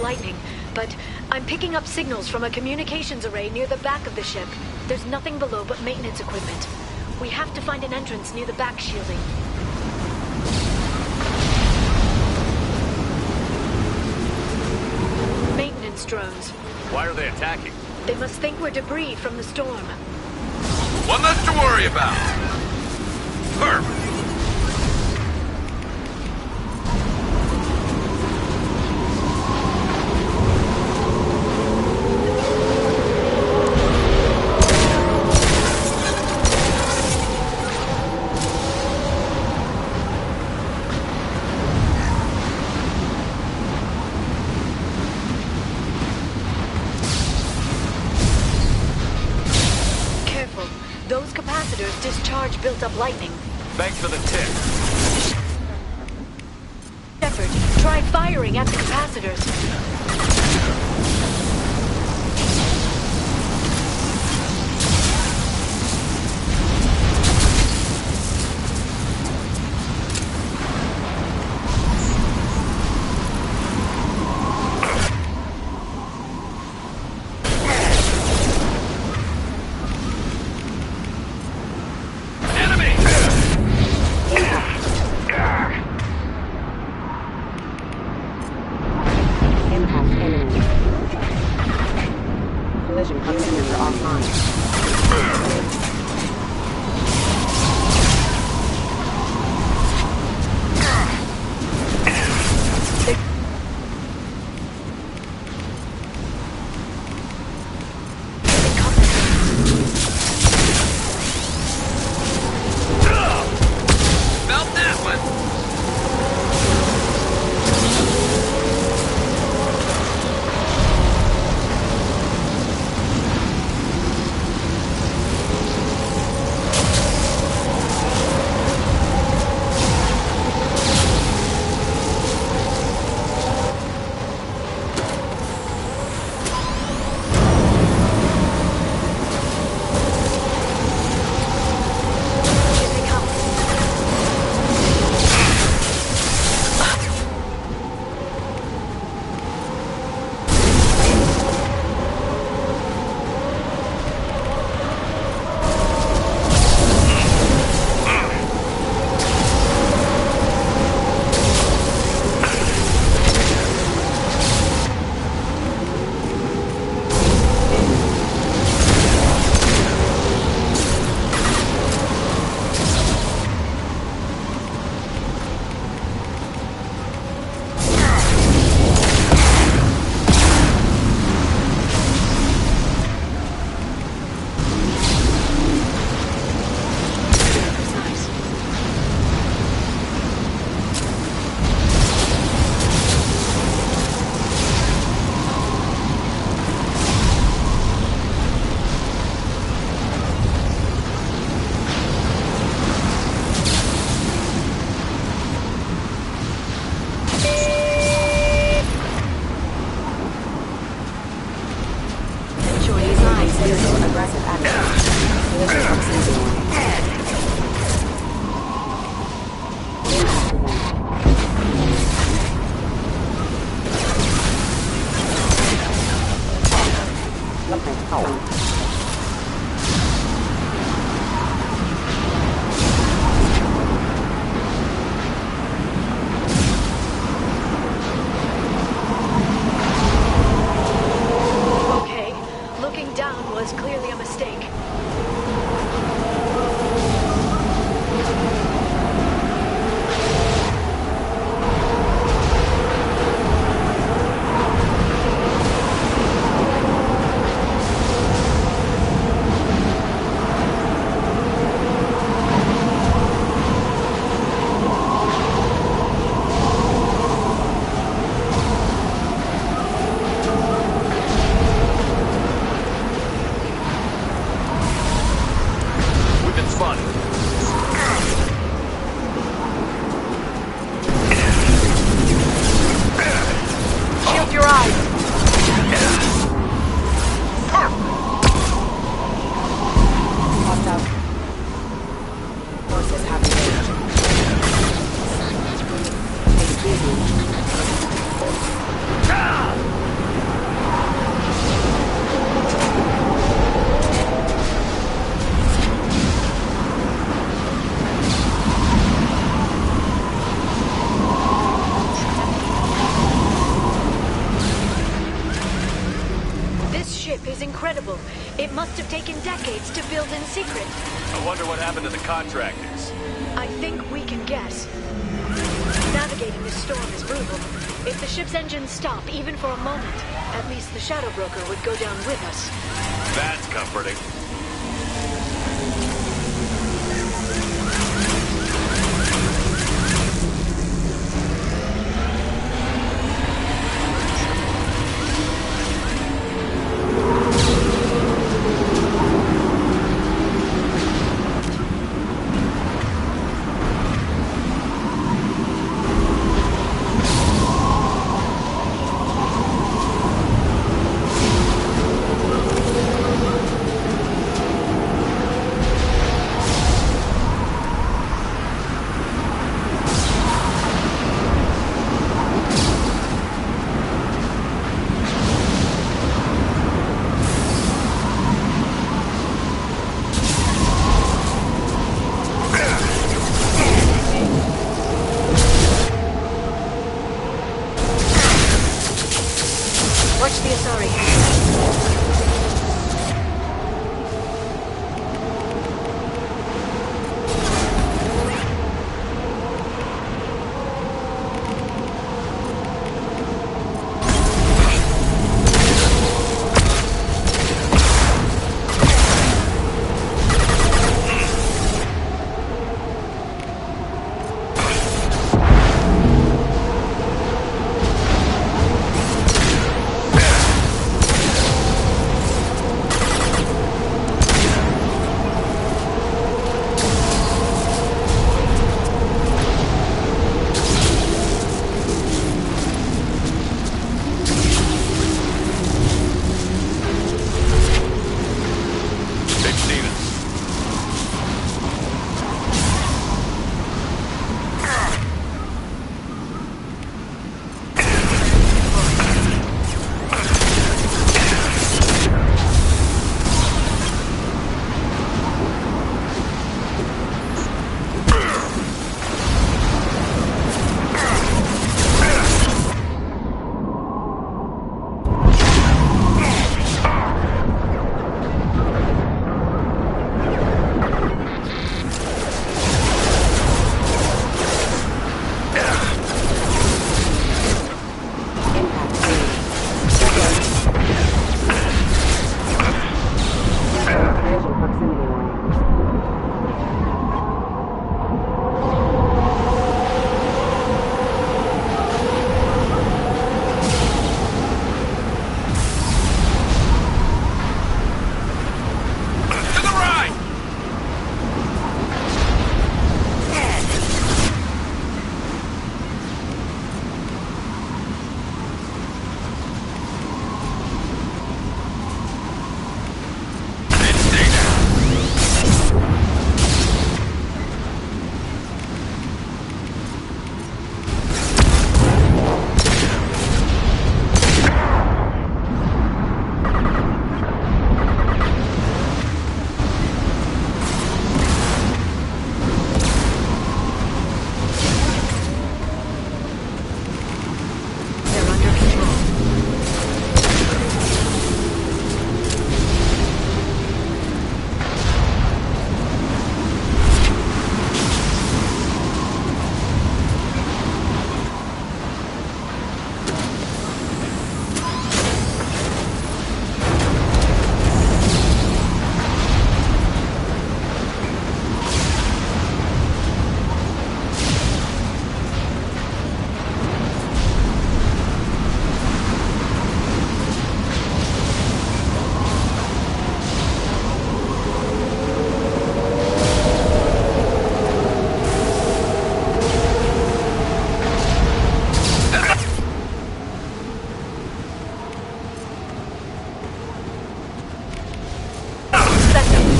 Lightning, but I'm picking up signals from a communications array near the back of the ship. There's nothing below but maintenance equipment. We have to find an entrance near the back shielding. Maintenance drones. Why are they attacking? They must think we're debris from the storm. One less to worry about. Perfect. Discharge built up lightning. Thanks for the tip. Shepard, try firing at the capacitors. Impact imminent. is incredible. It must have taken decades to build in secret. I wonder what happened to the contractors. I think we can guess. Navigating this storm is brutal. If the ship's engines stop, even for a moment, at least the Shadow Broker would go down with us. That's comforting. Watch the Asari.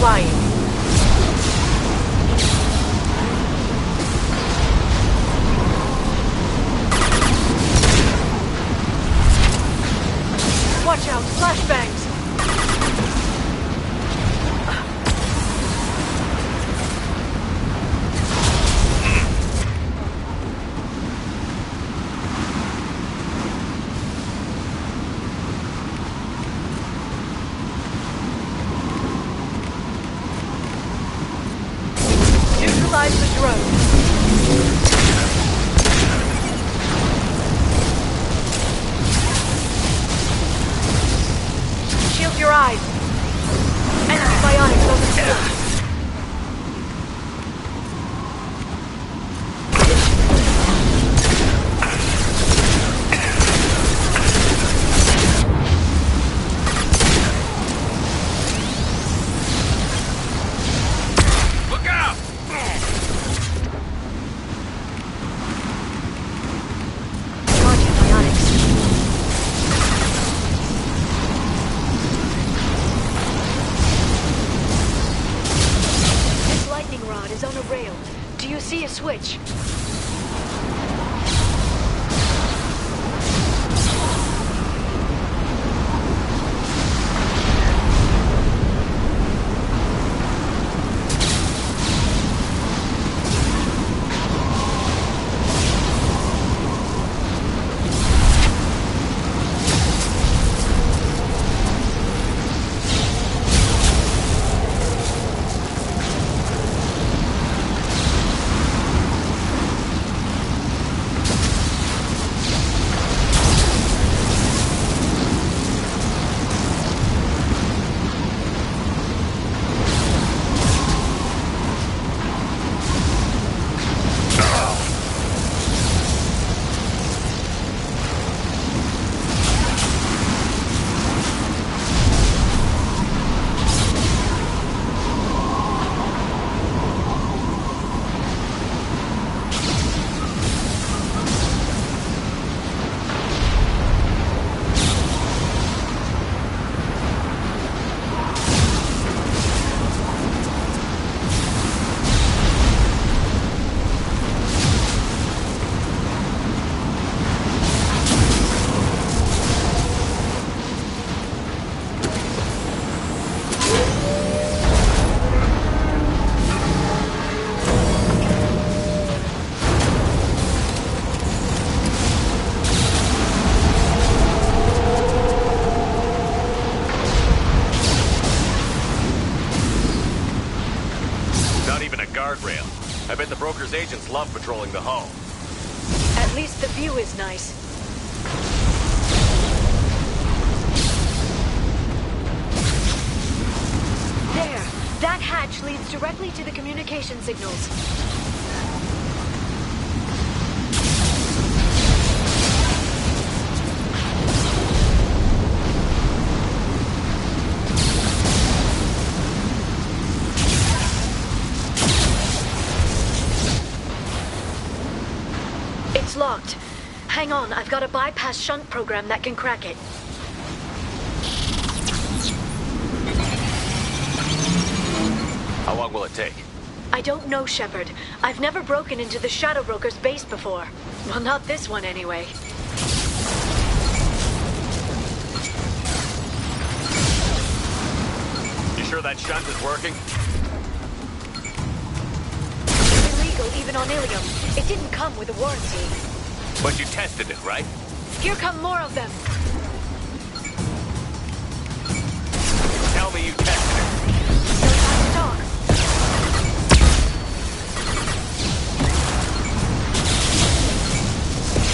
flying. Watch out, flashbangs! Carter's agents love patrolling the hull. At least the view is nice. There! That hatch leads directly to the communication signals. It's locked. Hang on, I've got a bypass shunt program that can crack it. How long will it take? I don't know, Shepard. I've never broken into the Shadow Broker's base before. Well, not this one anyway. You sure that shunt is working? It's illegal even on Ilium. It didn't come with a warranty. But you tested it, right? Here come more of them. Tell me you tested it. No time to talk.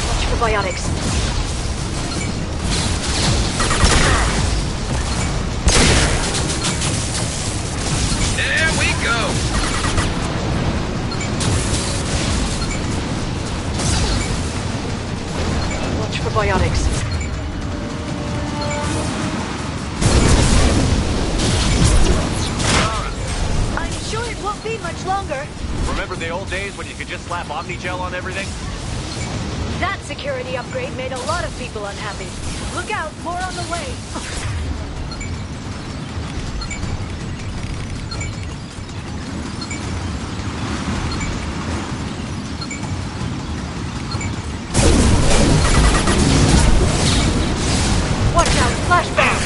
Watch for biotics. There we go! Watch for biotics. I'm sure it won't be much longer. Remember the old days when you could just slap Omnigel on everything? That security upgrade made a lot of people unhappy. Look out, more on the way. Watch out, flashbang!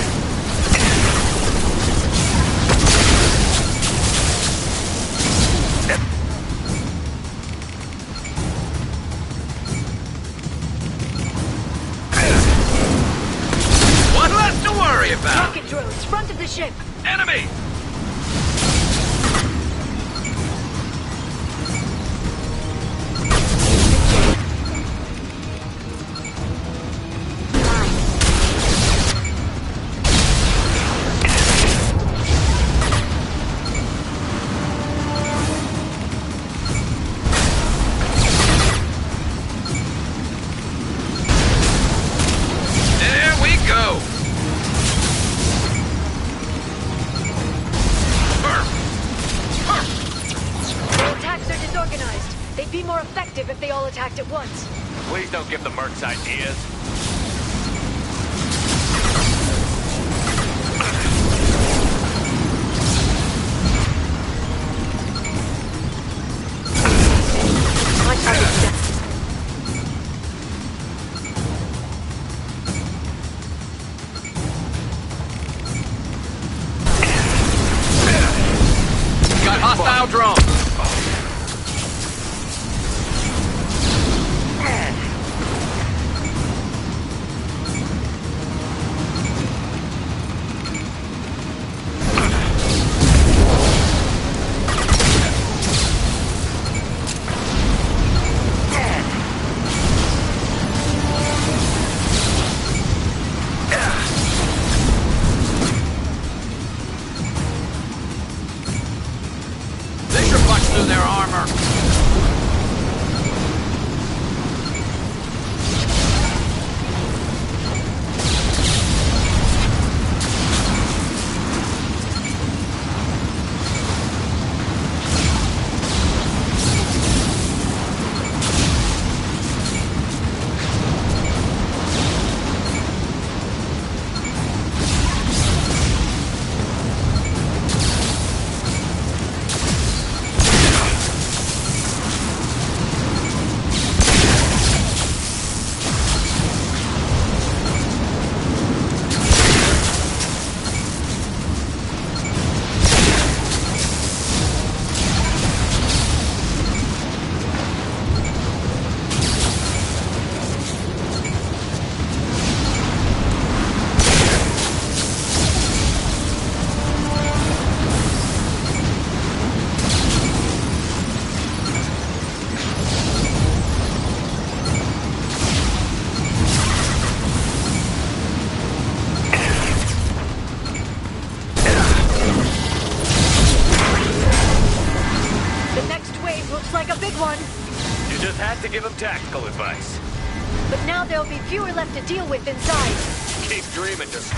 One less to worry about! Rocket drones, front of the ship! Enemy! There we go! Their attacks are disorganized. They'd be more effective if they all attacked at once. Please don't give the mercs ideas. My target's set. Got hostile drone! They should tactical advice. But now there'll be fewer left to deal with inside. Keep dreaming, just...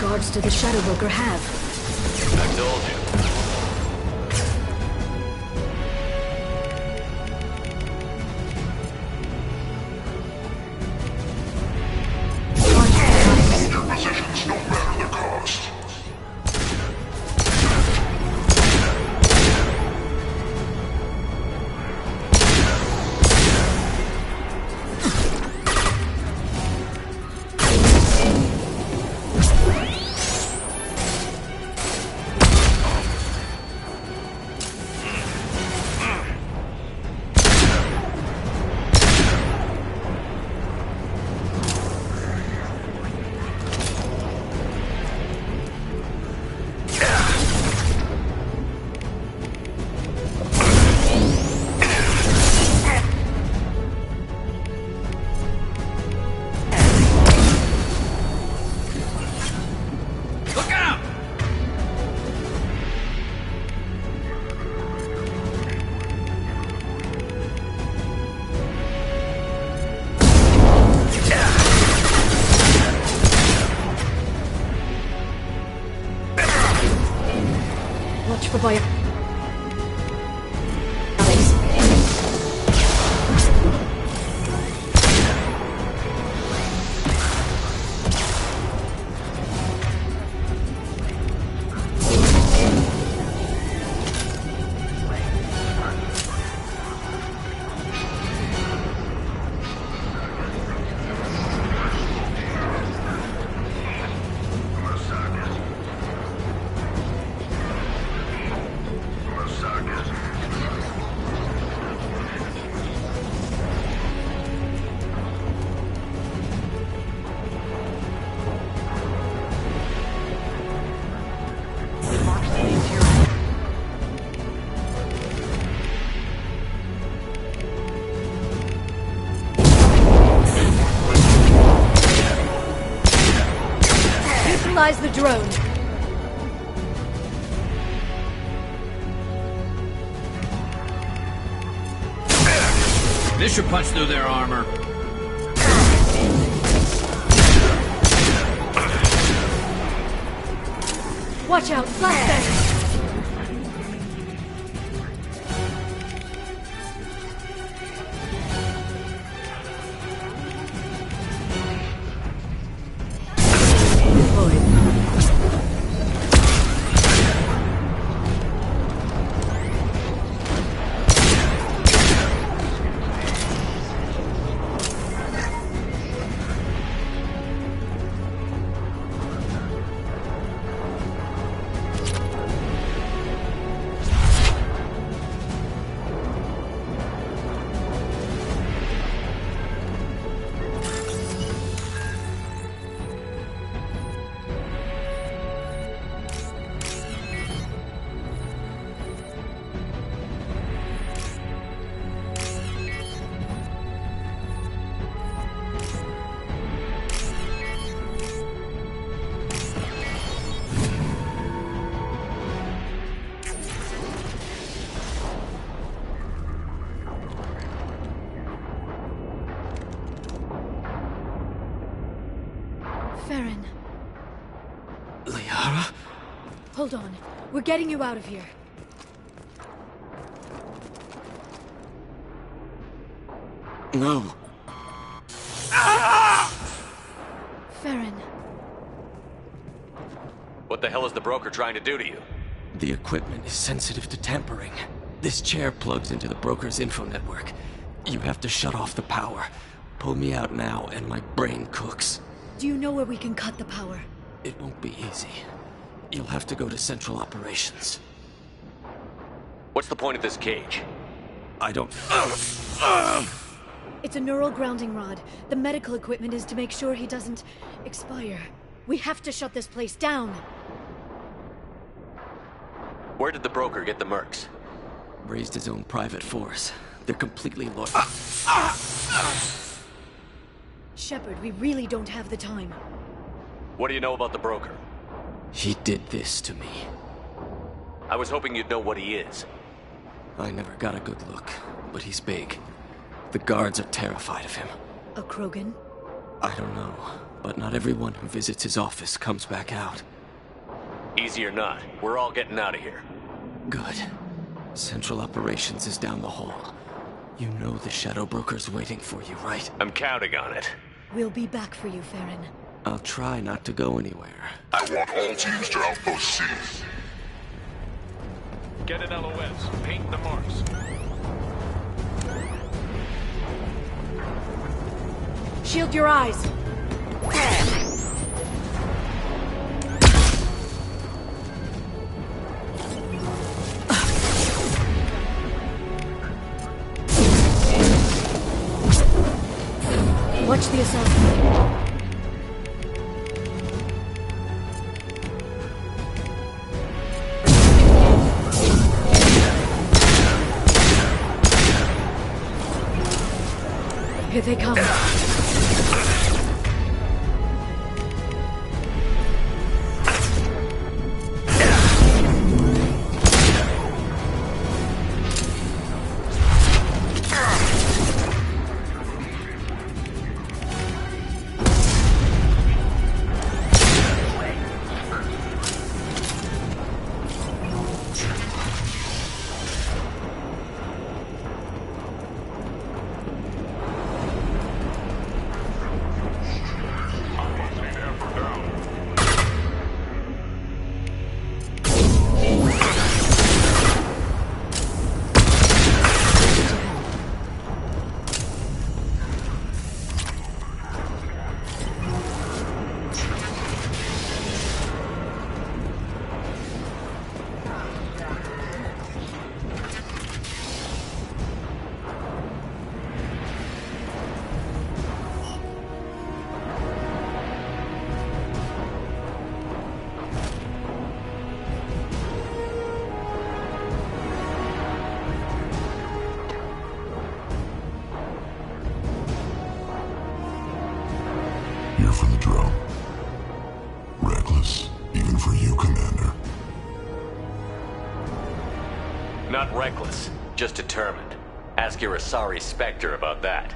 guards do the Shadow Broker have? I told you. Hold your positions no matter the cost. Watch for bio... Neutralize the drone. This should punch through their armor. Watch out, flashbang! Liara? Hold on. We're getting you out of here. No. Farron. What the hell is the broker trying to do to you? The equipment is sensitive to tampering. This chair plugs into the broker's info network. You have to shut off the power. Pull me out now, and my brain cooks. Do you know where we can cut the power? It won't be easy. You'll have to go to Central Operations. What's the point of this cage? I don't... It's a neural grounding rod. The medical equipment is to make sure he doesn't expire. We have to shut this place down. Where did the broker get the mercs? Raised his own private force. They're completely loyal. Shepard, we really don't have the time. What do you know about the broker? He did this to me. I was hoping you'd know what he is. I never got a good look, but he's big. The guards are terrified of him. A Krogan? I don't know, but not everyone who visits his office comes back out. Easy or not, we're all getting out of here. Good. Central Operations is down the hall. You know the Shadow Broker's waiting for you, right? I'm counting on it. We'll be back for you, Farron. I'll try not to go anywhere. I want all teams to Outpost C. Get an LOS. Paint the marks. Shield your eyes! Watch the assault. Here they come. Here for the drill. Reckless, even for you, Commander. Not reckless, just determined. Ask your Asari Spectre about that.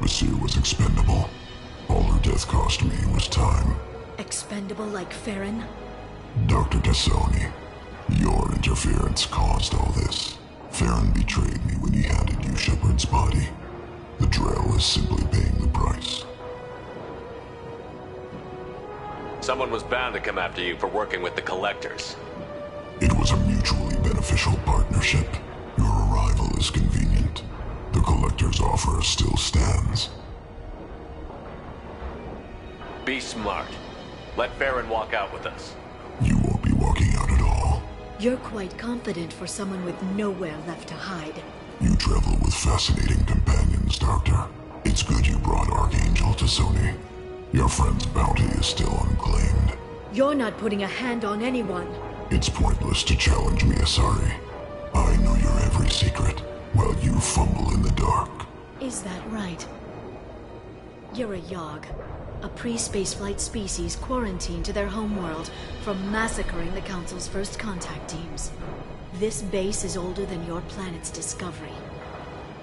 Basir was expendable. All her death cost me was time. Expendable like Farron? Dr. Tassoni, your interference caused all this. Farron betrayed me when he handed you Shepard's body. The Drell is simply paying the price. Someone was bound to come after you for working with the Collectors. It was a mutually beneficial partnership. Your arrival is convenient. The Collector's offer still stands. Be smart. Let Farron walk out with us. You won't be walking out at all. You're quite confident for someone with nowhere left to hide. You travel with fascinating companions, Doctor. It's good you brought Archangel Tassoni. Your friend's bounty is still unclaimed. You're not putting a hand on anyone. It's pointless to challenge me, Asari. I know your every secret, while you fumble in the dark. Is that right? You're a Yogg, a pre-spaceflight species quarantined to their homeworld from massacring the Council's first contact teams. This base is older than your planet's discovery,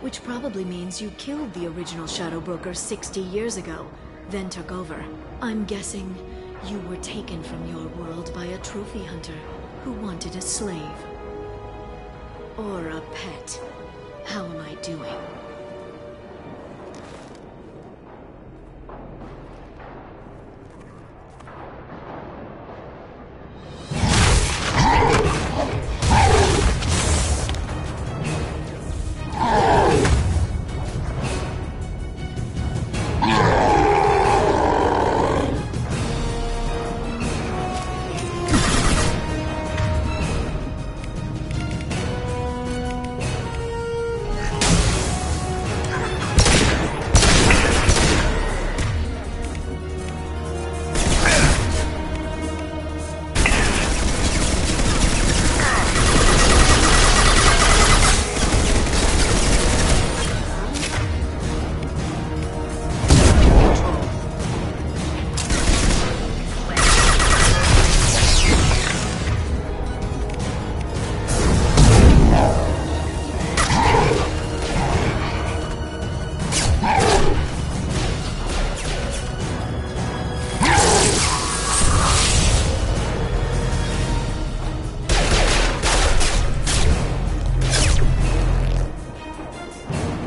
which probably means you killed the original Shadow Broker 60 years ago, then took over. I'm guessing You were taken from your world by a trophy hunter who wanted a slave. Or a pet. How am I doing?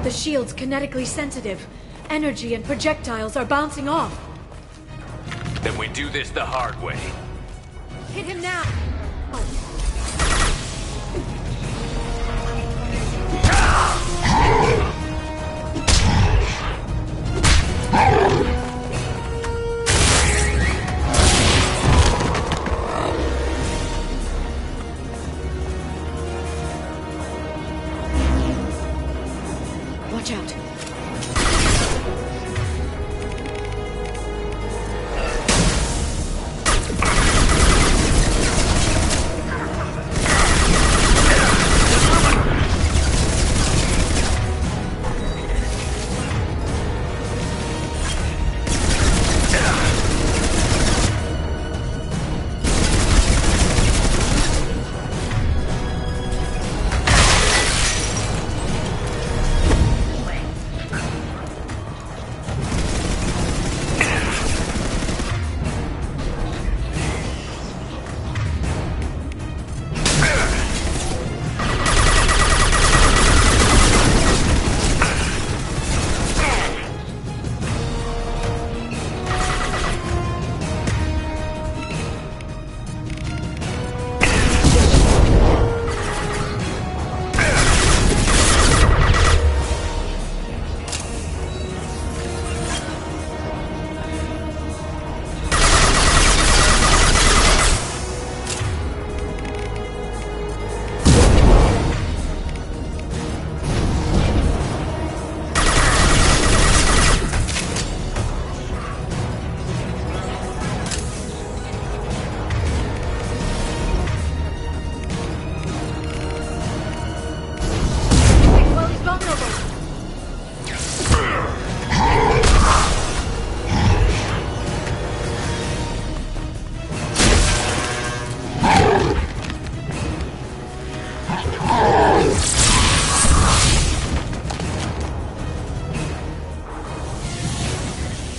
The shield's kinetically sensitive. Energy and projectiles are bouncing off. Then we do this the hard way. Hit him now! Watch out.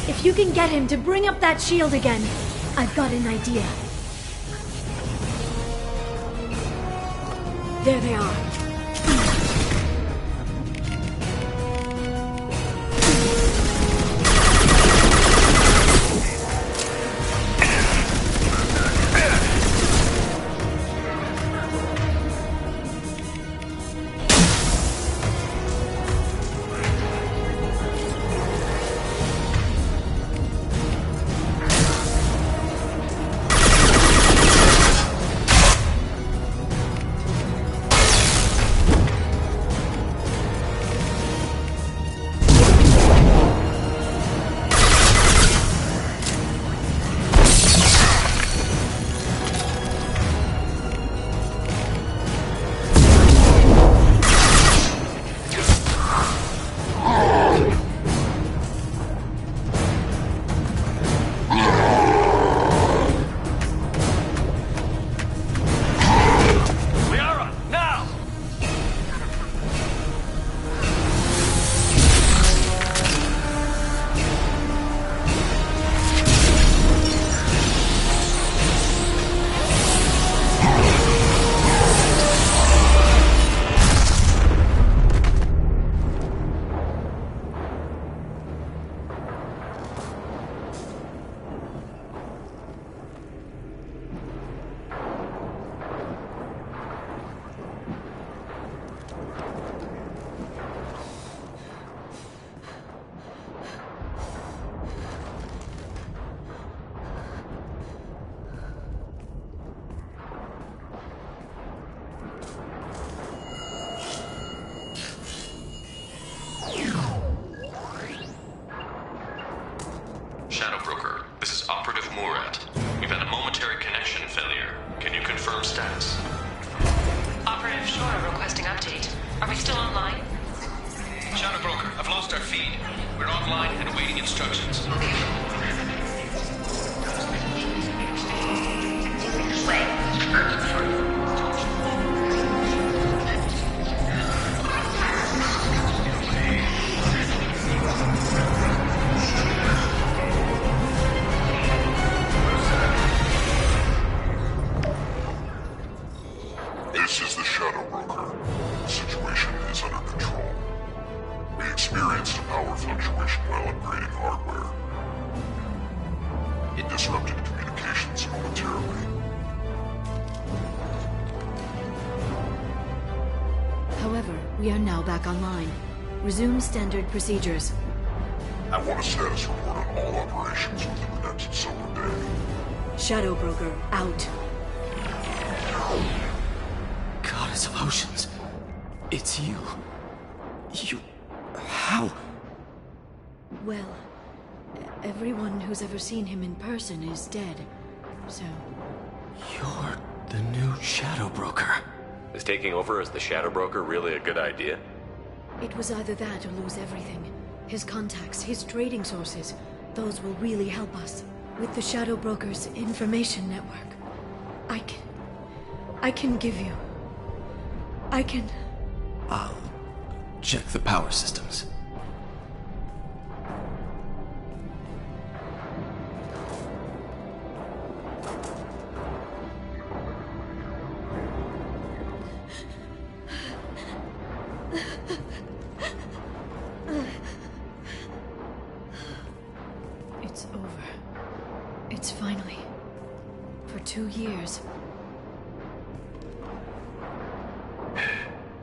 If you can get him to bring up that shield again, I've got an idea. There they are. Confirm status. Operative Shora requesting update. Are we still online? Shadow Broker, I've lost our feed. We're online and awaiting instructions. This is the Shadow Broker. The situation is under control. We experienced a power fluctuation while upgrading hardware. It disrupted communications momentarily. However, we are now back online. Resume standard procedures. I want a status report on all operations within the next solar day. Shadow Broker, out. Goddess of Oceans. It's you. You... How? Well, everyone who's ever seen him in person is dead. So... You're the new Shadow Broker. Is taking over as the Shadow Broker really a good idea? it was either that or lose everything. His contacts, his trading sources, those will really help us. With the Shadow Broker's information network, I can give you... I'll check the power systems. It's over. It's finally... For 2 years.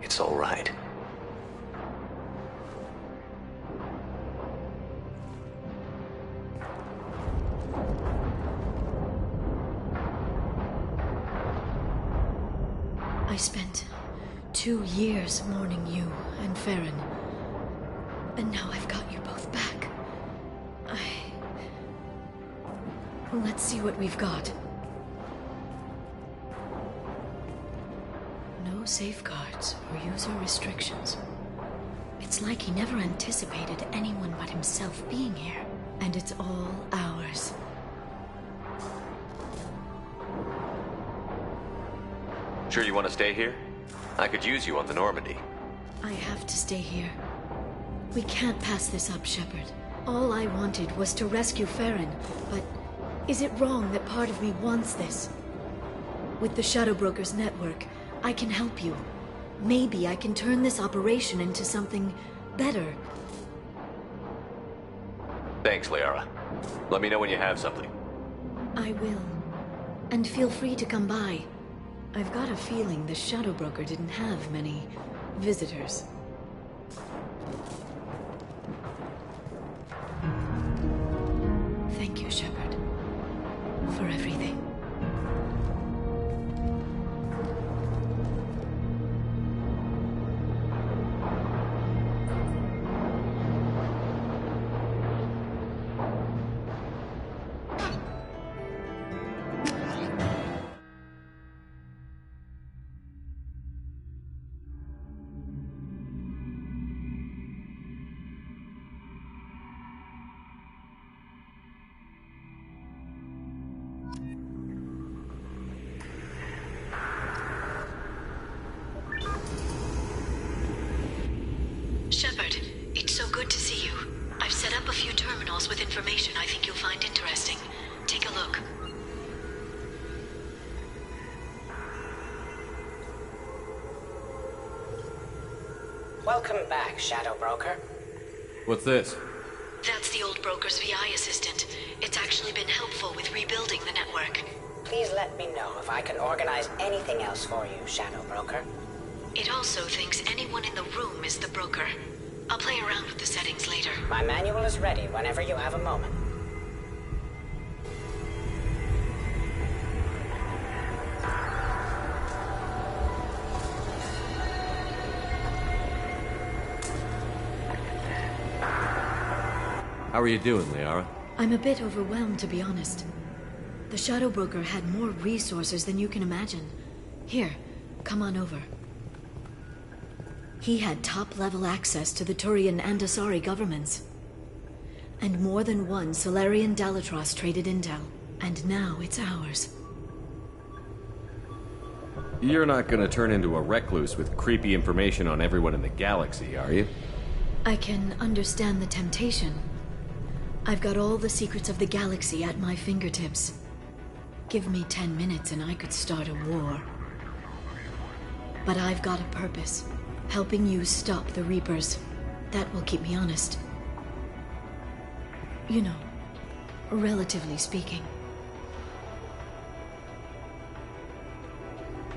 It's all right. I spent 2 years mourning you and Farron. And now I've got you both back. Let's see what we've got. No safeguards or user restrictions. It's like he never anticipated anyone but himself being here. And it's all ours. Sure you want to stay here? I could use you on the Normandy. I have to stay here. We can't pass this up, Shepard. All I wanted was to rescue Farron, but is it wrong that part of me wants this? With the Shadow Broker's network, I can help you. Maybe I can turn this operation into something better. Thanks, Liara. Let me know when you have something. I will. And feel free to come by. I've got a feeling the Shadow Broker didn't have many visitors. Thank you, Shepard, for everything. Shepard, it's so good to see you. I've set up a few terminals with information I think you'll find interesting. Take a look. Welcome back, Shadow Broker. What's this? That's the old broker's VI assistant. It's actually been helpful with rebuilding the network. Please let me know if I can organize anything else for you, Shadow Broker. It also thinks anyone in the room is the broker. I'll play around with the settings later. My manual is ready whenever you have a moment. How are you doing, Liara? I'm a bit overwhelmed, to be honest. The Shadow Broker had more resources than you can imagine. Here, come on over. He had top-level access to the Turian and Asari governments. And more than one Solarian Dalatrass traded intel. And now it's ours. You're not gonna turn into a recluse with creepy information on everyone in the galaxy, are you? I can understand the temptation. I've got all the secrets of the galaxy at my fingertips. Give me 10 minutes and I could start a war. But I've got a purpose. Helping you stop the Reapers. That will keep me honest. You know, relatively speaking.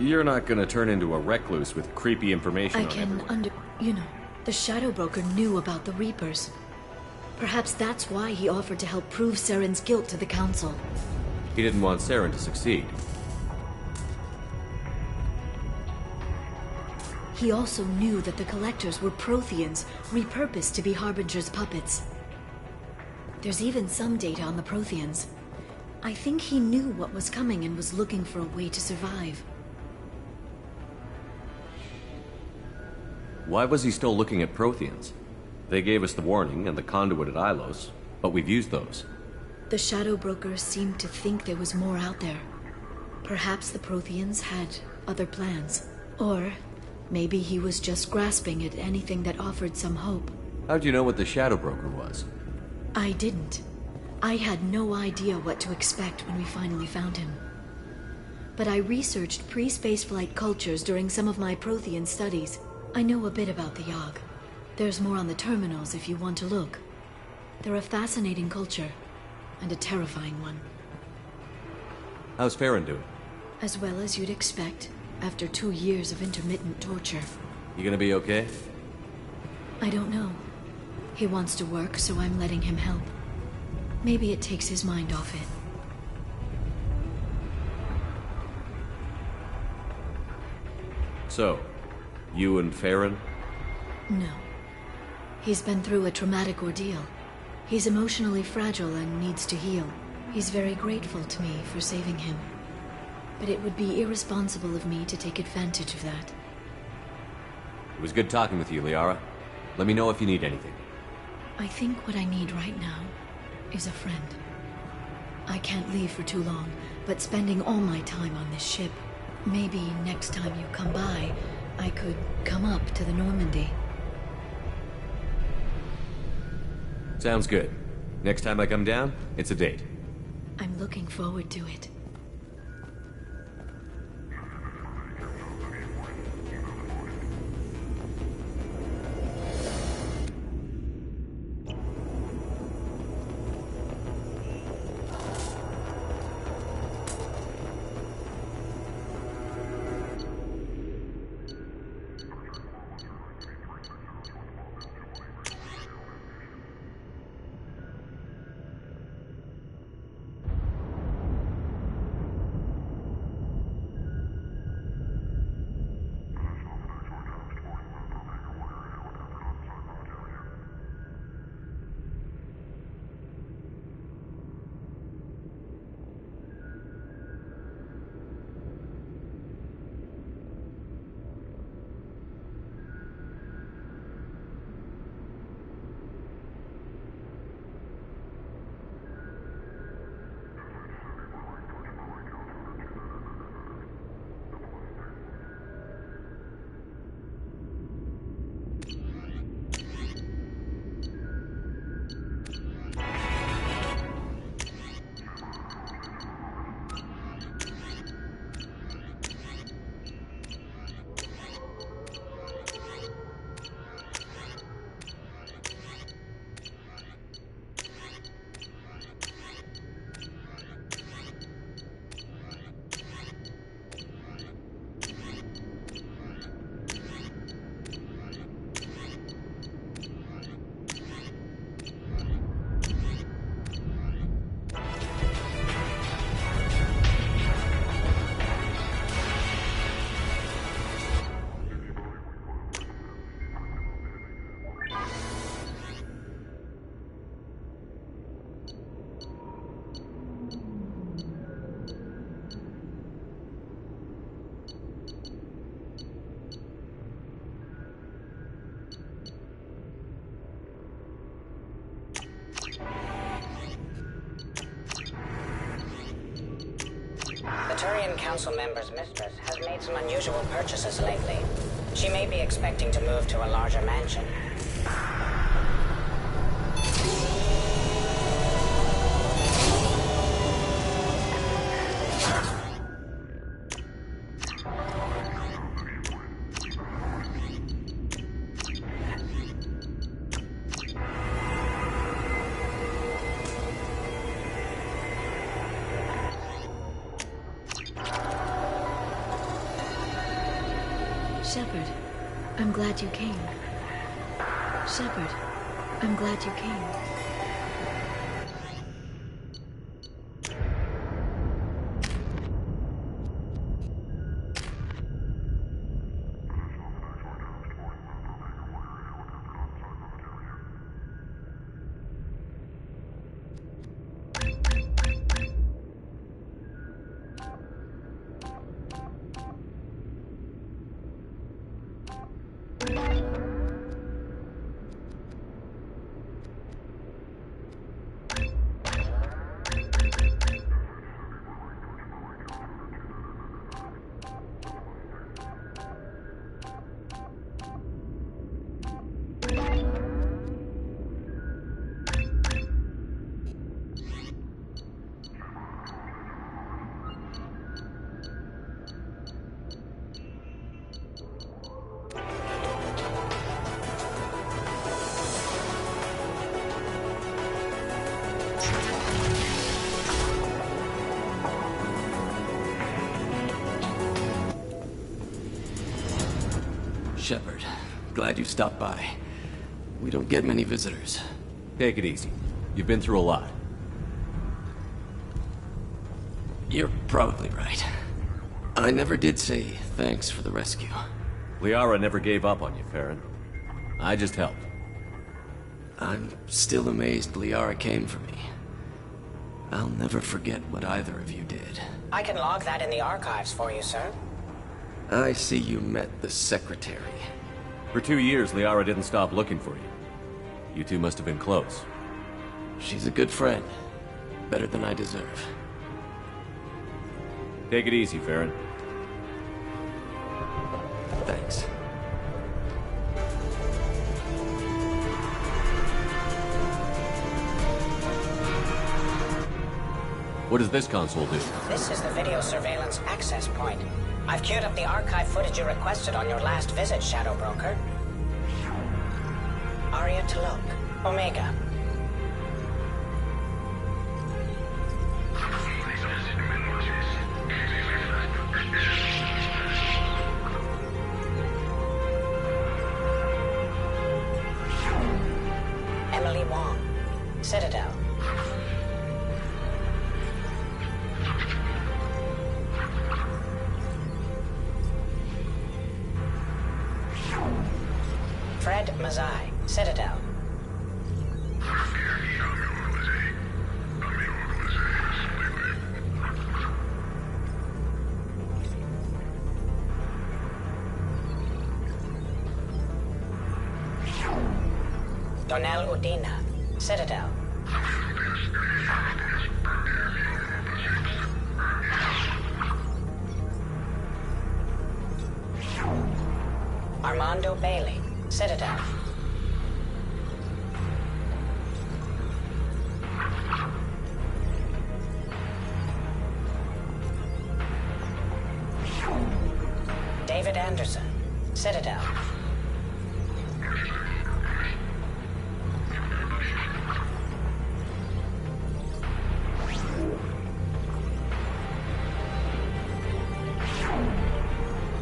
You're not gonna turn into a recluse with creepy information on everyone. You know, the Shadow Broker knew about the Reapers. Perhaps that's why he offered to help prove Saren's guilt to the Council. He didn't want Saren to succeed. He also knew that the Collectors were Protheans, repurposed to be Harbinger's puppets. There's even some data on the Protheans. I think he knew what was coming and was looking for a way to survive. Why was he still looking at Protheans? They gave us the warning and the conduit at Ilos, but we've used those. The Shadow Broker seemed to think there was more out there. Perhaps the Protheans had other plans. Or maybe he was just grasping at anything that offered some hope. How'd you know what the Shadow Broker was? I didn't. I had no idea what to expect when we finally found him. But I researched pre-spaceflight cultures during some of my Prothean studies. I know a bit about the Yogg. There's more on the terminals if you want to look. They're a fascinating culture, and a terrifying one. How's Farron doing? As well as you'd expect, after 2 years of intermittent torture. You gonna be okay? I don't know. He wants to work, so I'm letting him help. Maybe it takes his mind off it. So, you and Farron? No. He's been through a traumatic ordeal. He's emotionally fragile and needs to heal. He's very grateful to me for saving him. But it would be irresponsible of me to take advantage of that. It was good talking with you, Liara. Let me know if you need anything. I think what I need right now is a friend. I can't leave for too long, but spending all my time on this ship. Maybe next time you come by, I could come up to the Normandy. Sounds good. Next time I come down, it's a date. I'm looking forward to it. council member's mistress has made some unusual purchases lately. She may be expecting to move to a larger mansion. Shepard, I'm glad you came. Shepard, I'm glad you came. Shepard, glad you stopped by. We don't get many visitors. Take it easy. You've been through a lot. You're probably right. I never did say thanks for the rescue. Liara never gave up on you, Farron. I just helped. I'm still amazed Liara came for me. I'll never forget what either of you did. I can log that in the archives for you, sir. I see you met the Secretary. For 2 years, Liara didn't stop looking for you. You two must have been close. She's a good friend. Better than I deserve. Take it easy, Farron. Thanks. What does this console do? This is the video surveillance access point. I've queued up the archive footage you requested on your last visit, Shadow Broker. Aria T'Loak, Omega. Emily Wong, Citadel. Fred Mazai, Citadel. Donnell Udina, Citadel. Armando Bailey, Citadel. David Anderson, Citadel.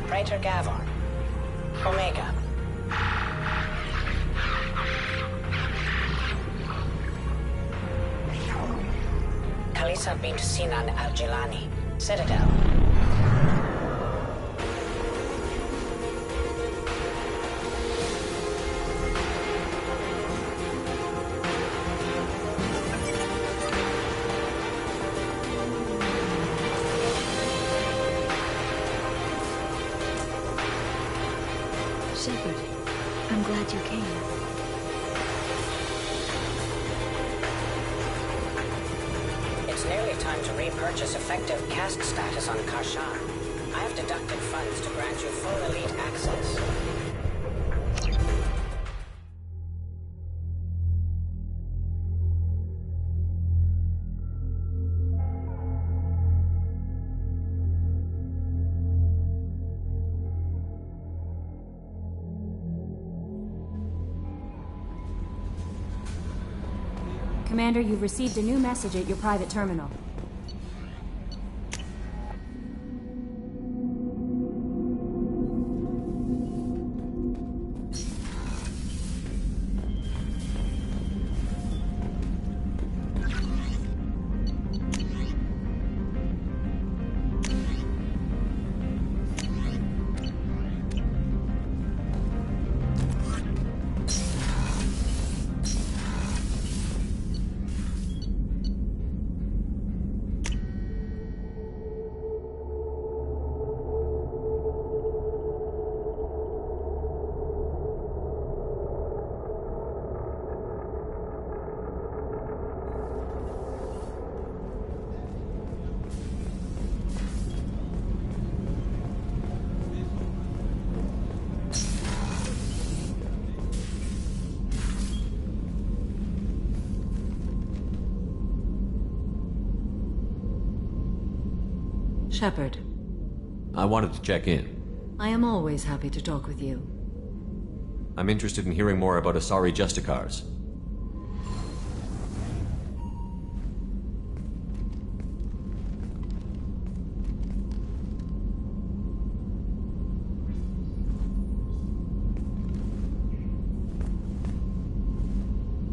Praetor Gavon, Omega. Khalisa bint Sinan Al-Jilani, Citadel. Shepard, I'm glad you came. It's nearly time attempt to repurchase effective cask status on Karshar. I have deducted funds to grant you full elite access. Commander, you've received a new message at your private terminal. Shepard. I wanted to check in. I am always happy to talk with you. I'm interested in hearing more about Asari Justicars.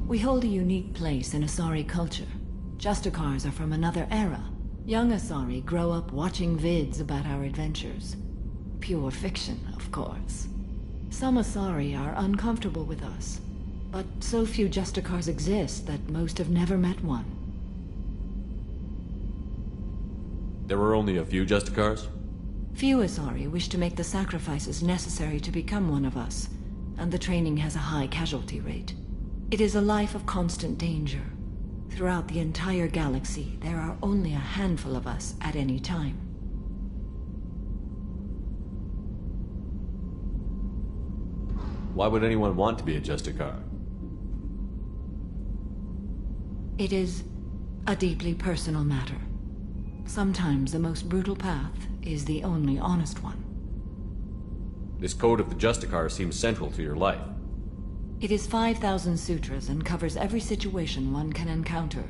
We hold a unique place in Asari culture. Justicars are from another era. Young Asari grow up watching vids about our adventures. Pure fiction, of course. Some Asari are uncomfortable with us, but so few Justicars exist that most have never met one. There were only a few Justicars? Few Asari wish to make the sacrifices necessary to become one of us, and the training has a high casualty rate. It is a life of constant danger. Throughout the entire galaxy, there are only a handful of us at any time. Why would anyone want to be a Justicar? It is a deeply personal matter. Sometimes the most brutal path is the only honest one. This code of the Justicar seems central to your life. It is 5,000 sutras and covers every situation one can encounter.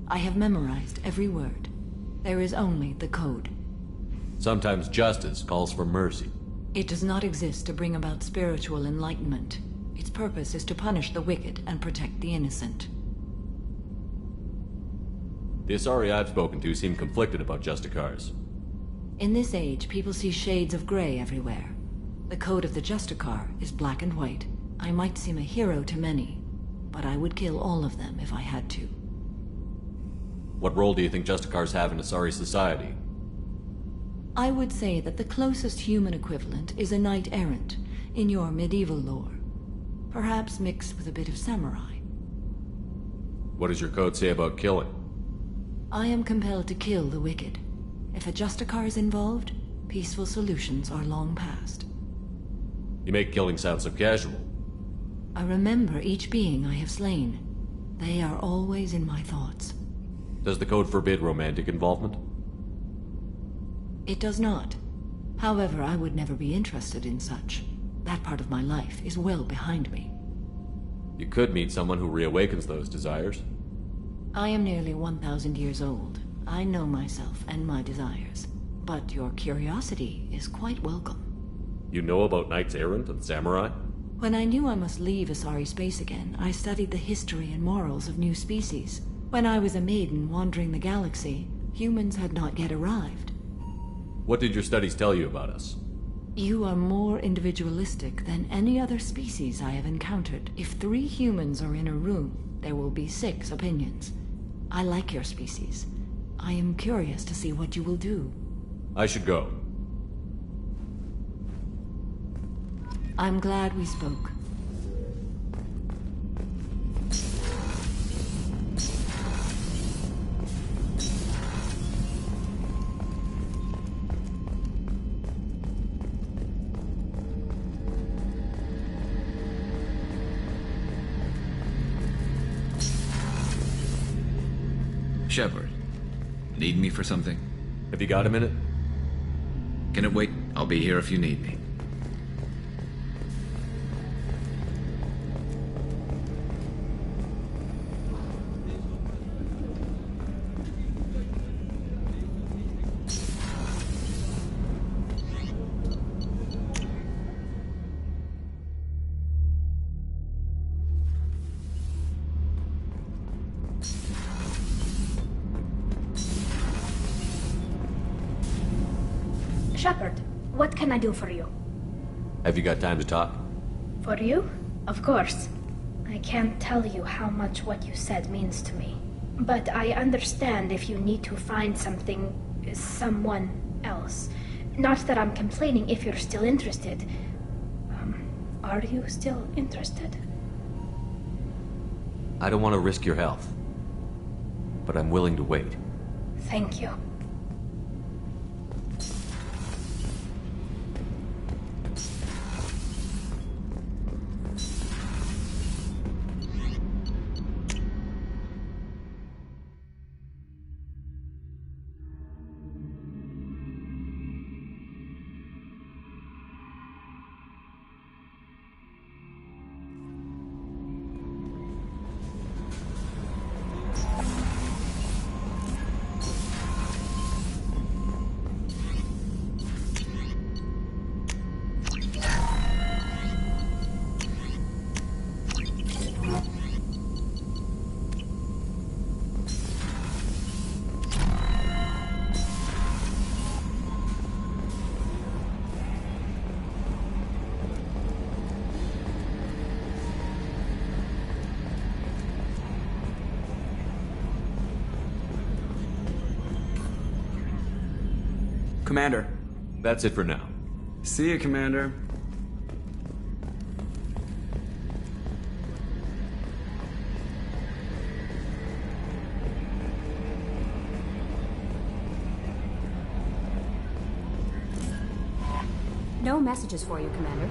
I have memorized every word. There is only the code. Sometimes justice calls for mercy. It does not exist to bring about spiritual enlightenment. Its purpose is to punish the wicked and protect the innocent. The Asari I've spoken to seem conflicted about Justicars. In this age, people see shades of gray everywhere. The code of the Justicar is black and white. I might seem a hero to many, but I would kill all of them if I had to. What role do you think Justicars have in Asari society? I would say that the closest human equivalent is a knight-errant in your medieval lore. Perhaps mixed with a bit of samurai. What does your code say about killing? I am compelled to kill the wicked. If a Justicar is involved, peaceful solutions are long past. You make killing sound so casual. I remember each being I have slain. They are always in my thoughts. Does the code forbid romantic involvement? It does not. However, I would never be interested in such. That part of my life is well behind me. You could meet someone who reawakens those desires. I am nearly 1,000 years old. I know myself and my desires. But your curiosity is quite welcome. You know about Knights Errant and Samurai? When I knew I must leave Asari space again, I studied the history and morals of new species. When I was a maiden wandering the galaxy, humans had not yet arrived. What did your studies tell you about us? You are more individualistic than any other species I have encountered. If 3 humans are in a room, there will be 6 opinions. I like your species. I am curious to see what you will do. I should go. I'm glad we spoke. Shepard, need me for something? Have you got a minute? Can it wait? I'll be here if you need me. Shepard, what can I do for you? Have you got time to talk? For you? Of course. I can't tell you how much what you said means to me. But I understand if you need to find someone else. Not that I'm complaining if you're still interested. Are you still interested? I don't want to risk your health, but I'm willing to wait. Thank you. Commander. That's it for now. See you, Commander. No messages for you, Commander.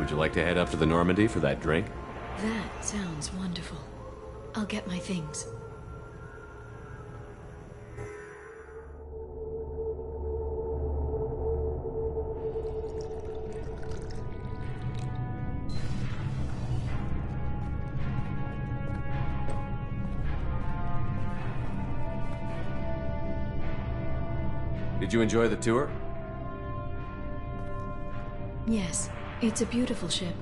Would you like to head up to the Normandy for that drink? That sounds wonderful. I'll get my things. Did you enjoy the tour? Yes, it's a beautiful ship.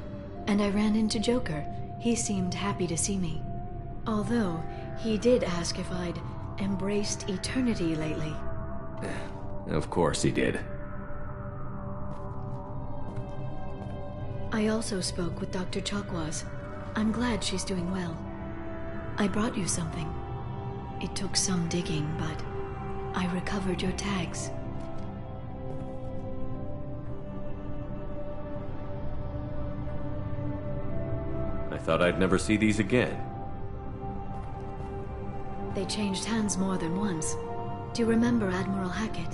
And I ran into Joker. He seemed happy to see me. Although, he did ask if I'd embraced eternity lately. Of course he did. I also spoke with Dr. Chakwas. I'm glad she's doing well. I brought you something. It took some digging, but I recovered your tags. I thought I'd never see these again. They changed hands more than once. Do you remember Admiral Hackett?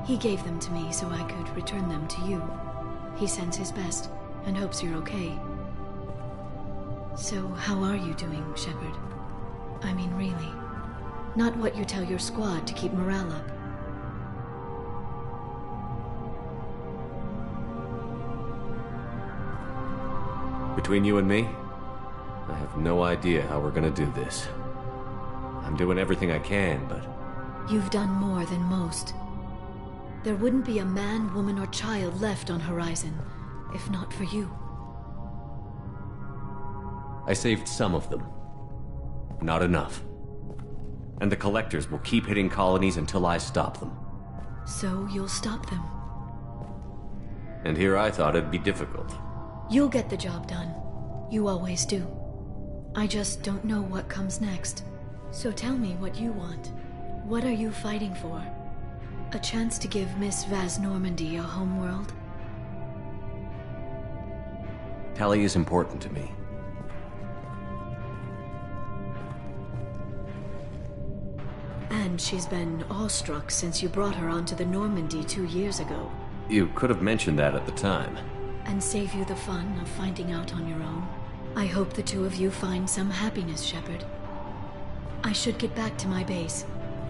He gave them to me so I could return them to you. He sends his best and hopes you're okay. So, how are you doing, Shepard? I mean, really. Not what you tell your squad to keep morale up. Between you and me, I have no idea how we're gonna do this. I'm doing everything I can, but... You've done more than most. There wouldn't be a man, woman, or child left on Horizon, if not for you. I saved some of them. Not enough. And the Collectors will keep hitting colonies until I stop them. So you'll stop them. And here I thought it'd be difficult. You'll get the job done. You always do. I just don't know what comes next. So tell me what you want. What are you fighting for? A chance to give Miss Vaz Normandy a homeworld? Tali is important to me. And she's been awestruck since you brought her onto the Normandy 2 years ago. You could have mentioned that at the time. And save you the fun of finding out on your own. I hope the two of you find some happiness, Shepard. I should get back to my base,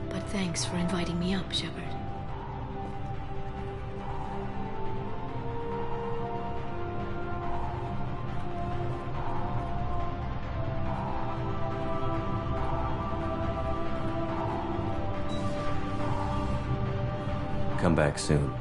but thanks for inviting me up, Shepard. Come back soon.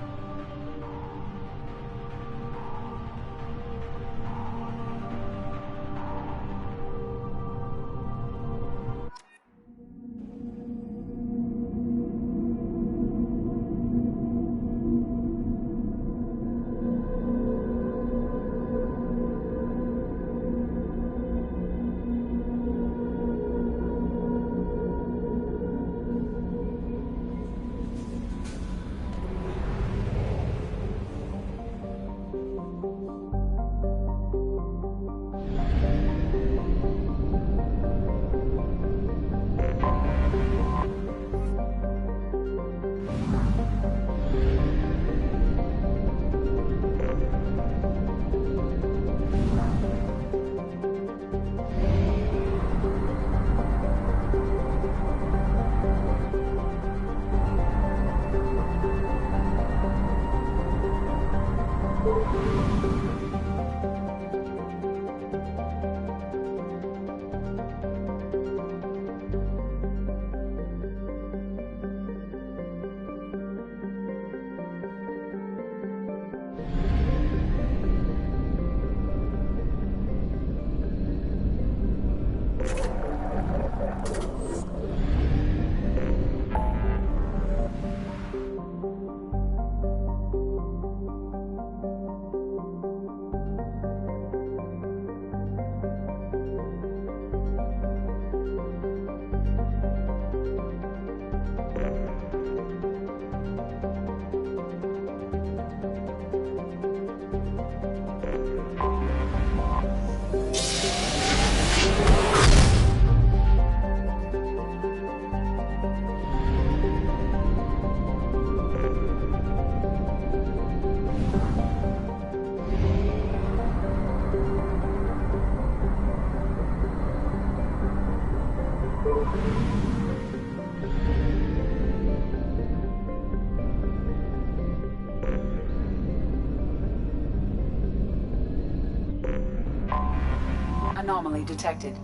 Anomaly detected.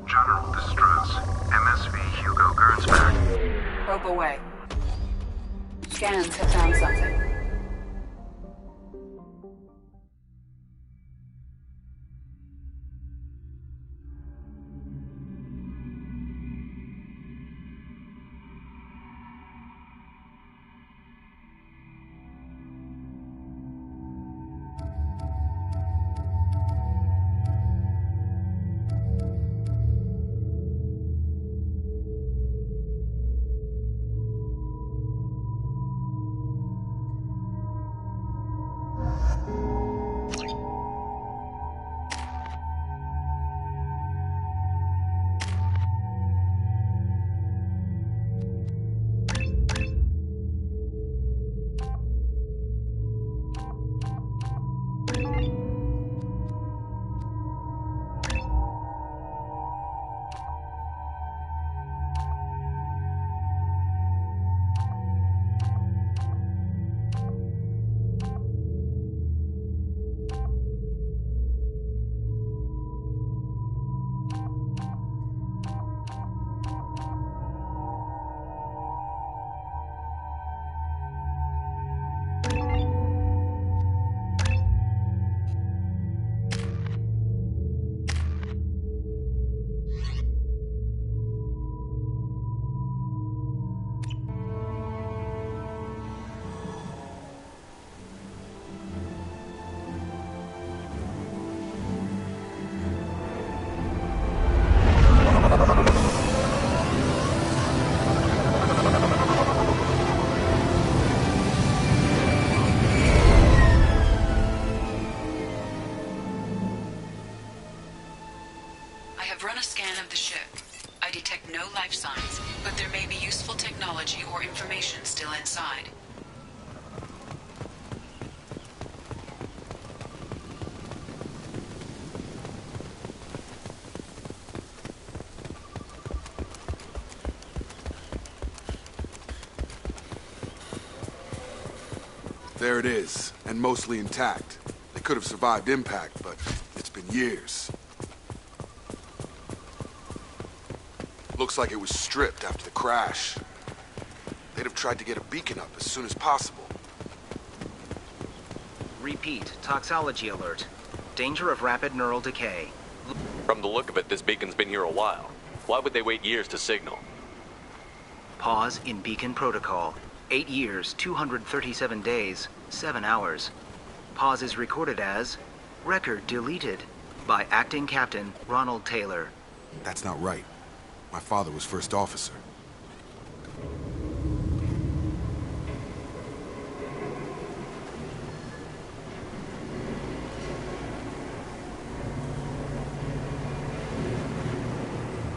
General distress. MSV Hugo Gernsback. Probe away. Scans have found something. Run a scan of the ship. I detect no life signs, but there may be useful technology or information still inside. There it is, and mostly intact. They could have survived impact, but it's been years. Looks like it was stripped after the crash. They'd have tried to get a beacon up as soon as possible. Repeat, toxology alert. Danger of rapid neural decay. From the look of it, this beacon's been here a while. Why would they wait years to signal? Pause in beacon protocol. 8 years, 237 days, 7 hours. Pause is recorded as record deleted by Acting Captain Ronald Taylor. That's not right. My father was first officer.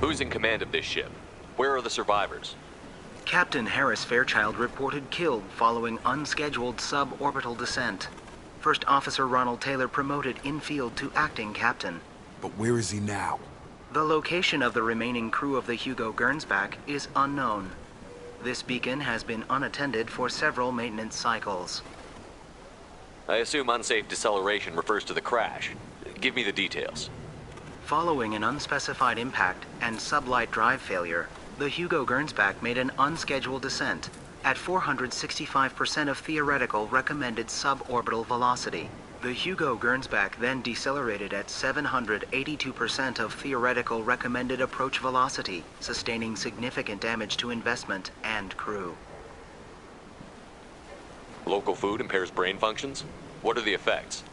Who's in command of this ship? Where are the survivors? Captain Harris Fairchild reported killed following unscheduled suborbital descent. First Officer Ronald Taylor promoted in-field to acting captain. But where is he now? The location of the remaining crew of the Hugo Gernsback is unknown. This beacon has been unattended for several maintenance cycles. I assume unsafe deceleration refers to the crash. Give me the details. Following an unspecified impact and sublight drive failure, the Hugo Gernsback made an unscheduled descent at 465% of theoretical recommended suborbital velocity. The Hugo Gernsback then decelerated at 782% of theoretical recommended approach velocity, sustaining significant damage to investment and crew. Local food impairs brain functions? What are the effects?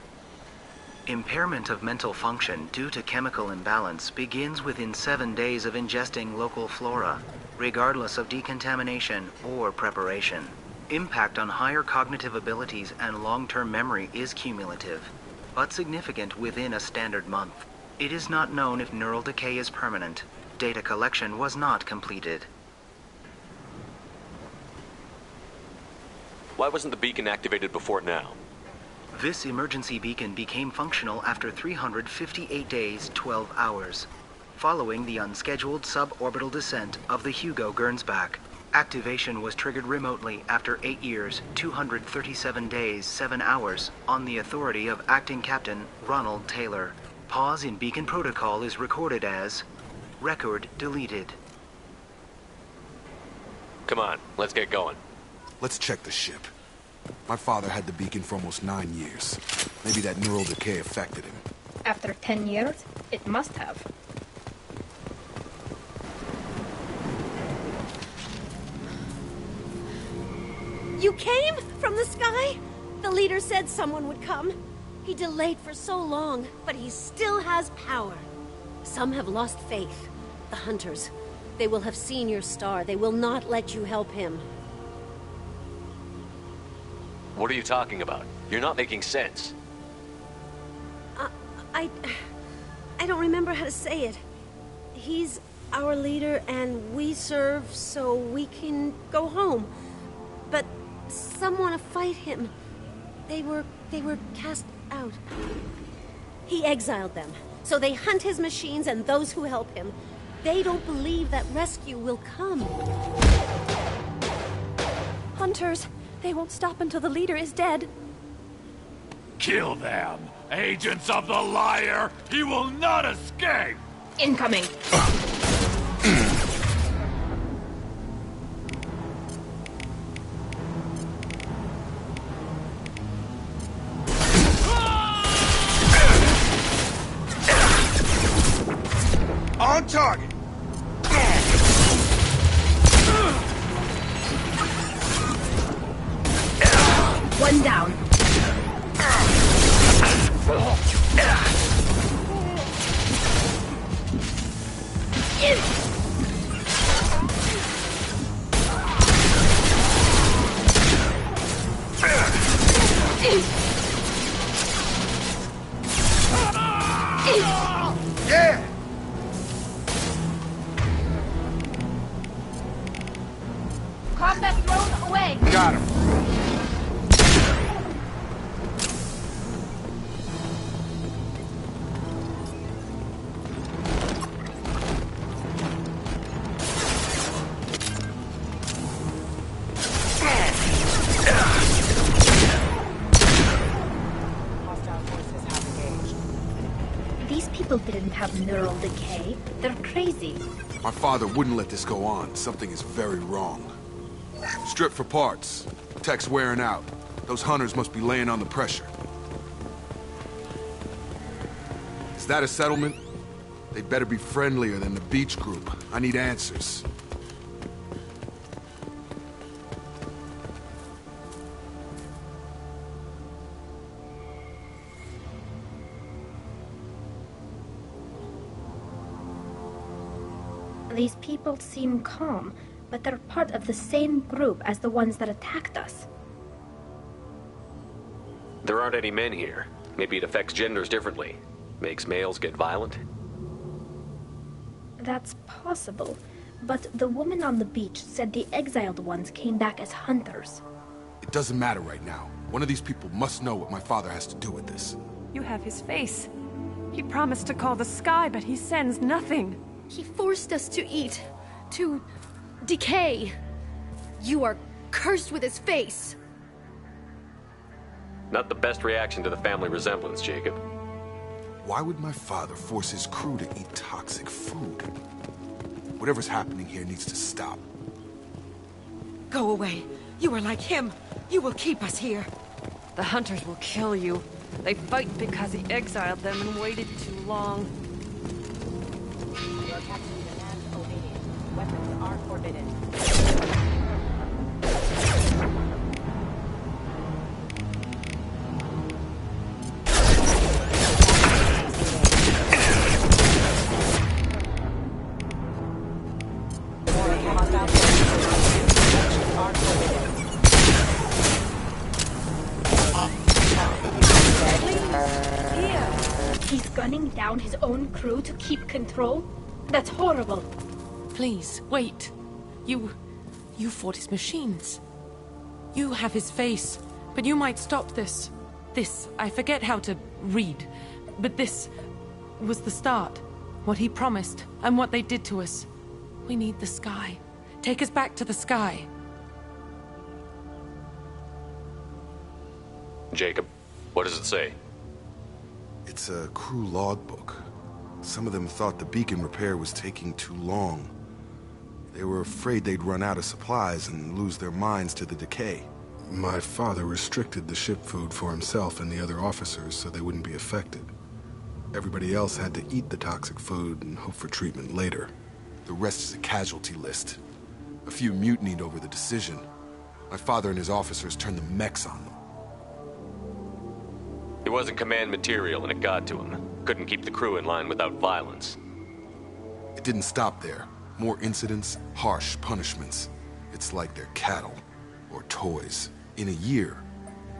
Impairment of mental function due to chemical imbalance begins within 7 days of ingesting local flora, regardless of decontamination or preparation. Impact on higher cognitive abilities and long-term memory is cumulative, but significant within a standard month. It is not known if neural decay is permanent. Data collection was not completed. Why wasn't the beacon activated before now? This emergency beacon became functional after 358 days, 12 hours, following the unscheduled suborbital descent of the Hugo Gernsback. Activation was triggered remotely after 8 years, 237 days, 7 hours, on the authority of Acting Captain Ronald Taylor. Pause in beacon protocol is recorded as record deleted. Come on, let's get going. Let's check the ship. My father had the beacon for almost 9 years. Maybe that neural decay affected him. After 10 years, it must have. You came from the sky? The leader said someone would come. He delayed for so long, but he still has power. Some have lost faith. The Hunters. They will have seen your star. They will not let you help him. What are you talking about? You're not making sense. I don't remember how to say it. He's our leader and we serve so we can go home. But some want to fight him. They were cast out. He exiled them, so they hunt his machines and those who help him. They don't believe that rescue will come. Hunters, they won't stop until the leader is dead. Kill them! Agents of the liar! He will not escape! Incoming! On target! One down. Yeah! Combat drone away! Got him. These people didn't have neural decay. They're crazy. My father wouldn't let this go on. Something is very wrong. Strip for parts. Tech's wearing out. Those hunters must be laying on the pressure. Is that a settlement? They'd better be friendlier than the beach group. I need answers. These people seem calm, but they're part of the same group as the ones that attacked us. There aren't any men here. Maybe it affects genders differently. Makes males get violent? That's possible, but the woman on the beach said the exiled ones came back as hunters. It doesn't matter right now. One of these people must know what my father has to do with this. You have his face. He promised to call the sky, but he sends nothing. He forced us to eat, to decay. You are cursed with his face. Not the best reaction to the family resemblance, Jacob. Why would my father force his crew to eat toxic food? Whatever's happening here needs to stop. Go away. You are like him. You will keep us here. The Hunters will kill you. They fight because he exiled them and waited too long. Your captain demands obedience. Weapons are forbidden. He's gunning down his own crew to keep control? That's horrible. Please, wait. You fought his machines. You have his face, but you might stop this. This, I forget how to read, but this was the start. What he promised, and what they did to us. We need the sky. Take us back to the sky. Jacob, what does it say? It It's a crew logbook. Some of them thought the beacon repair was taking too long. They were afraid they'd run out of supplies and lose their minds to the decay. My father restricted the ship food for himself and the other officers so they wouldn't be affected. Everybody else had to eat the toxic food and hope for treatment later. The rest is a casualty list. A few mutinied over the decision. My father and his officers turned the mechs on them. He wasn't command material and it got to him. Couldn't keep the crew in line without violence. It didn't stop there. More incidents, harsh punishments. It's like they're cattle, or toys. In a year,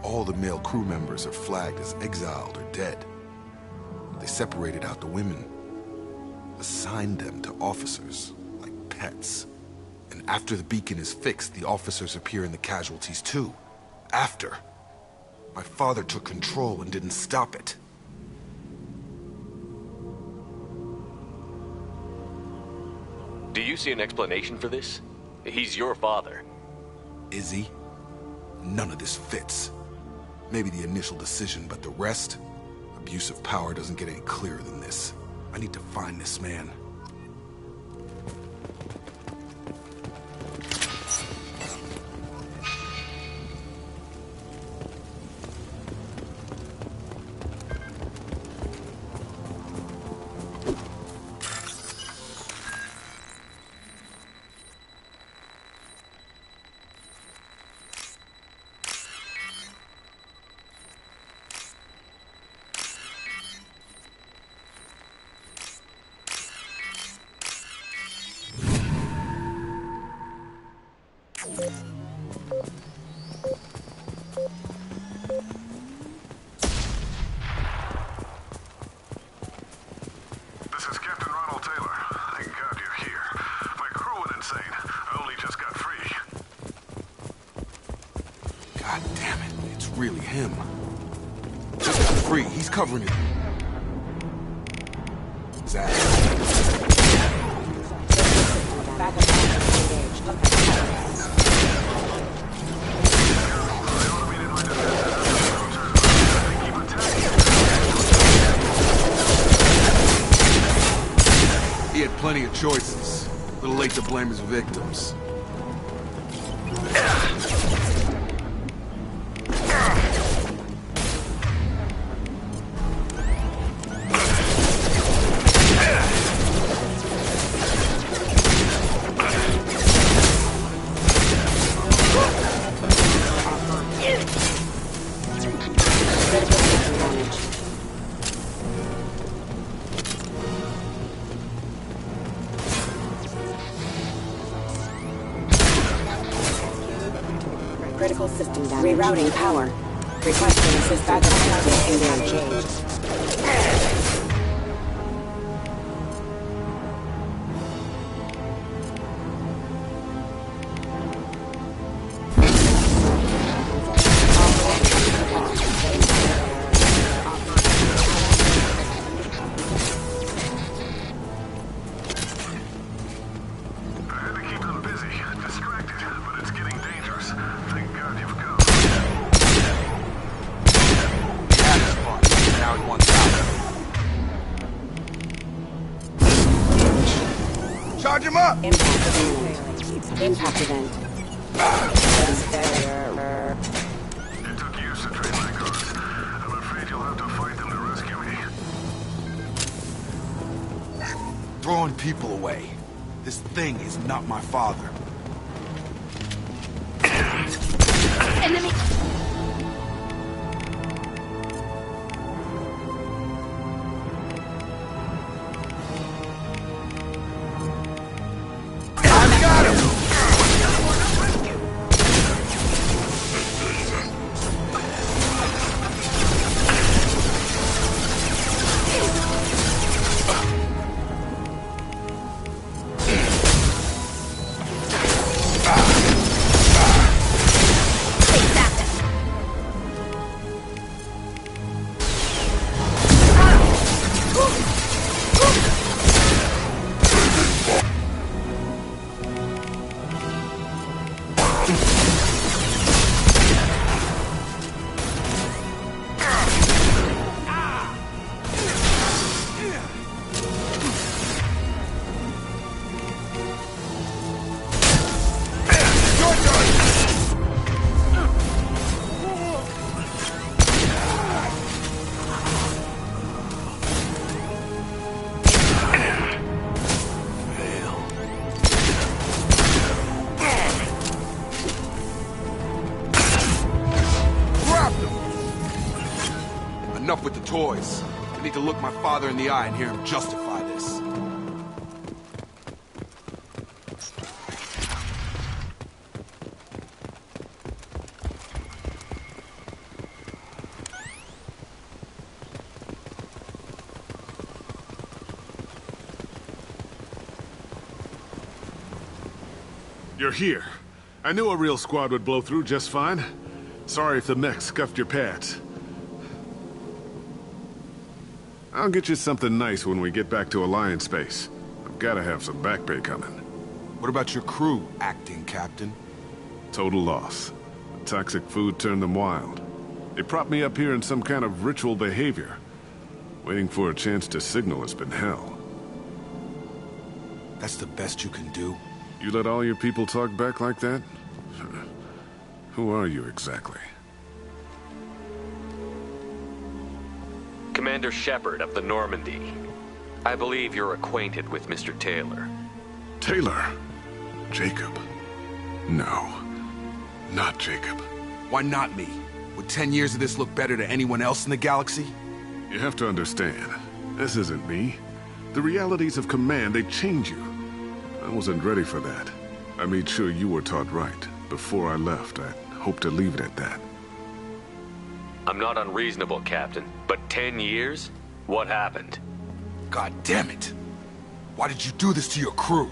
all the male crew members are flagged as exiled or dead. They separated out the women, assigned them to officers, like pets. And after the beacon is fixed, the officers appear in the casualties too. After. My father took control and didn't stop it. Do you see an explanation for this? He's your father. Is he? None of this fits. Maybe the initial decision, but the rest? Abuse of power doesn't get any clearer than this. I need to find this man. Really him. Just got free. He's covering it. Zach. He had plenty of choices. A little late to blame his victims. Critical system damage. Rerouting power. Requesting assist backup system engaged. Charge him up! Impact event. Impact event. It took years to train my guards. I'm afraid you'll have to fight them to rescue me. Throwing people away. This thing is not my father. Enemy! Take that! Enough with the toys. I need to look my father in the eye and hear him justify this. You're here. I knew a real squad would blow through just fine. Sorry if the mech scuffed your pads. I'll get you something nice when we get back to Alliance Base. I've gotta have some back pay coming. What about your crew, acting captain? Total loss. The toxic food turned them wild. They propped me up here in some kind of ritual behavior. Waiting for a chance to signal has been hell. That's the best you can do? You let all your people talk back like that? Who are you exactly? Commander Shepard of the Normandy. I believe you're acquainted with Mr. Taylor. Taylor? Jacob? No. Not Jacob. Why not me? Would 10 years of this look better to anyone else in the galaxy? You have to understand, this isn't me. The realities of command, they change you. I wasn't ready for that. I made sure you were taught right. Before I left, I hope to leave it at that. I'm not unreasonable, Captain, but 10 years? What happened? God damn it! Why did you do this to your crew?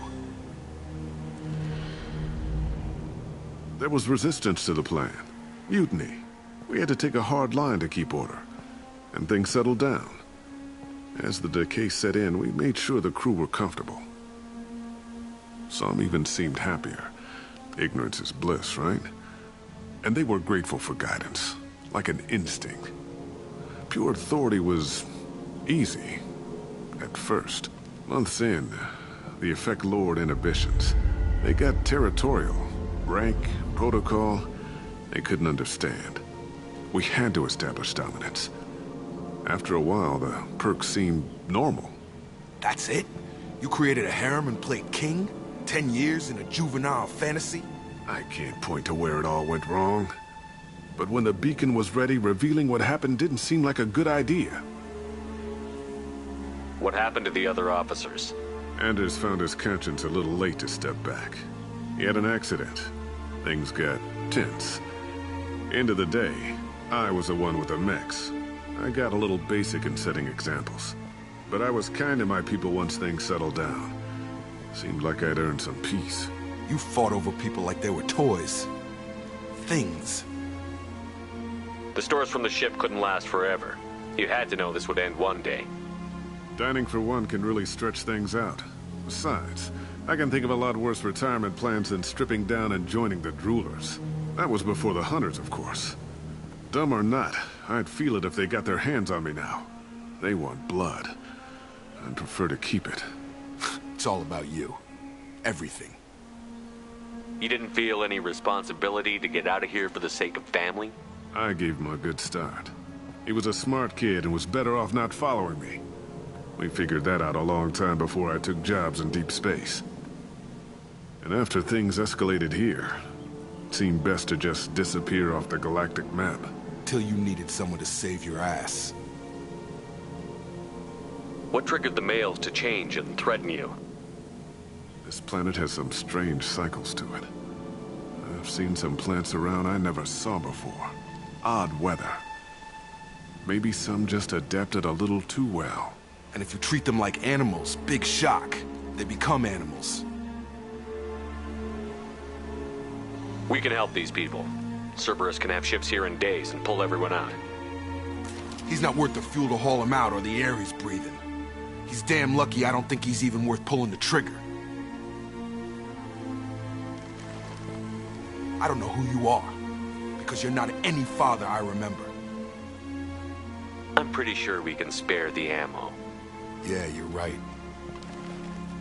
There was resistance to the plan. Mutiny. We had to take a hard line to keep order. And things settled down. As the decay set in, we made sure the crew were comfortable. Some even seemed happier. Ignorance is bliss, right? And they were grateful for guidance, like an instinct. Pure authority was easy, at first. Months in, the effect lowered inhibitions. They got territorial. Rank, protocol, they couldn't understand. We had to establish dominance. After a while, the perks seemed normal. That's it? You created a harem and played king? 10 years in a juvenile fantasy? I can't point to where it all went wrong. But when the beacon was ready, revealing what happened didn't seem like a good idea. What happened to the other officers? Anders found his conscience a little late to step back. He had an accident. Things got tense. End of the day, I was the one with the mechs. I got a little basic in setting examples. But I was kind to my people once things settled down. Seemed like I'd earned some peace. You fought over people like they were toys. Things. The stores from the ship couldn't last forever. You had to know this would end one day. Dining for one can really stretch things out. Besides, I can think of a lot worse retirement plans than stripping down and joining the Droolers. That was before the Hunters, of course. Dumb or not, I'd feel it if they got their hands on me now. They want blood. I'd prefer to keep it. It's all about you. Everything. You didn't feel any responsibility to get out of here for the sake of family? I gave him a good start. He was a smart kid and was better off not following me. We figured that out a long time before I took jobs in deep space. And after things escalated here, it seemed best to just disappear off the galactic map. Till you needed someone to save your ass. What triggered the males to change and threaten you? This planet has some strange cycles to it. I've seen some plants around I never saw before. Odd weather. Maybe some just adapted a little too well. And if you treat them like animals, big shock. They become animals. We can help these people. Cerberus can have ships here in days and pull everyone out. He's not worth the fuel to haul him out or the air he's breathing. He's damn lucky I don't think he's even worth pulling the trigger. I don't know who you are, because you're not any father I remember. I'm pretty sure we can spare the ammo. Yeah, you're right.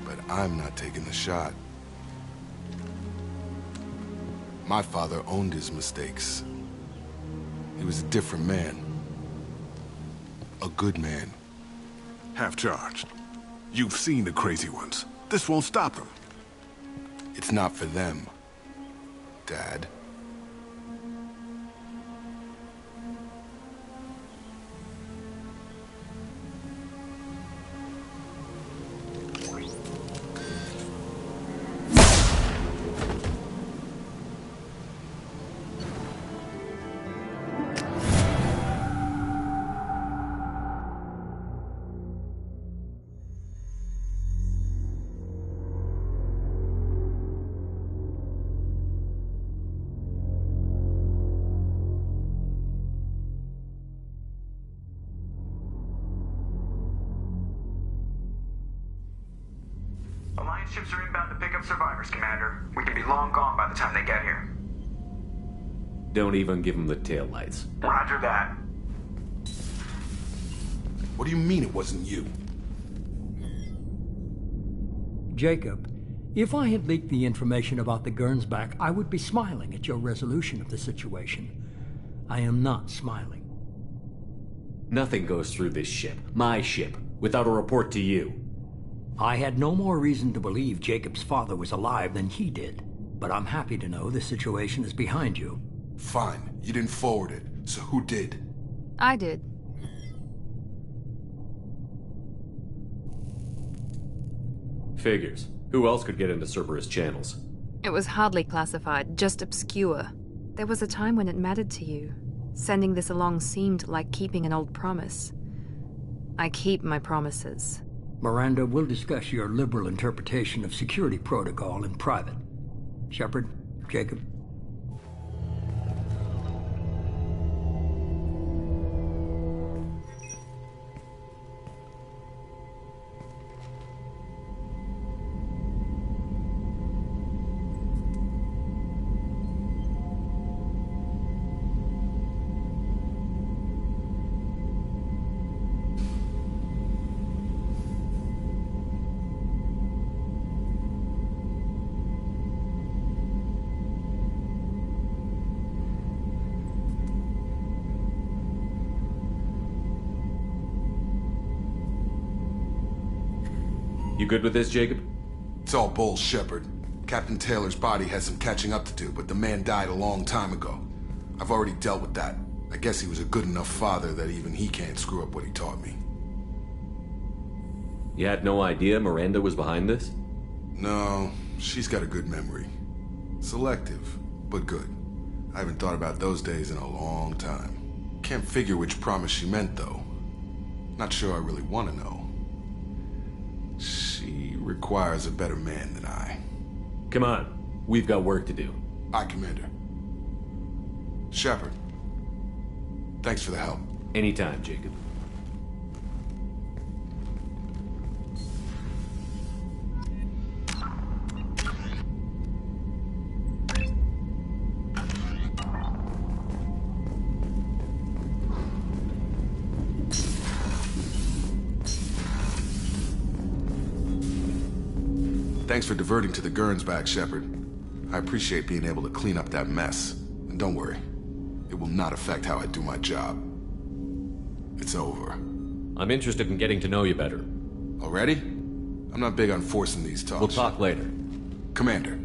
But I'm not taking the shot. My father owned his mistakes. He was a different man. A good man. Half-charged. You've seen the crazy ones. This won't stop them. It's not for them, Dad. Alliance ships are inbound to pick up survivors, Commander. We could be long gone by the time they get here. Don't even give them the taillights. Roger that. What do you mean it wasn't you? Jacob, if I had leaked the information about the Gernsback, I would be smiling at your resolution of the situation. I am not smiling. Nothing goes through this ship, my ship, without a report to you. I had no more reason to believe Jacob's father was alive than he did, but I'm happy to know the situation is behind you. Fine, you didn't forward it, so who did? I did. Figures. Who else could get into Cerberus channels? It was hardly classified, just obscure. There was a time when it mattered to you. Sending this along seemed like keeping an old promise. I keep my promises. Miranda, we'll discuss your liberal interpretation of security protocol in private. Shepard, Jacob. You good with this, Jacob? It's all bull, Shepard. Captain Taylor's body has some catching up to do, but the man died a long time ago. I've already dealt with that. I guess he was a good enough father that even he can't screw up what he taught me. You had no idea Miranda was behind this? No, she's got a good memory. Selective, but good. I haven't thought about those days in a long time. Can't figure which promise she meant, though. Not sure I really want to know. She requires a better man than I. Come on, we've got work to do. Aye, Commander. Shepard, thanks for the help. Anytime, Jacob. Thanks for diverting to the Gernsback, Shepard. I appreciate being able to clean up that mess. And don't worry, it will not affect how I do my job. It's over. I'm interested in getting to know you better. Already? I'm not big on forcing these talks. We'll talk later. Commander.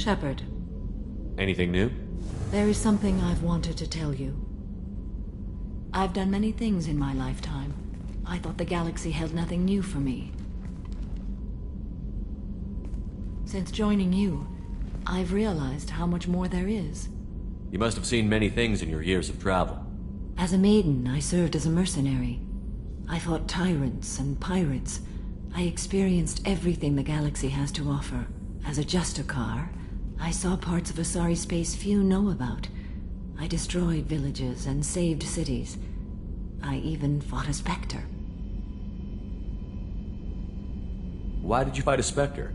Shepard. Anything new? There is something I've wanted to tell you. I've done many things in my lifetime. I thought the galaxy held nothing new for me. Since joining you, I've realized how much more there is. You must have seen many things in your years of travel. As a maiden, I served as a mercenary. I fought tyrants and pirates. I experienced everything the galaxy has to offer. As a Justicar, I saw parts of Asari space few know about. I destroyed villages and saved cities. I even fought a Spectre. Why did you fight a Spectre?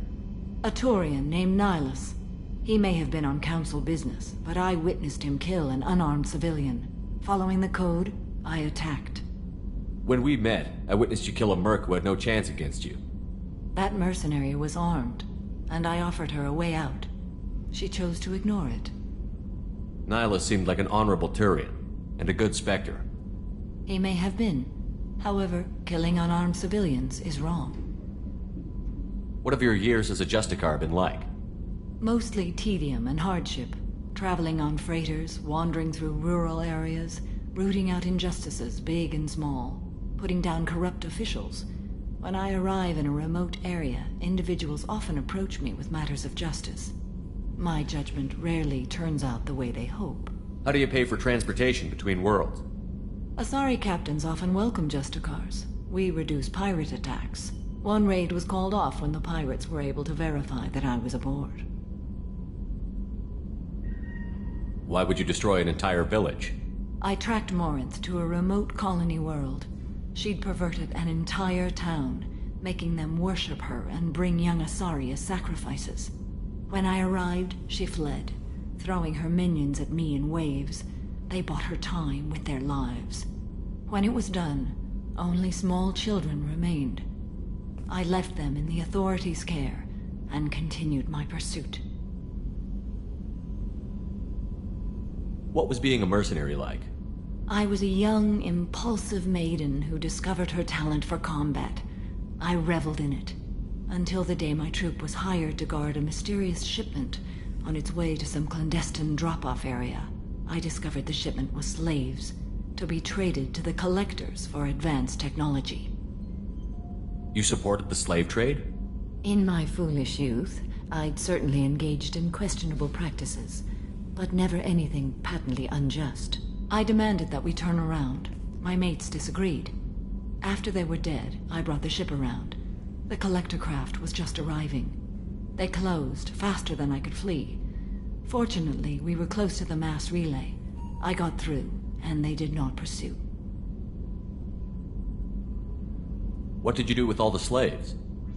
A Turian named Nihilus. He may have been on Council business, but I witnessed him kill an unarmed civilian. Following the code, I attacked. When we met, I witnessed you kill a merc who had no chance against you. That mercenary was armed, and I offered her a way out. She chose to ignore it. Nihilus seemed like an honorable Turian, and a good Spectre. He may have been. However, killing unarmed civilians is wrong. What have your years as a Justicar been like? Mostly tedium and hardship. Traveling on freighters, wandering through rural areas, rooting out injustices big and small, putting down corrupt officials. When I arrive in a remote area, individuals often approach me with matters of justice. My judgment rarely turns out the way they hope. How do you pay for transportation between worlds? Asari captains often welcome Justicars. We reduce pirate attacks. One raid was called off when the pirates were able to verify that I was aboard. Why would you destroy an entire village? I tracked Morinth to a remote colony world. She'd perverted an entire town, making them worship her and bring young Asari as sacrifices. When I arrived, she fled, throwing her minions at me in waves. They bought her time with their lives. When it was done, only small children remained. I left them in the authorities' care and continued my pursuit. What was being a mercenary like? I was a young, impulsive maiden who discovered her talent for combat. I reveled in it, until the day my troop was hired to guard a mysterious shipment on its way to some clandestine drop-off area. I discovered the shipment was slaves, to be traded to the Collectors for advanced technology. You supported the slave trade? In my foolish youth, I'd certainly engaged in questionable practices, but never anything patently unjust. I demanded that we turn around. My mates disagreed. After they were dead, I brought the ship around. The collector craft was just arriving. They closed faster than I could flee. Fortunately, we were close to the mass relay. I got through, and they did not pursue. What did you do with all the slaves?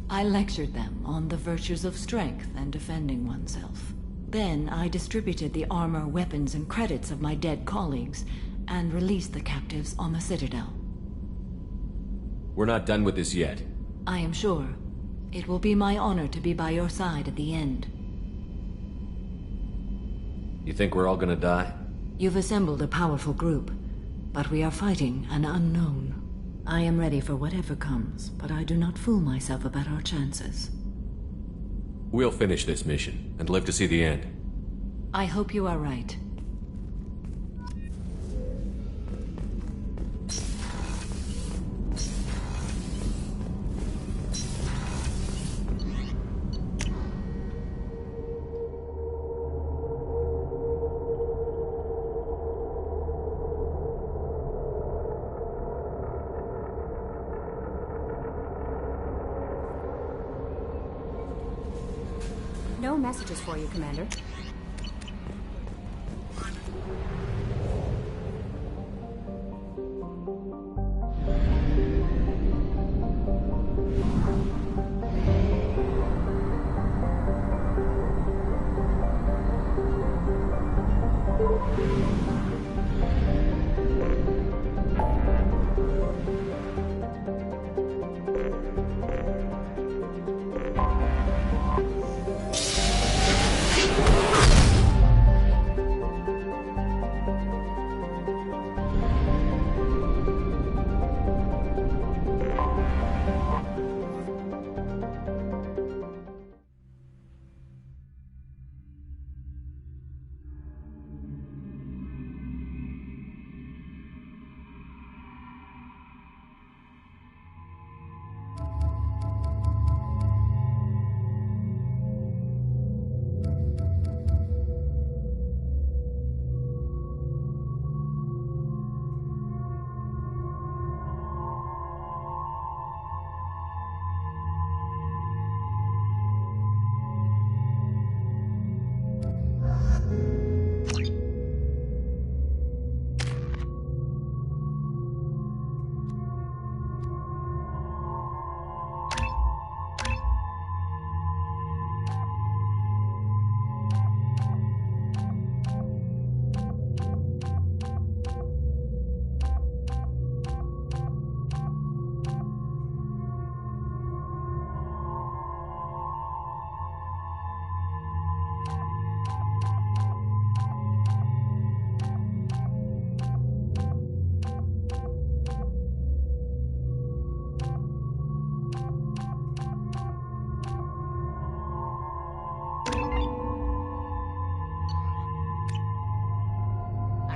I lectured them on the virtues of strength and defending oneself. Then I distributed the armor, weapons, and credits of my dead colleagues, and released the captives on the Citadel. We're not done with this yet. I am sure. It will be my honor to be by your side at the end. You think we're all gonna die? You've assembled a powerful group, but we are fighting an unknown. I am ready for whatever comes, but I do not fool myself about our chances. We'll finish this mission, and live to see the end. I hope you are right. No messages for you, Commander.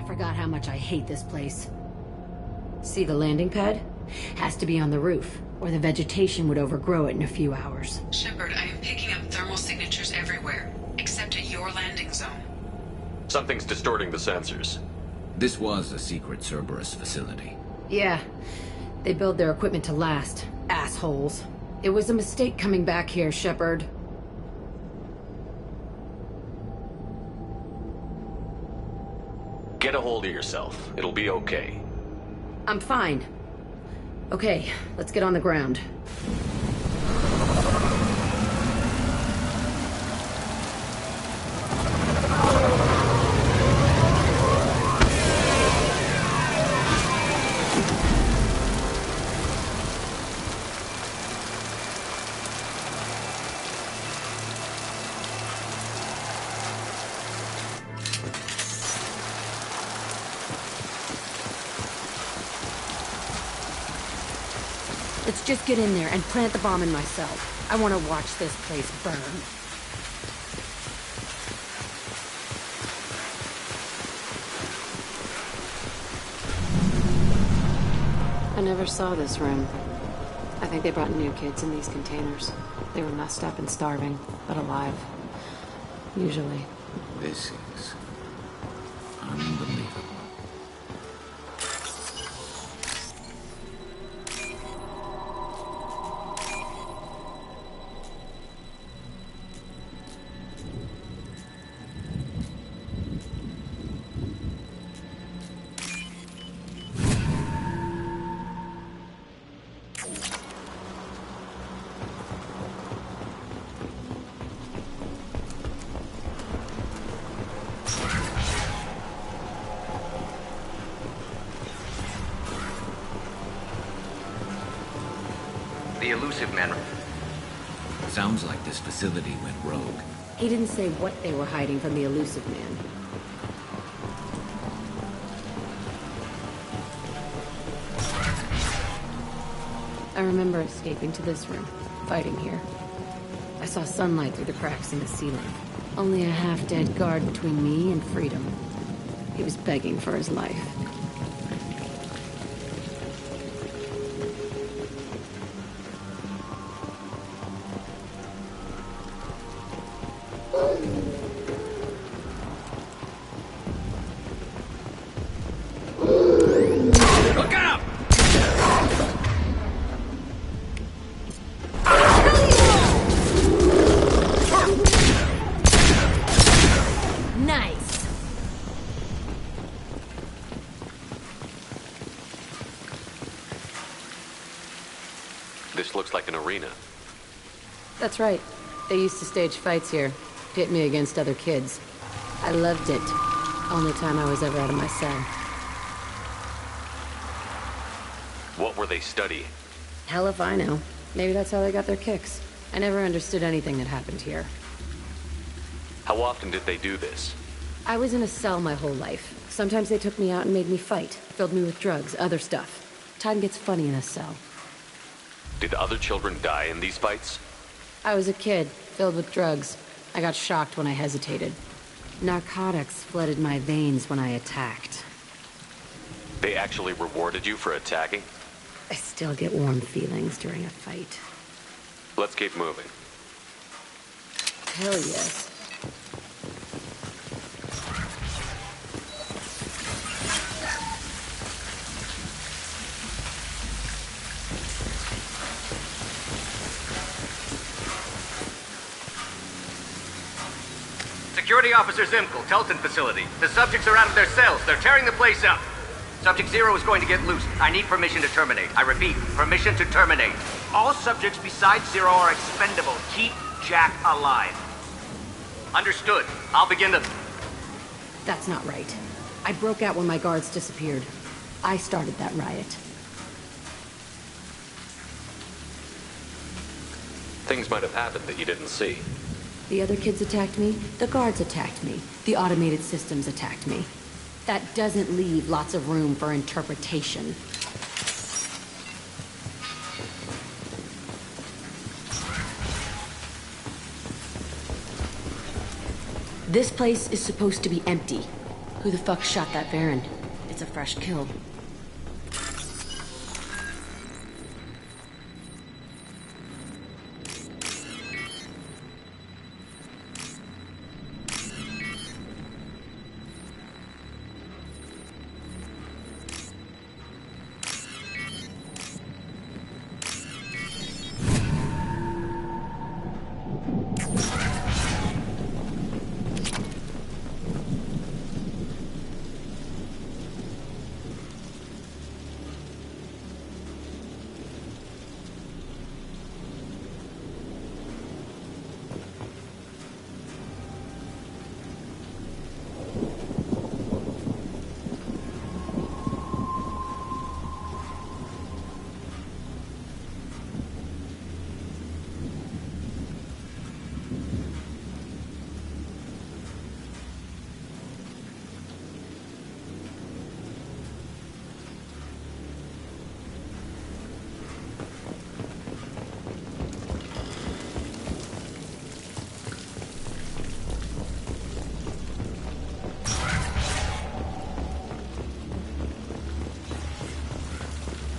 Forgot how much I hate this place. See the landing pad? Has to be on the roof, or the vegetation would overgrow it in a few hours. Shepard, I am picking up thermal signatures everywhere, except at your landing zone. Something's distorting the sensors. This was a secret Cerberus facility. Yeah. They build their equipment to last. Assholes. It was a mistake coming back here, Shepard. Get a hold of yourself. It'll be okay. I'm fine. Okay, let's get on the ground. Let's just get in there and plant the bomb in myself. I want to watch this place burn. I never saw this room. I think they brought new kids in these containers. They were messed up and starving, but alive. Usually. This is unbelievable. The Illusive Man. Sounds like this facility went rogue. He didn't say what they were hiding from the Illusive Man. I remember escaping to this room, fighting here. I saw sunlight through the cracks in the ceiling. Only a half-dead guard between me and freedom. He was begging for his life. This looks like an arena. That's right. They used to stage fights here, pit me against other kids. I loved it. Only time I was ever out of my cell. What were they studying? Hell if I know. Maybe that's how they got their kicks. I never understood anything that happened here. How often did they do this? I was in a cell my whole life. Sometimes they took me out and made me fight. Filled me with drugs, other stuff. Time gets funny in a cell. Did other children die in these fights? I was a kid, filled with drugs. I got shocked when I hesitated. Narcotics flooded my veins when I attacked. They actually rewarded you for attacking? I still get warm feelings during a fight. Let's keep moving. Hell yes. Security Officer Zimkel, Telton facility. The subjects are out of their cells. They're tearing the place up. Subject Zero is going to get loose. I need permission to terminate. I repeat, permission to terminate. All subjects besides Zero are expendable. Keep Jack alive. Understood. I'll begin to... That's not right. I broke out when my guards disappeared. I started that riot. Things might have happened that you didn't see. The other kids attacked me, the guards attacked me, the automated systems attacked me. That doesn't leave lots of room for interpretation. This place is supposed to be empty. Who the fuck shot that Baron? It's a fresh kill.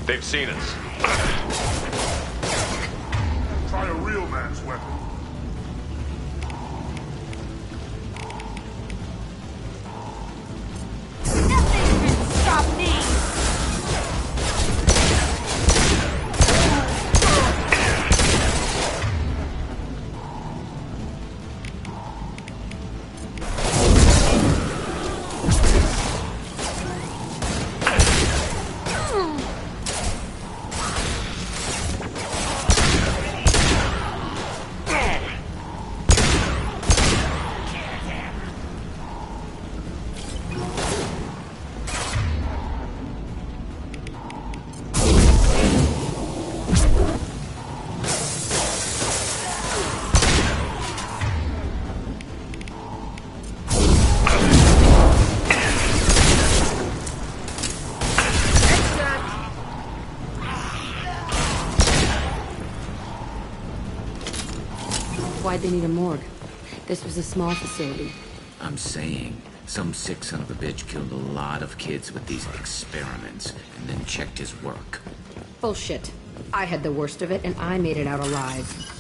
They've seen us. Try a real man's weapon. Nothing can stop me! Why'd they need a morgue? This was a small facility. I'm saying, some sick son of a bitch killed a lot of kids with these experiments, and then checked his work. Bullshit. I had the worst of it, and I made it out alive.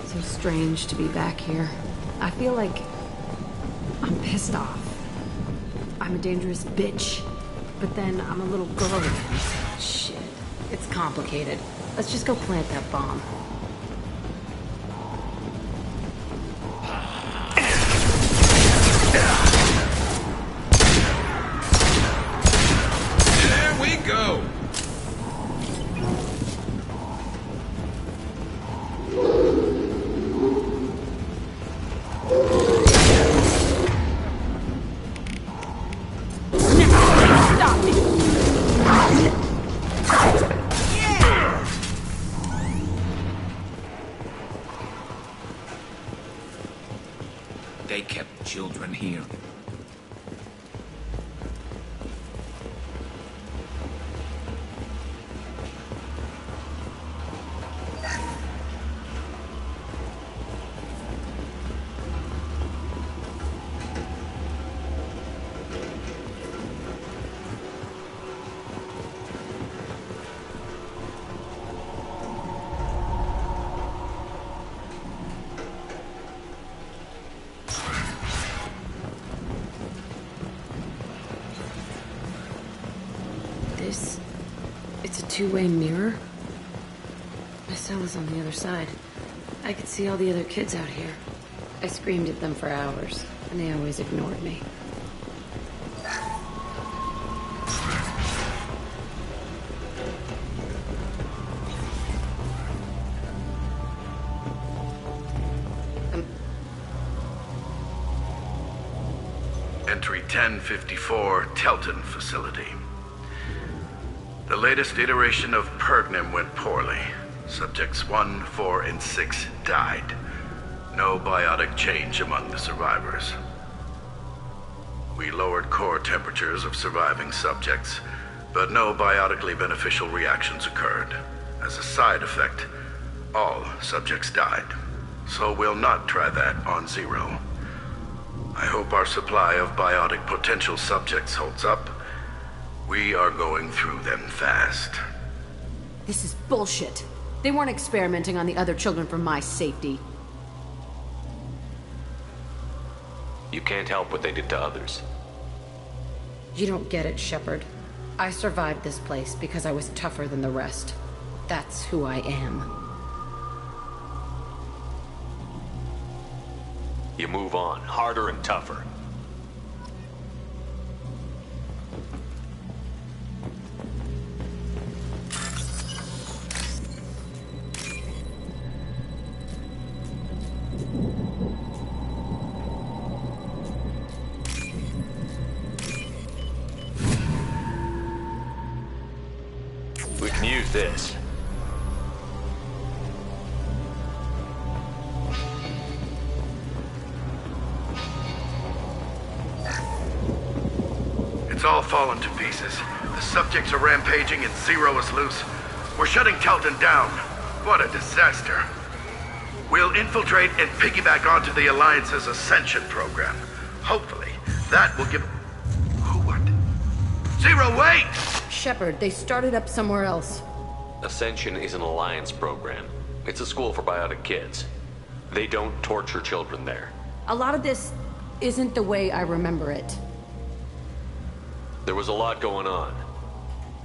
So strange to be back here. I feel like I'm pissed off. I'm a dangerous bitch. But then I'm a little girl again. Shit. It's complicated. Let's just go plant that bomb. There we go! It's a two-way mirror? My cell is on the other side. I could see all the other kids out here. I screamed at them for hours, and they always ignored me. Entry 1054, Telton Facility. The latest iteration of Pergnim went poorly. Subjects 1, 4, and 6 died. No biotic change among the survivors. We lowered core temperatures of surviving subjects, but no biotically beneficial reactions occurred. As a side effect, all subjects died. So we'll not try that on Zero. I hope our supply of biotic potential subjects holds up. We are going through them fast. This is bullshit. They weren't experimenting on the other children for my safety. You can't help what they did to others. You don't get it, Shepard. I survived this place because I was tougher than the rest. That's who I am. You move on, harder and tougher. We can use this. It's all fallen to pieces. The subjects are rampaging and Zero is loose. We're shutting Telton down. What a disaster. We'll infiltrate and piggyback onto the Alliance's Ascension program. Hopefully, that will give... What? Zero, wait! Shepard, they started up somewhere else. Ascension is an Alliance program. It's a school for biotic kids. They don't torture children there. A lot of this isn't the way I remember it. There was a lot going on.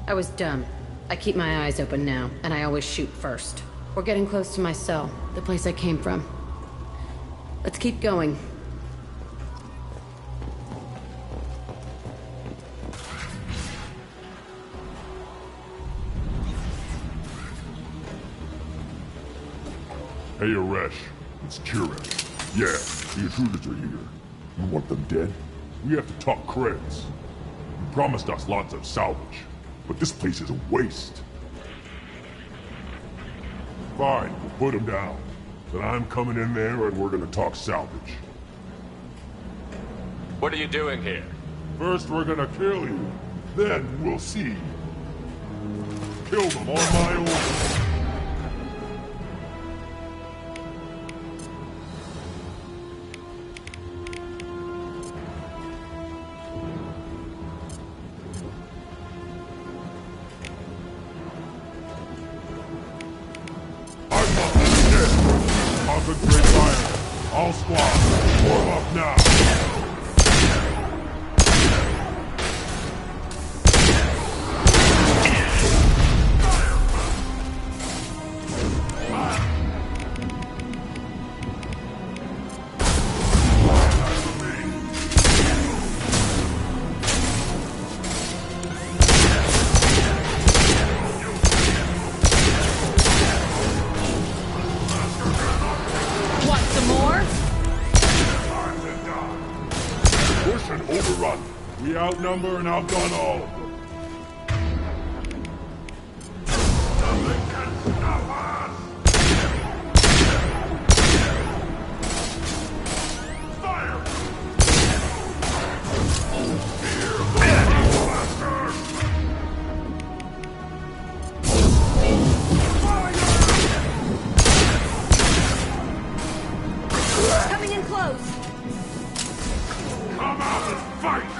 I was dumb. I keep my eyes open now, and I always shoot first. We're getting close to my cell, the place I came from. Let's keep going. Hey, Aresh. It's Kirek. Yeah, the intruders are here. You want them dead? We have to talk creds. You promised us lots of salvage, but this place is a waste. Fine, we'll put them down. Then I'm coming in there and we're gonna talk salvage. What are you doing here? First we're gonna kill you, then we'll see. Kill them on my orders. Concentrate fire. All squads, warm up now. We outnumber and outgun all of them. Nothing can stop us! Fire! Coming in close! Come out and fight!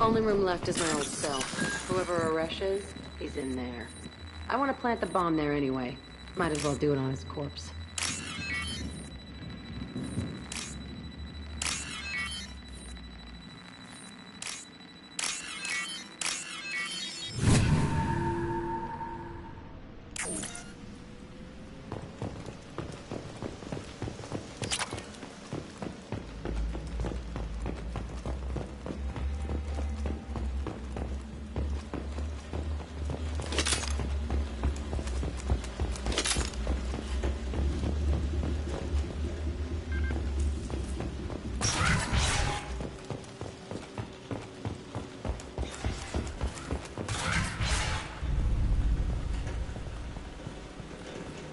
Only room left is my old cell. Whoever Aresh is, he's in there. I want to plant the bomb there anyway. Might as well do it on his corpse.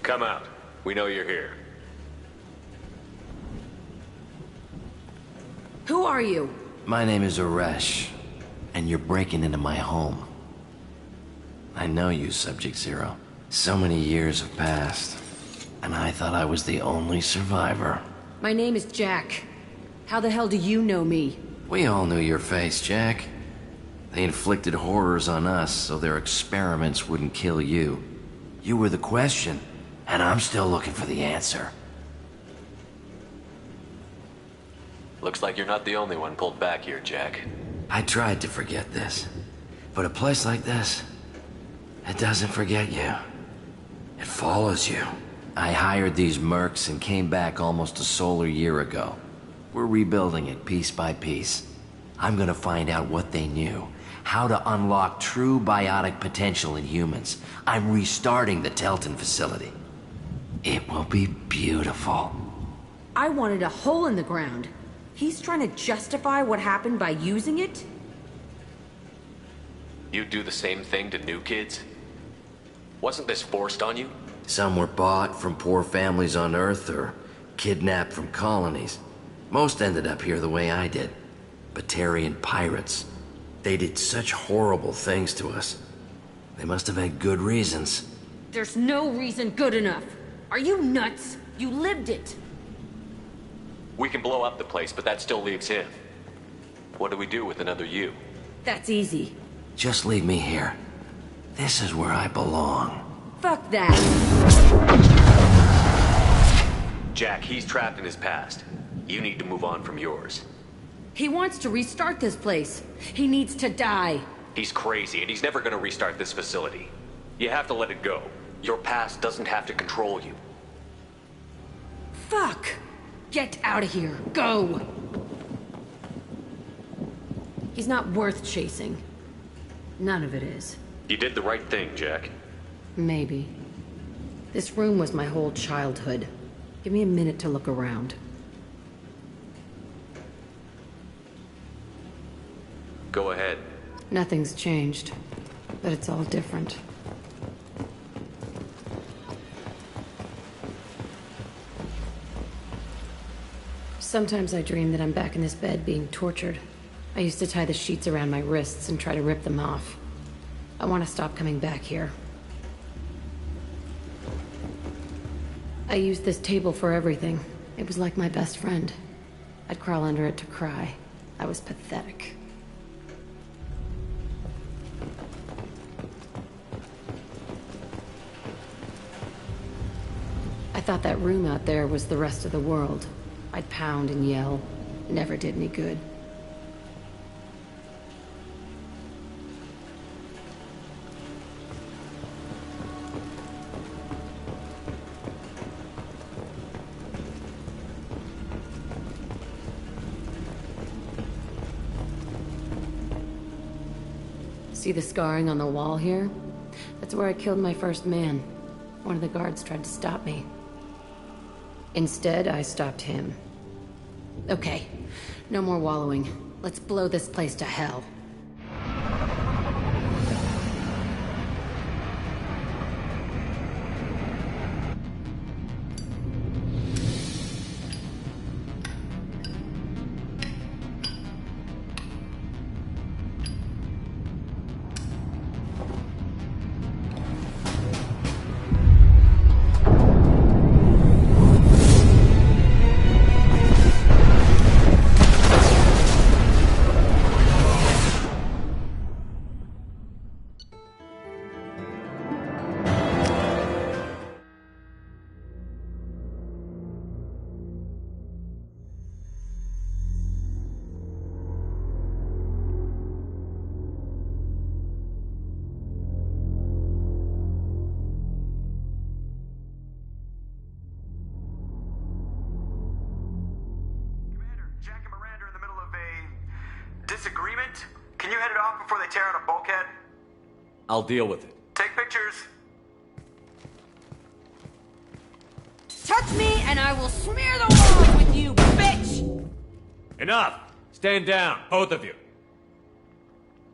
Come out. We know you're here. Who are you? My name is Aresh, and you're breaking into my home. I know you, Subject-Zero. So many years have passed, and I thought I was the only survivor. My name is Jack. How the hell do you know me? We all knew your face, Jack. They inflicted horrors on us so their experiments wouldn't kill you. You were the question, and I'm still looking for the answer. Looks like you're not the only one pulled back here, Jack. I tried to forget this, but a place like this, it doesn't forget you. It follows you. I hired these mercs and came back almost a solar year ago. We're rebuilding it piece by piece. I'm gonna find out what they knew, how to unlock true biotic potential in humans. I'm restarting the Telton facility. It will be beautiful. I wanted a hole in the ground. He's trying to justify what happened by using it? You do the same thing to new kids? Wasn't this forced on you? Some were bought from poor families on Earth or kidnapped from colonies. Most ended up here the way I did. Batarian pirates. They did such horrible things to us. They must have had good reasons. There's no reason good enough. Are you nuts? You lived it. We can blow up the place, but that still leaves him. What do we do with another you? That's easy. Just leave me here. This is where I belong. Fuck that. Jack, he's trapped in his past. You need to move on from yours. He wants to restart this place. He needs to die. He's crazy, and he's never gonna restart this facility. You have to let it go. Your past doesn't have to control you. Fuck! Get out of here. Go! He's not worth chasing. None of it is. You did the right thing, Jack. Maybe. This room was my whole childhood. Give me a minute to look around. Go ahead. Nothing's changed, but it's all different. Sometimes I dream that I'm back in this bed being tortured. I used to tie the sheets around my wrists and try to rip them off. I want to stop coming back here. I used this table for everything. It was like my best friend. I'd crawl under it to cry. I was pathetic. I thought that room out there was the rest of the world. I'd pound and yell. It never did any good. See the scarring on the wall here? That's where I killed my first man. One of the guards tried to stop me. Instead, I stopped him. Okay, no more wallowing. Let's blow this place to hell. disagreement? Can you head it off before they tear out a bulkhead? I'll deal with it. Take pictures. Touch me and I will smear the walls with you, bitch! Enough! Stand down, both of you.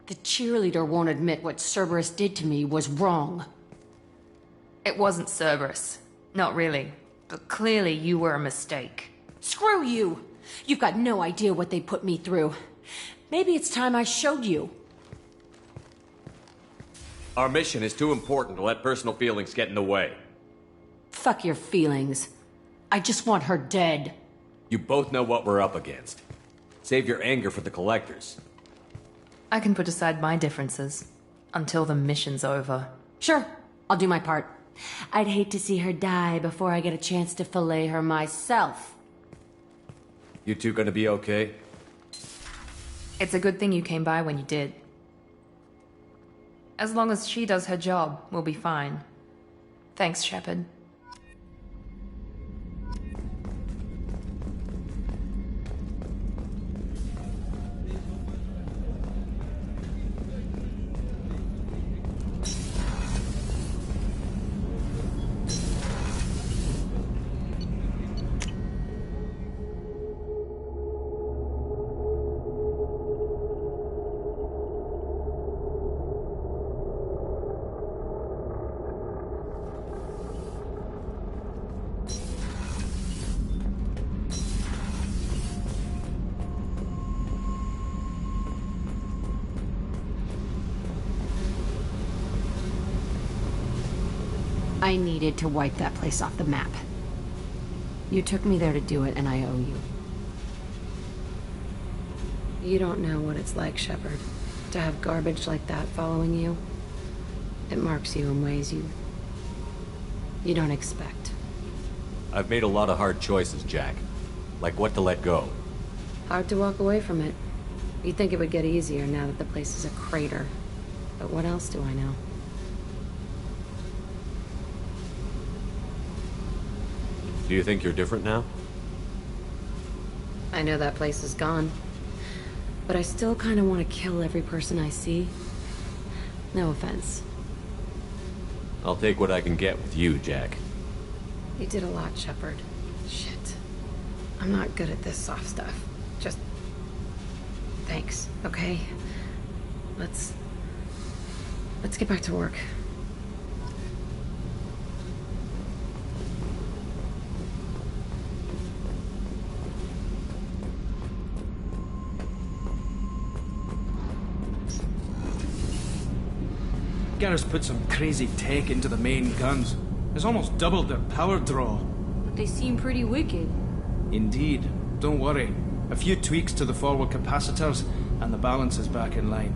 The cheerleader won't admit what Cerberus did to me was wrong. It wasn't Cerberus. Not really. But clearly you were a mistake. Screw you! You've got no idea what they put me through. Maybe it's time I showed you. Our mission is too important to let personal feelings get in the way. Fuck your feelings. I just want her dead. You both know what we're up against. Save your anger for the collectors. I can put aside my differences. Until the mission's over. Sure, I'll do my part. I'd hate to see her die before I get a chance to fillet her myself. You two gonna be okay? It's a good thing you came by when you did. As long as she does her job, we'll be fine. Thanks, Shepard. I needed to wipe that place off the map. You took me there to do it, and I owe you. You don't know what it's like, Shepard, to have garbage like that following you. It marks you in ways you don't expect. I've made a lot of hard choices, Jack. Like what to let go. Hard to walk away from it. You'd think it would get easier now that the place is a crater. But what else do I know? Do you think you're different now? I know that place is gone. But I still kind of want to kill every person I see. No offense. I'll take what I can get with you, Jack. You did a lot, Shepard. Shit. I'm not good at this soft stuff. Just... thanks, okay? Let's get back to work. Garrus put some crazy tech into the main guns. It's almost doubled their power draw. But they seem pretty wicked. Indeed. Don't worry. A few tweaks to the forward capacitors, and the balance is back in line.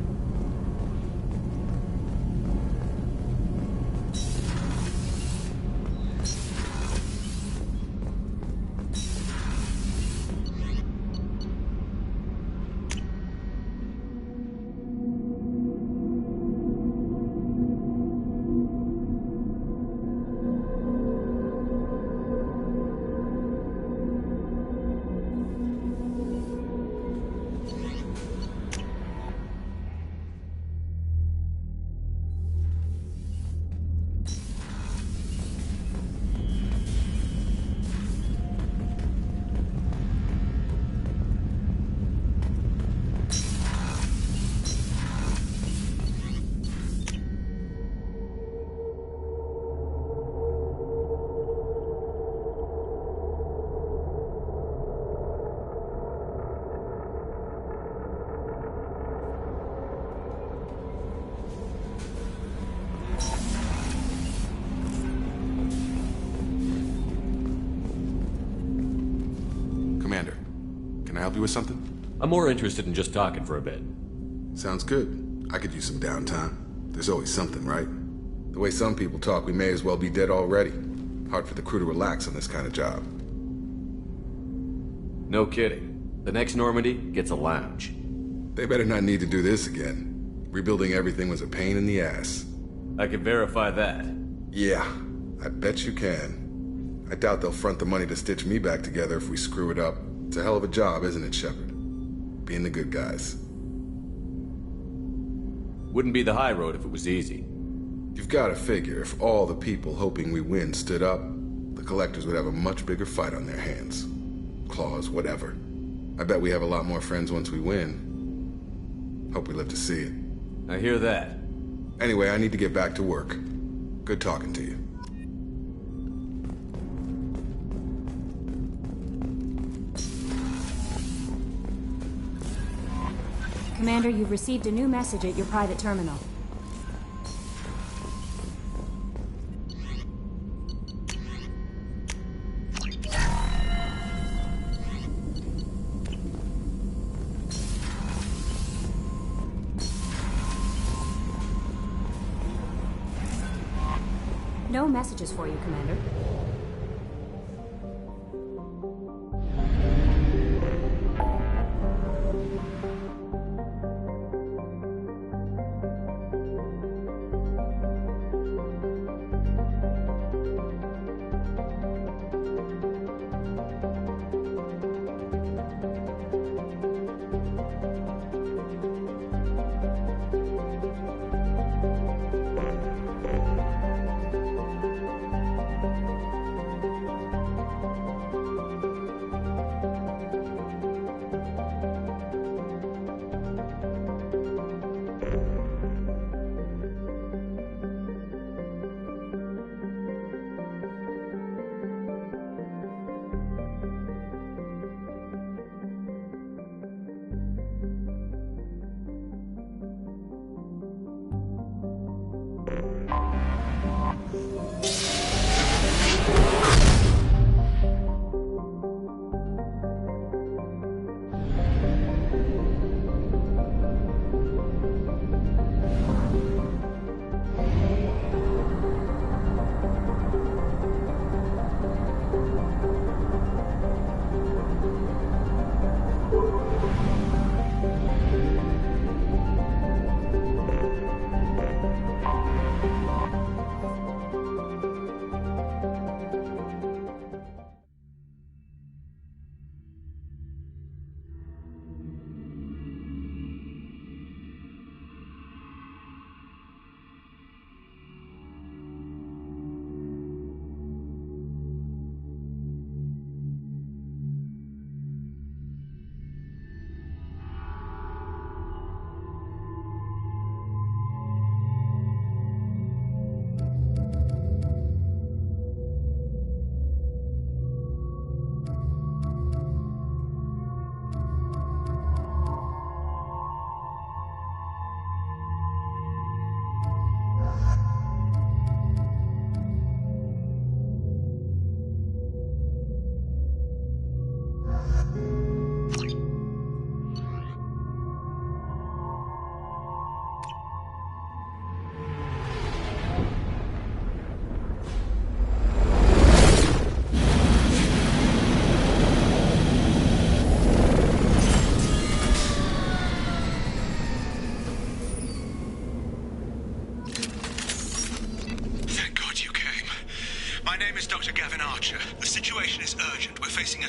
Commander, can I help you with something? I'm more interested in just talking for a bit. Sounds good. I could use some downtime. There's always something, right? The way some people talk, we may as well be dead already. Hard for the crew to relax on this kind of job. No kidding. The next Normandy gets a lounge. They better not need to do this again. Rebuilding everything was a pain in the ass. I can verify that. Yeah, I bet you can. I doubt they'll front the money to stitch me back together if we screw it up. It's a hell of a job, isn't it, Shepard? Being the good guys. Wouldn't be the high road if it was easy. You've got to figure if all the people hoping we win stood up, the Collectors would have a much bigger fight on their hands. Claws, whatever. I bet we have a lot more friends once we win. Hope we live to see it. I hear that. Anyway, I need to get back to work. Good talking to you. Commander, you've received a new message at your private terminal. No messages for you, Commander.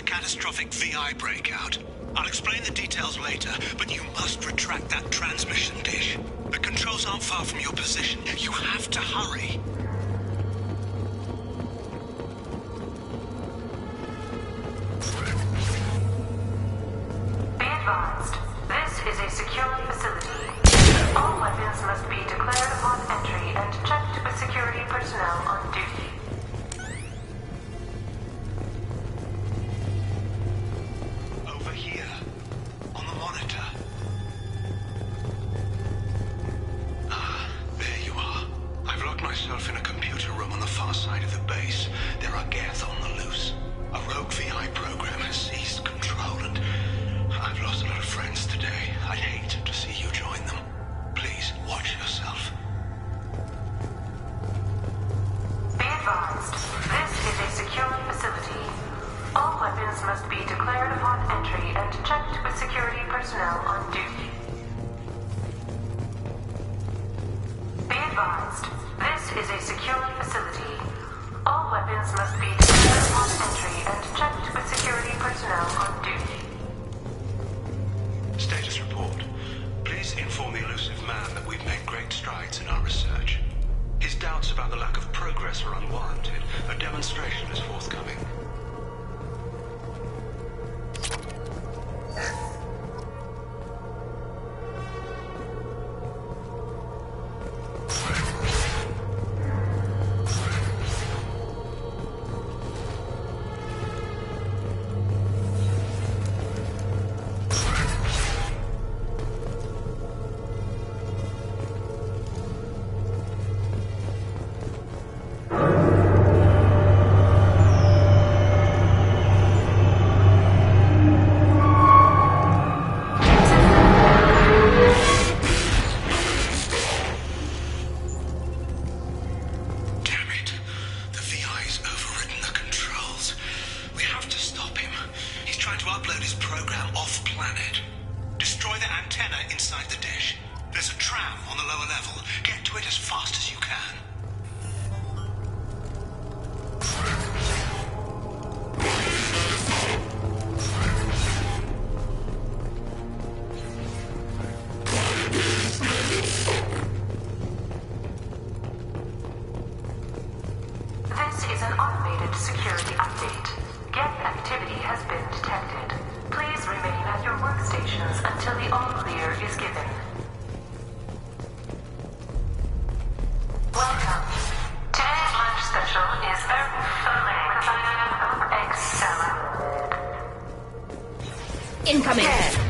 Catastrophic VI breakout. I'll explain the details later, but you must retract that transmission dish. The controls aren't far from your position. You have to hurry. Be advised, this is a secure facility. All weapons must be declared upon entry and checked with security personnel on duty. Must be declared upon entry and checked with security personnel on duty. Be advised, this is a secure facility. All weapons must be declared upon entry and checked with security personnel on duty. Status report. Please inform the elusive man that we've made great great strides in our research. His doubts about the lack of progress are unwarranted. A demonstration is forthcoming. Incoming!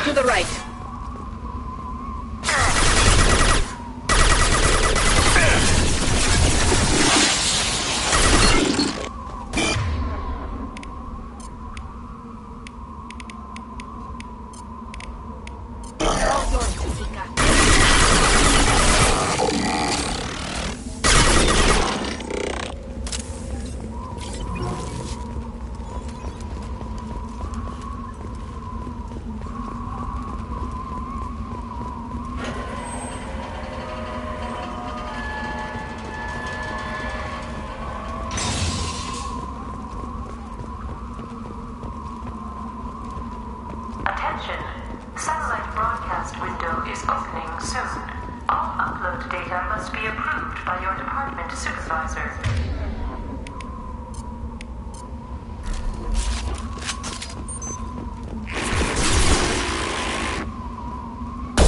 To the right. Attention! Satellite broadcast window is opening soon. All upload data must be approved by your department supervisor.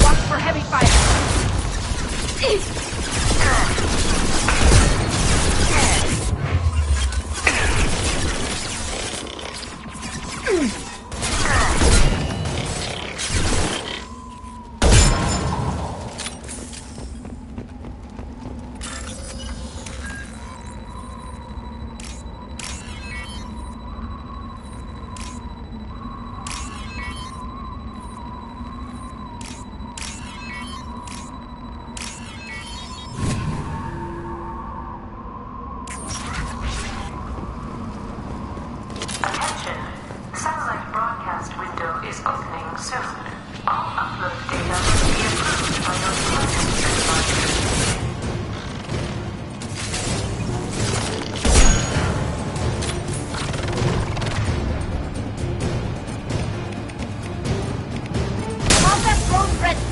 Watch for heavy fire! Satellite broadcast window is opening soon. All upload data must be approved by your department supervisor. Process road ready!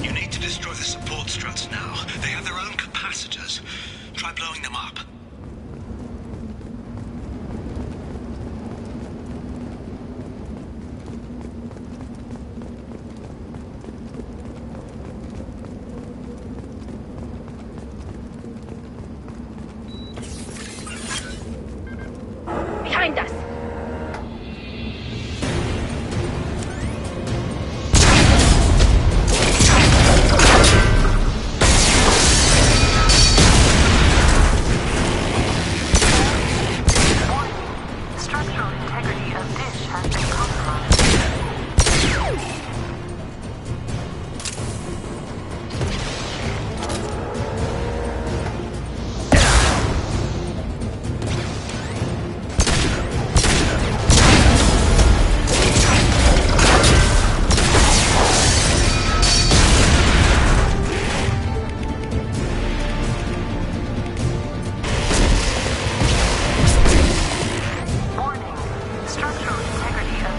You need to destroy the support struts now. They have their own capacitors. Try blowing them up. Behind us! Structural integrity of dish has been compromised. Structural integrity of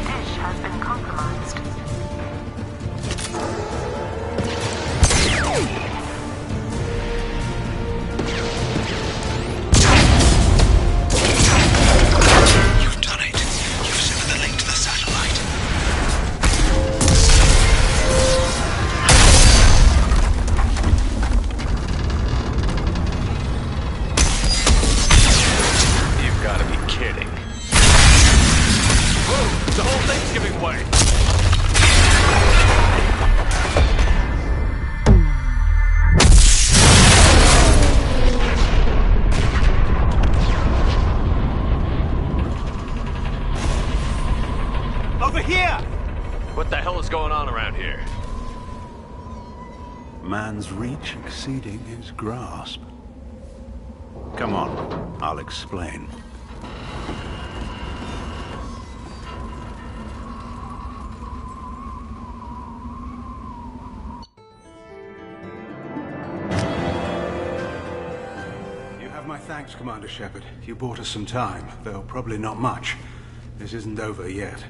here! What the hell is going on around here? Man's reach exceeding his grasp. Come on, I'll explain. You have my thanks, Commander Shepard. You bought us some time, though probably not much. This isn't over yet.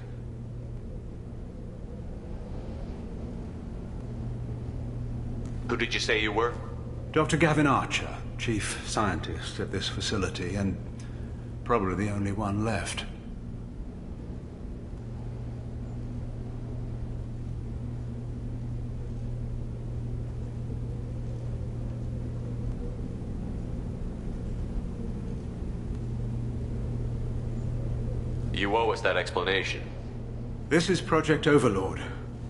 Who did you say you were? Dr. Gavin Archer, chief scientist at this facility, and probably the only one left. You owe us that explanation. This is Project Overlord.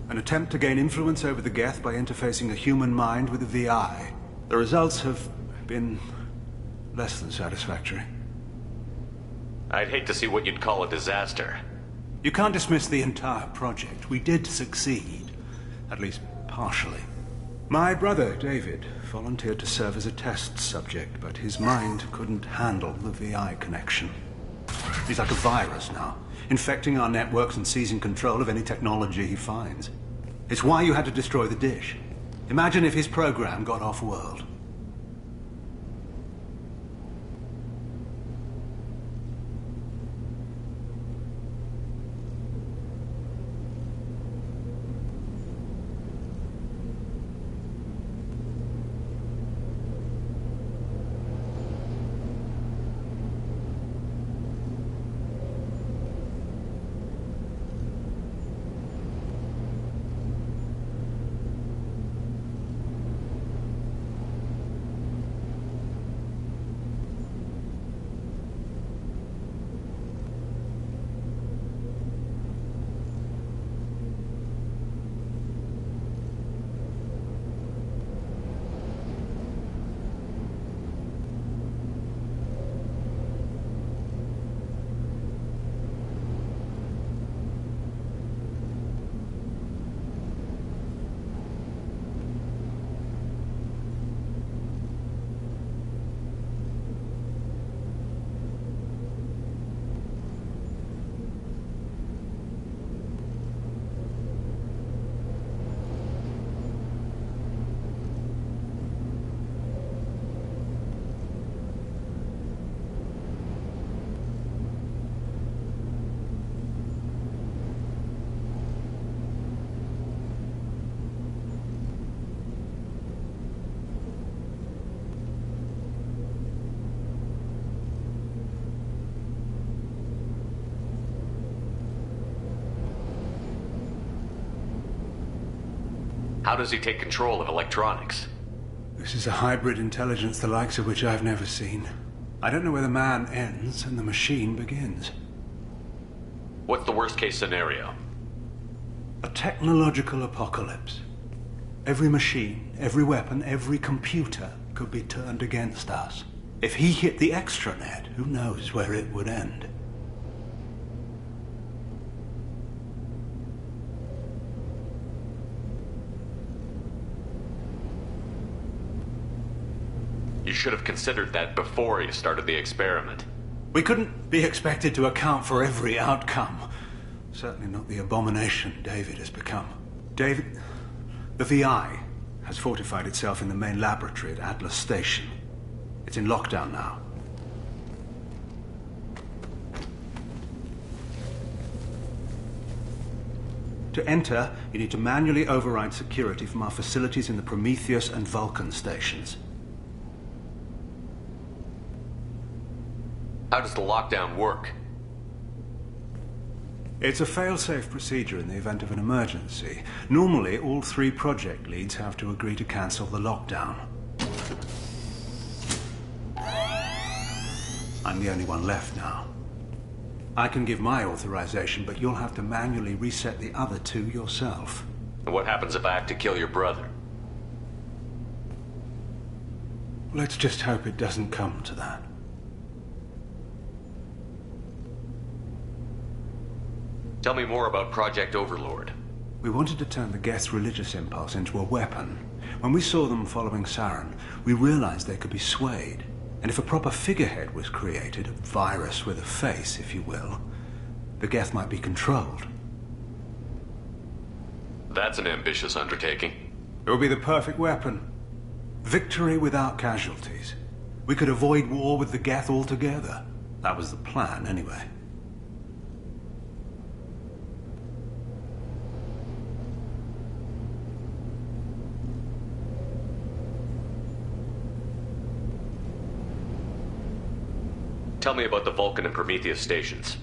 An attempt to gain influence over the Geth by interfacing a human mind with a VI. The results have been less than satisfactory. I'd hate to see what you'd call a disaster. You can't dismiss the entire project. We did succeed. At least partially. My brother, David, volunteered to serve as a test subject, but his mind couldn't handle the VI connection. He's like a virus now, infecting our networks and seizing control of any technology he finds. It's why you had to destroy the dish. Imagine if his program got off-world. How does he take control of electronics? This is a hybrid intelligence the likes of which I've never seen. I don't know where the man ends and the machine begins. What's the worst-case scenario? A technological apocalypse. Every machine, every weapon, every computer could be turned against us. If he hit the extranet, who knows where it would end? You should have considered that before you started the experiment. We couldn't be expected to account for every outcome. Certainly not the abomination David has become. David, the VI has fortified itself in the main laboratory at Atlas Station. It's in lockdown now. To enter, you need to manually override security from our facilities in the Prometheus and Vulcan stations. How does the lockdown work? It's a fail-safe procedure in the event of an emergency. Normally, all 3 project leads have to agree to cancel the lockdown. I'm the only one left now. I can give my authorization, but you'll have to manually reset the other 2 yourself. And what happens if I have to kill your brother? Let's just hope it doesn't come to that. Tell me more about Project Overlord. We wanted to turn the Geth's religious impulse into a weapon. When we saw them following Saren, we realized they could be swayed. And if a proper figurehead was created, a virus with a face, if you will, the Geth might be controlled. That's an ambitious undertaking. It would be the perfect weapon. Victory without casualties. We could avoid war with the Geth altogether. That was the plan, anyway. Tell me about the Vulcan and Prometheus stations.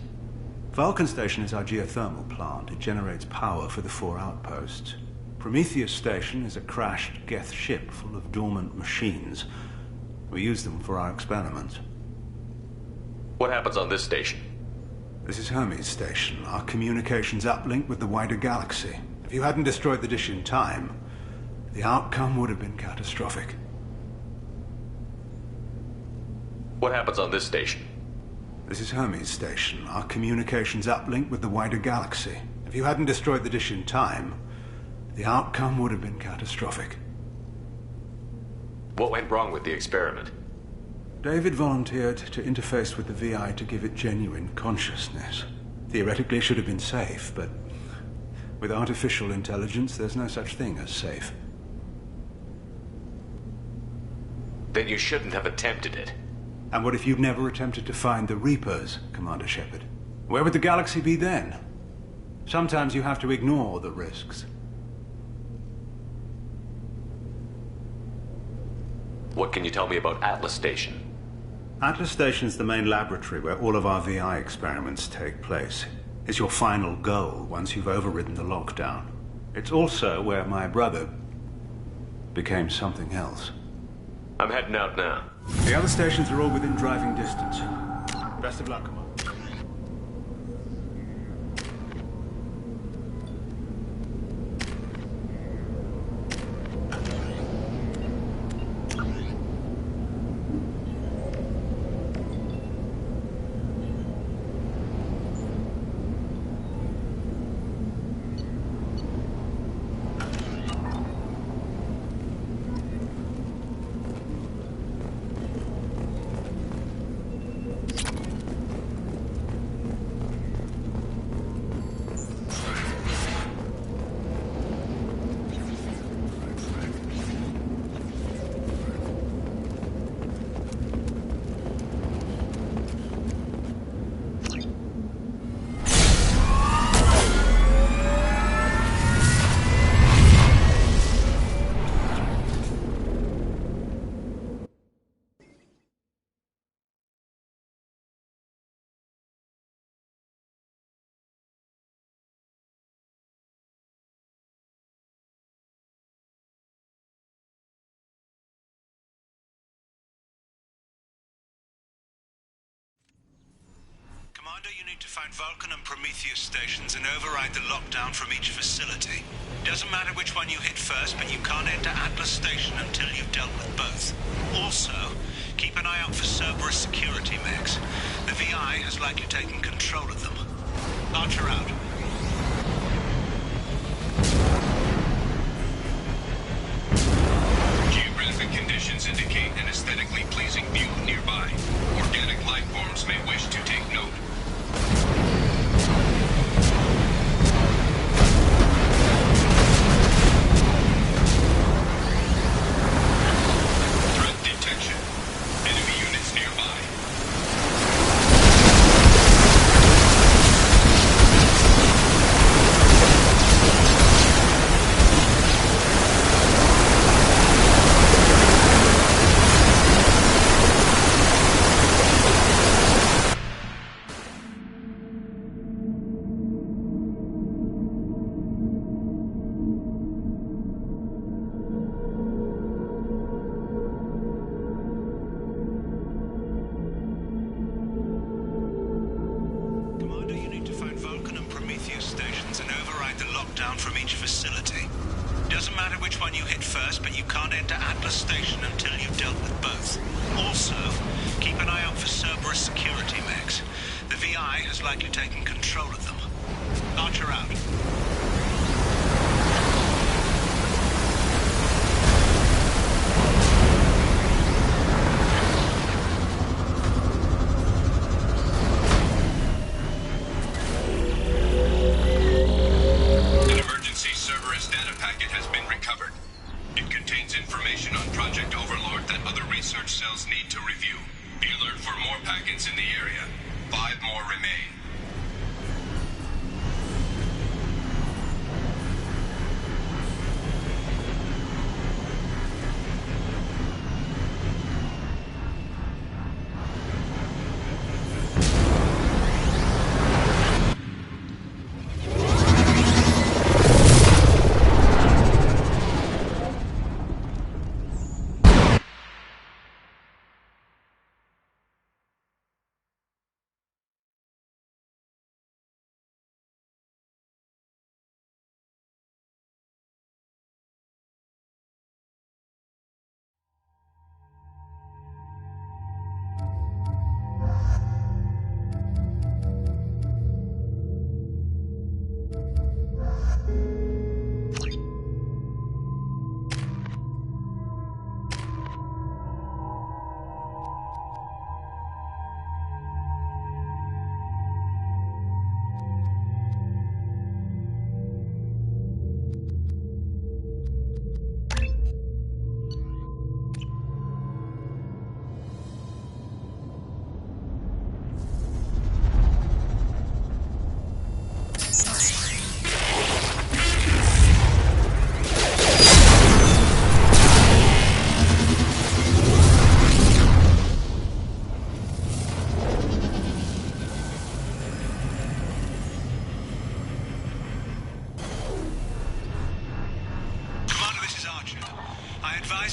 Vulcan Station is our geothermal plant. It generates power for the 4 outposts. Prometheus Station is a crashed Geth ship full of dormant machines. We use them for our experiments. What happens on this station? This is Hermes Station, our communications uplink with the wider galaxy. If you hadn't destroyed the dish in time, the outcome would have been catastrophic. What happens on this station? This is Hermes Station, our communications uplink with the wider galaxy. If you hadn't destroyed the dish in time, the outcome would have been catastrophic. What went wrong with the experiment? David volunteered to interface with the VI to give it genuine consciousness. Theoretically, it should have been safe, but with artificial intelligence, there's no such thing as safe. Then you shouldn't have attempted it. And what if you'd never attempted to find the Reapers, Commander Shepard? Where would the galaxy be then? Sometimes you have to ignore the risks. What can you tell me about Atlas Station? Atlas Station's the main laboratory where all of our VI experiments take place. It's your final goal once you've overridden the lockdown. It's also where my brother became something else. I'm heading out now. The other stations are all within driving distance. Best of luck, Commander. Commander, you need to find Vulcan and Prometheus stations and override the lockdown from each facility. Doesn't matter which one you hit first, but you can't enter Atlas Station until you've dealt with both. Also, keep an eye out for Cerberus security mechs. The VI has likely taken control of them. Archer out. Geographic conditions indicate an aesthetically pleasing view nearby. Organic life forms may wish to take note. Threat detection. Enemy units nearby. Down from each facility. Doesn't matter which one you hit first, but you can't enter Atlas Station until you've dealt with both. Also, keep an eye out for Cerberus security mechs. The VI has likely taken control of them. Archer out. An emergency Cerberus data packet has been recovered. It contains information on Project Overlord that other research cells need to review. Be alert for more packets in the area. 5 more remain.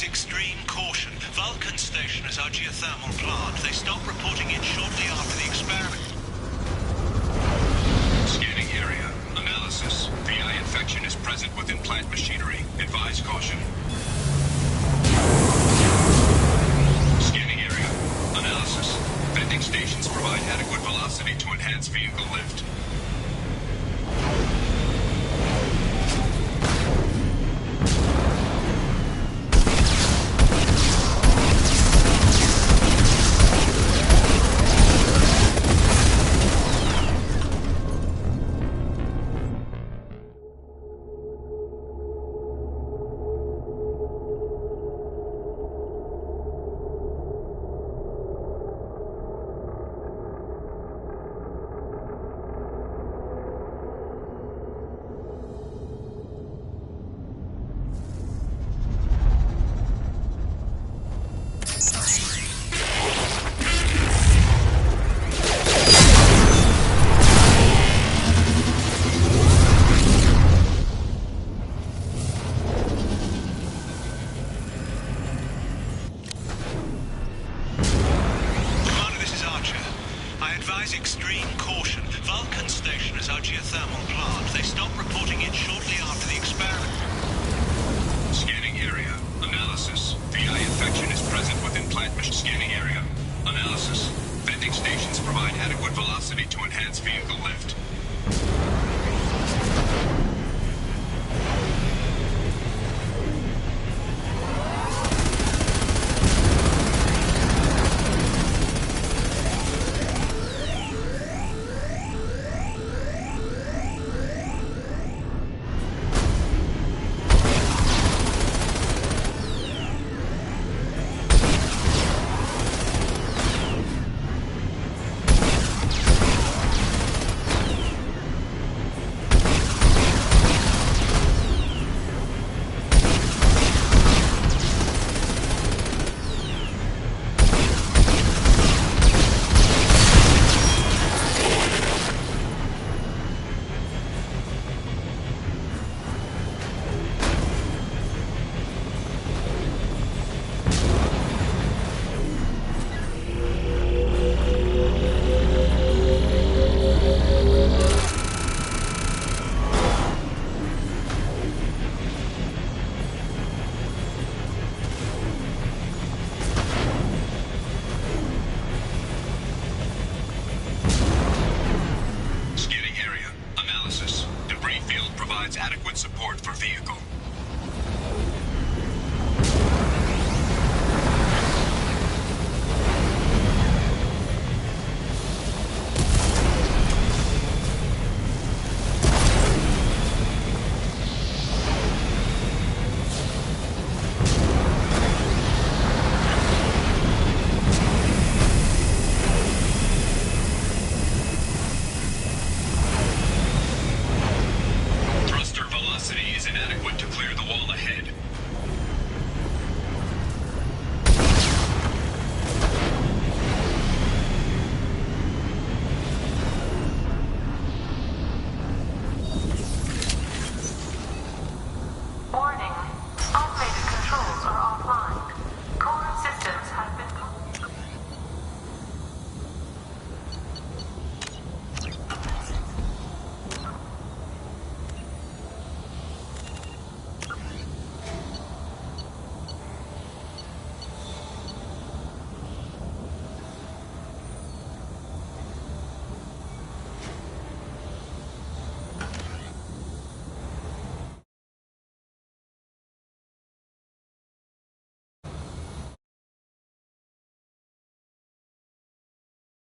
Extreme caution. Vulcan station is our geothermal plant. They stopped reporting in shortly after the experiment. Scanning area. Analysis. VI infection is present within plant machinery. Advise caution. Scanning area. Analysis. Vending stations provide adequate velocity to enhance vehicle lift. Extreme caution. Vulcan station is our geothermal plant. They stopped reporting in shortly after the experiment. Scanning area. Analysis. VI infection is present within plant machine. Scanning area. Analysis. Vending stations provide adequate velocity to enhance vehicle lift. for vehicle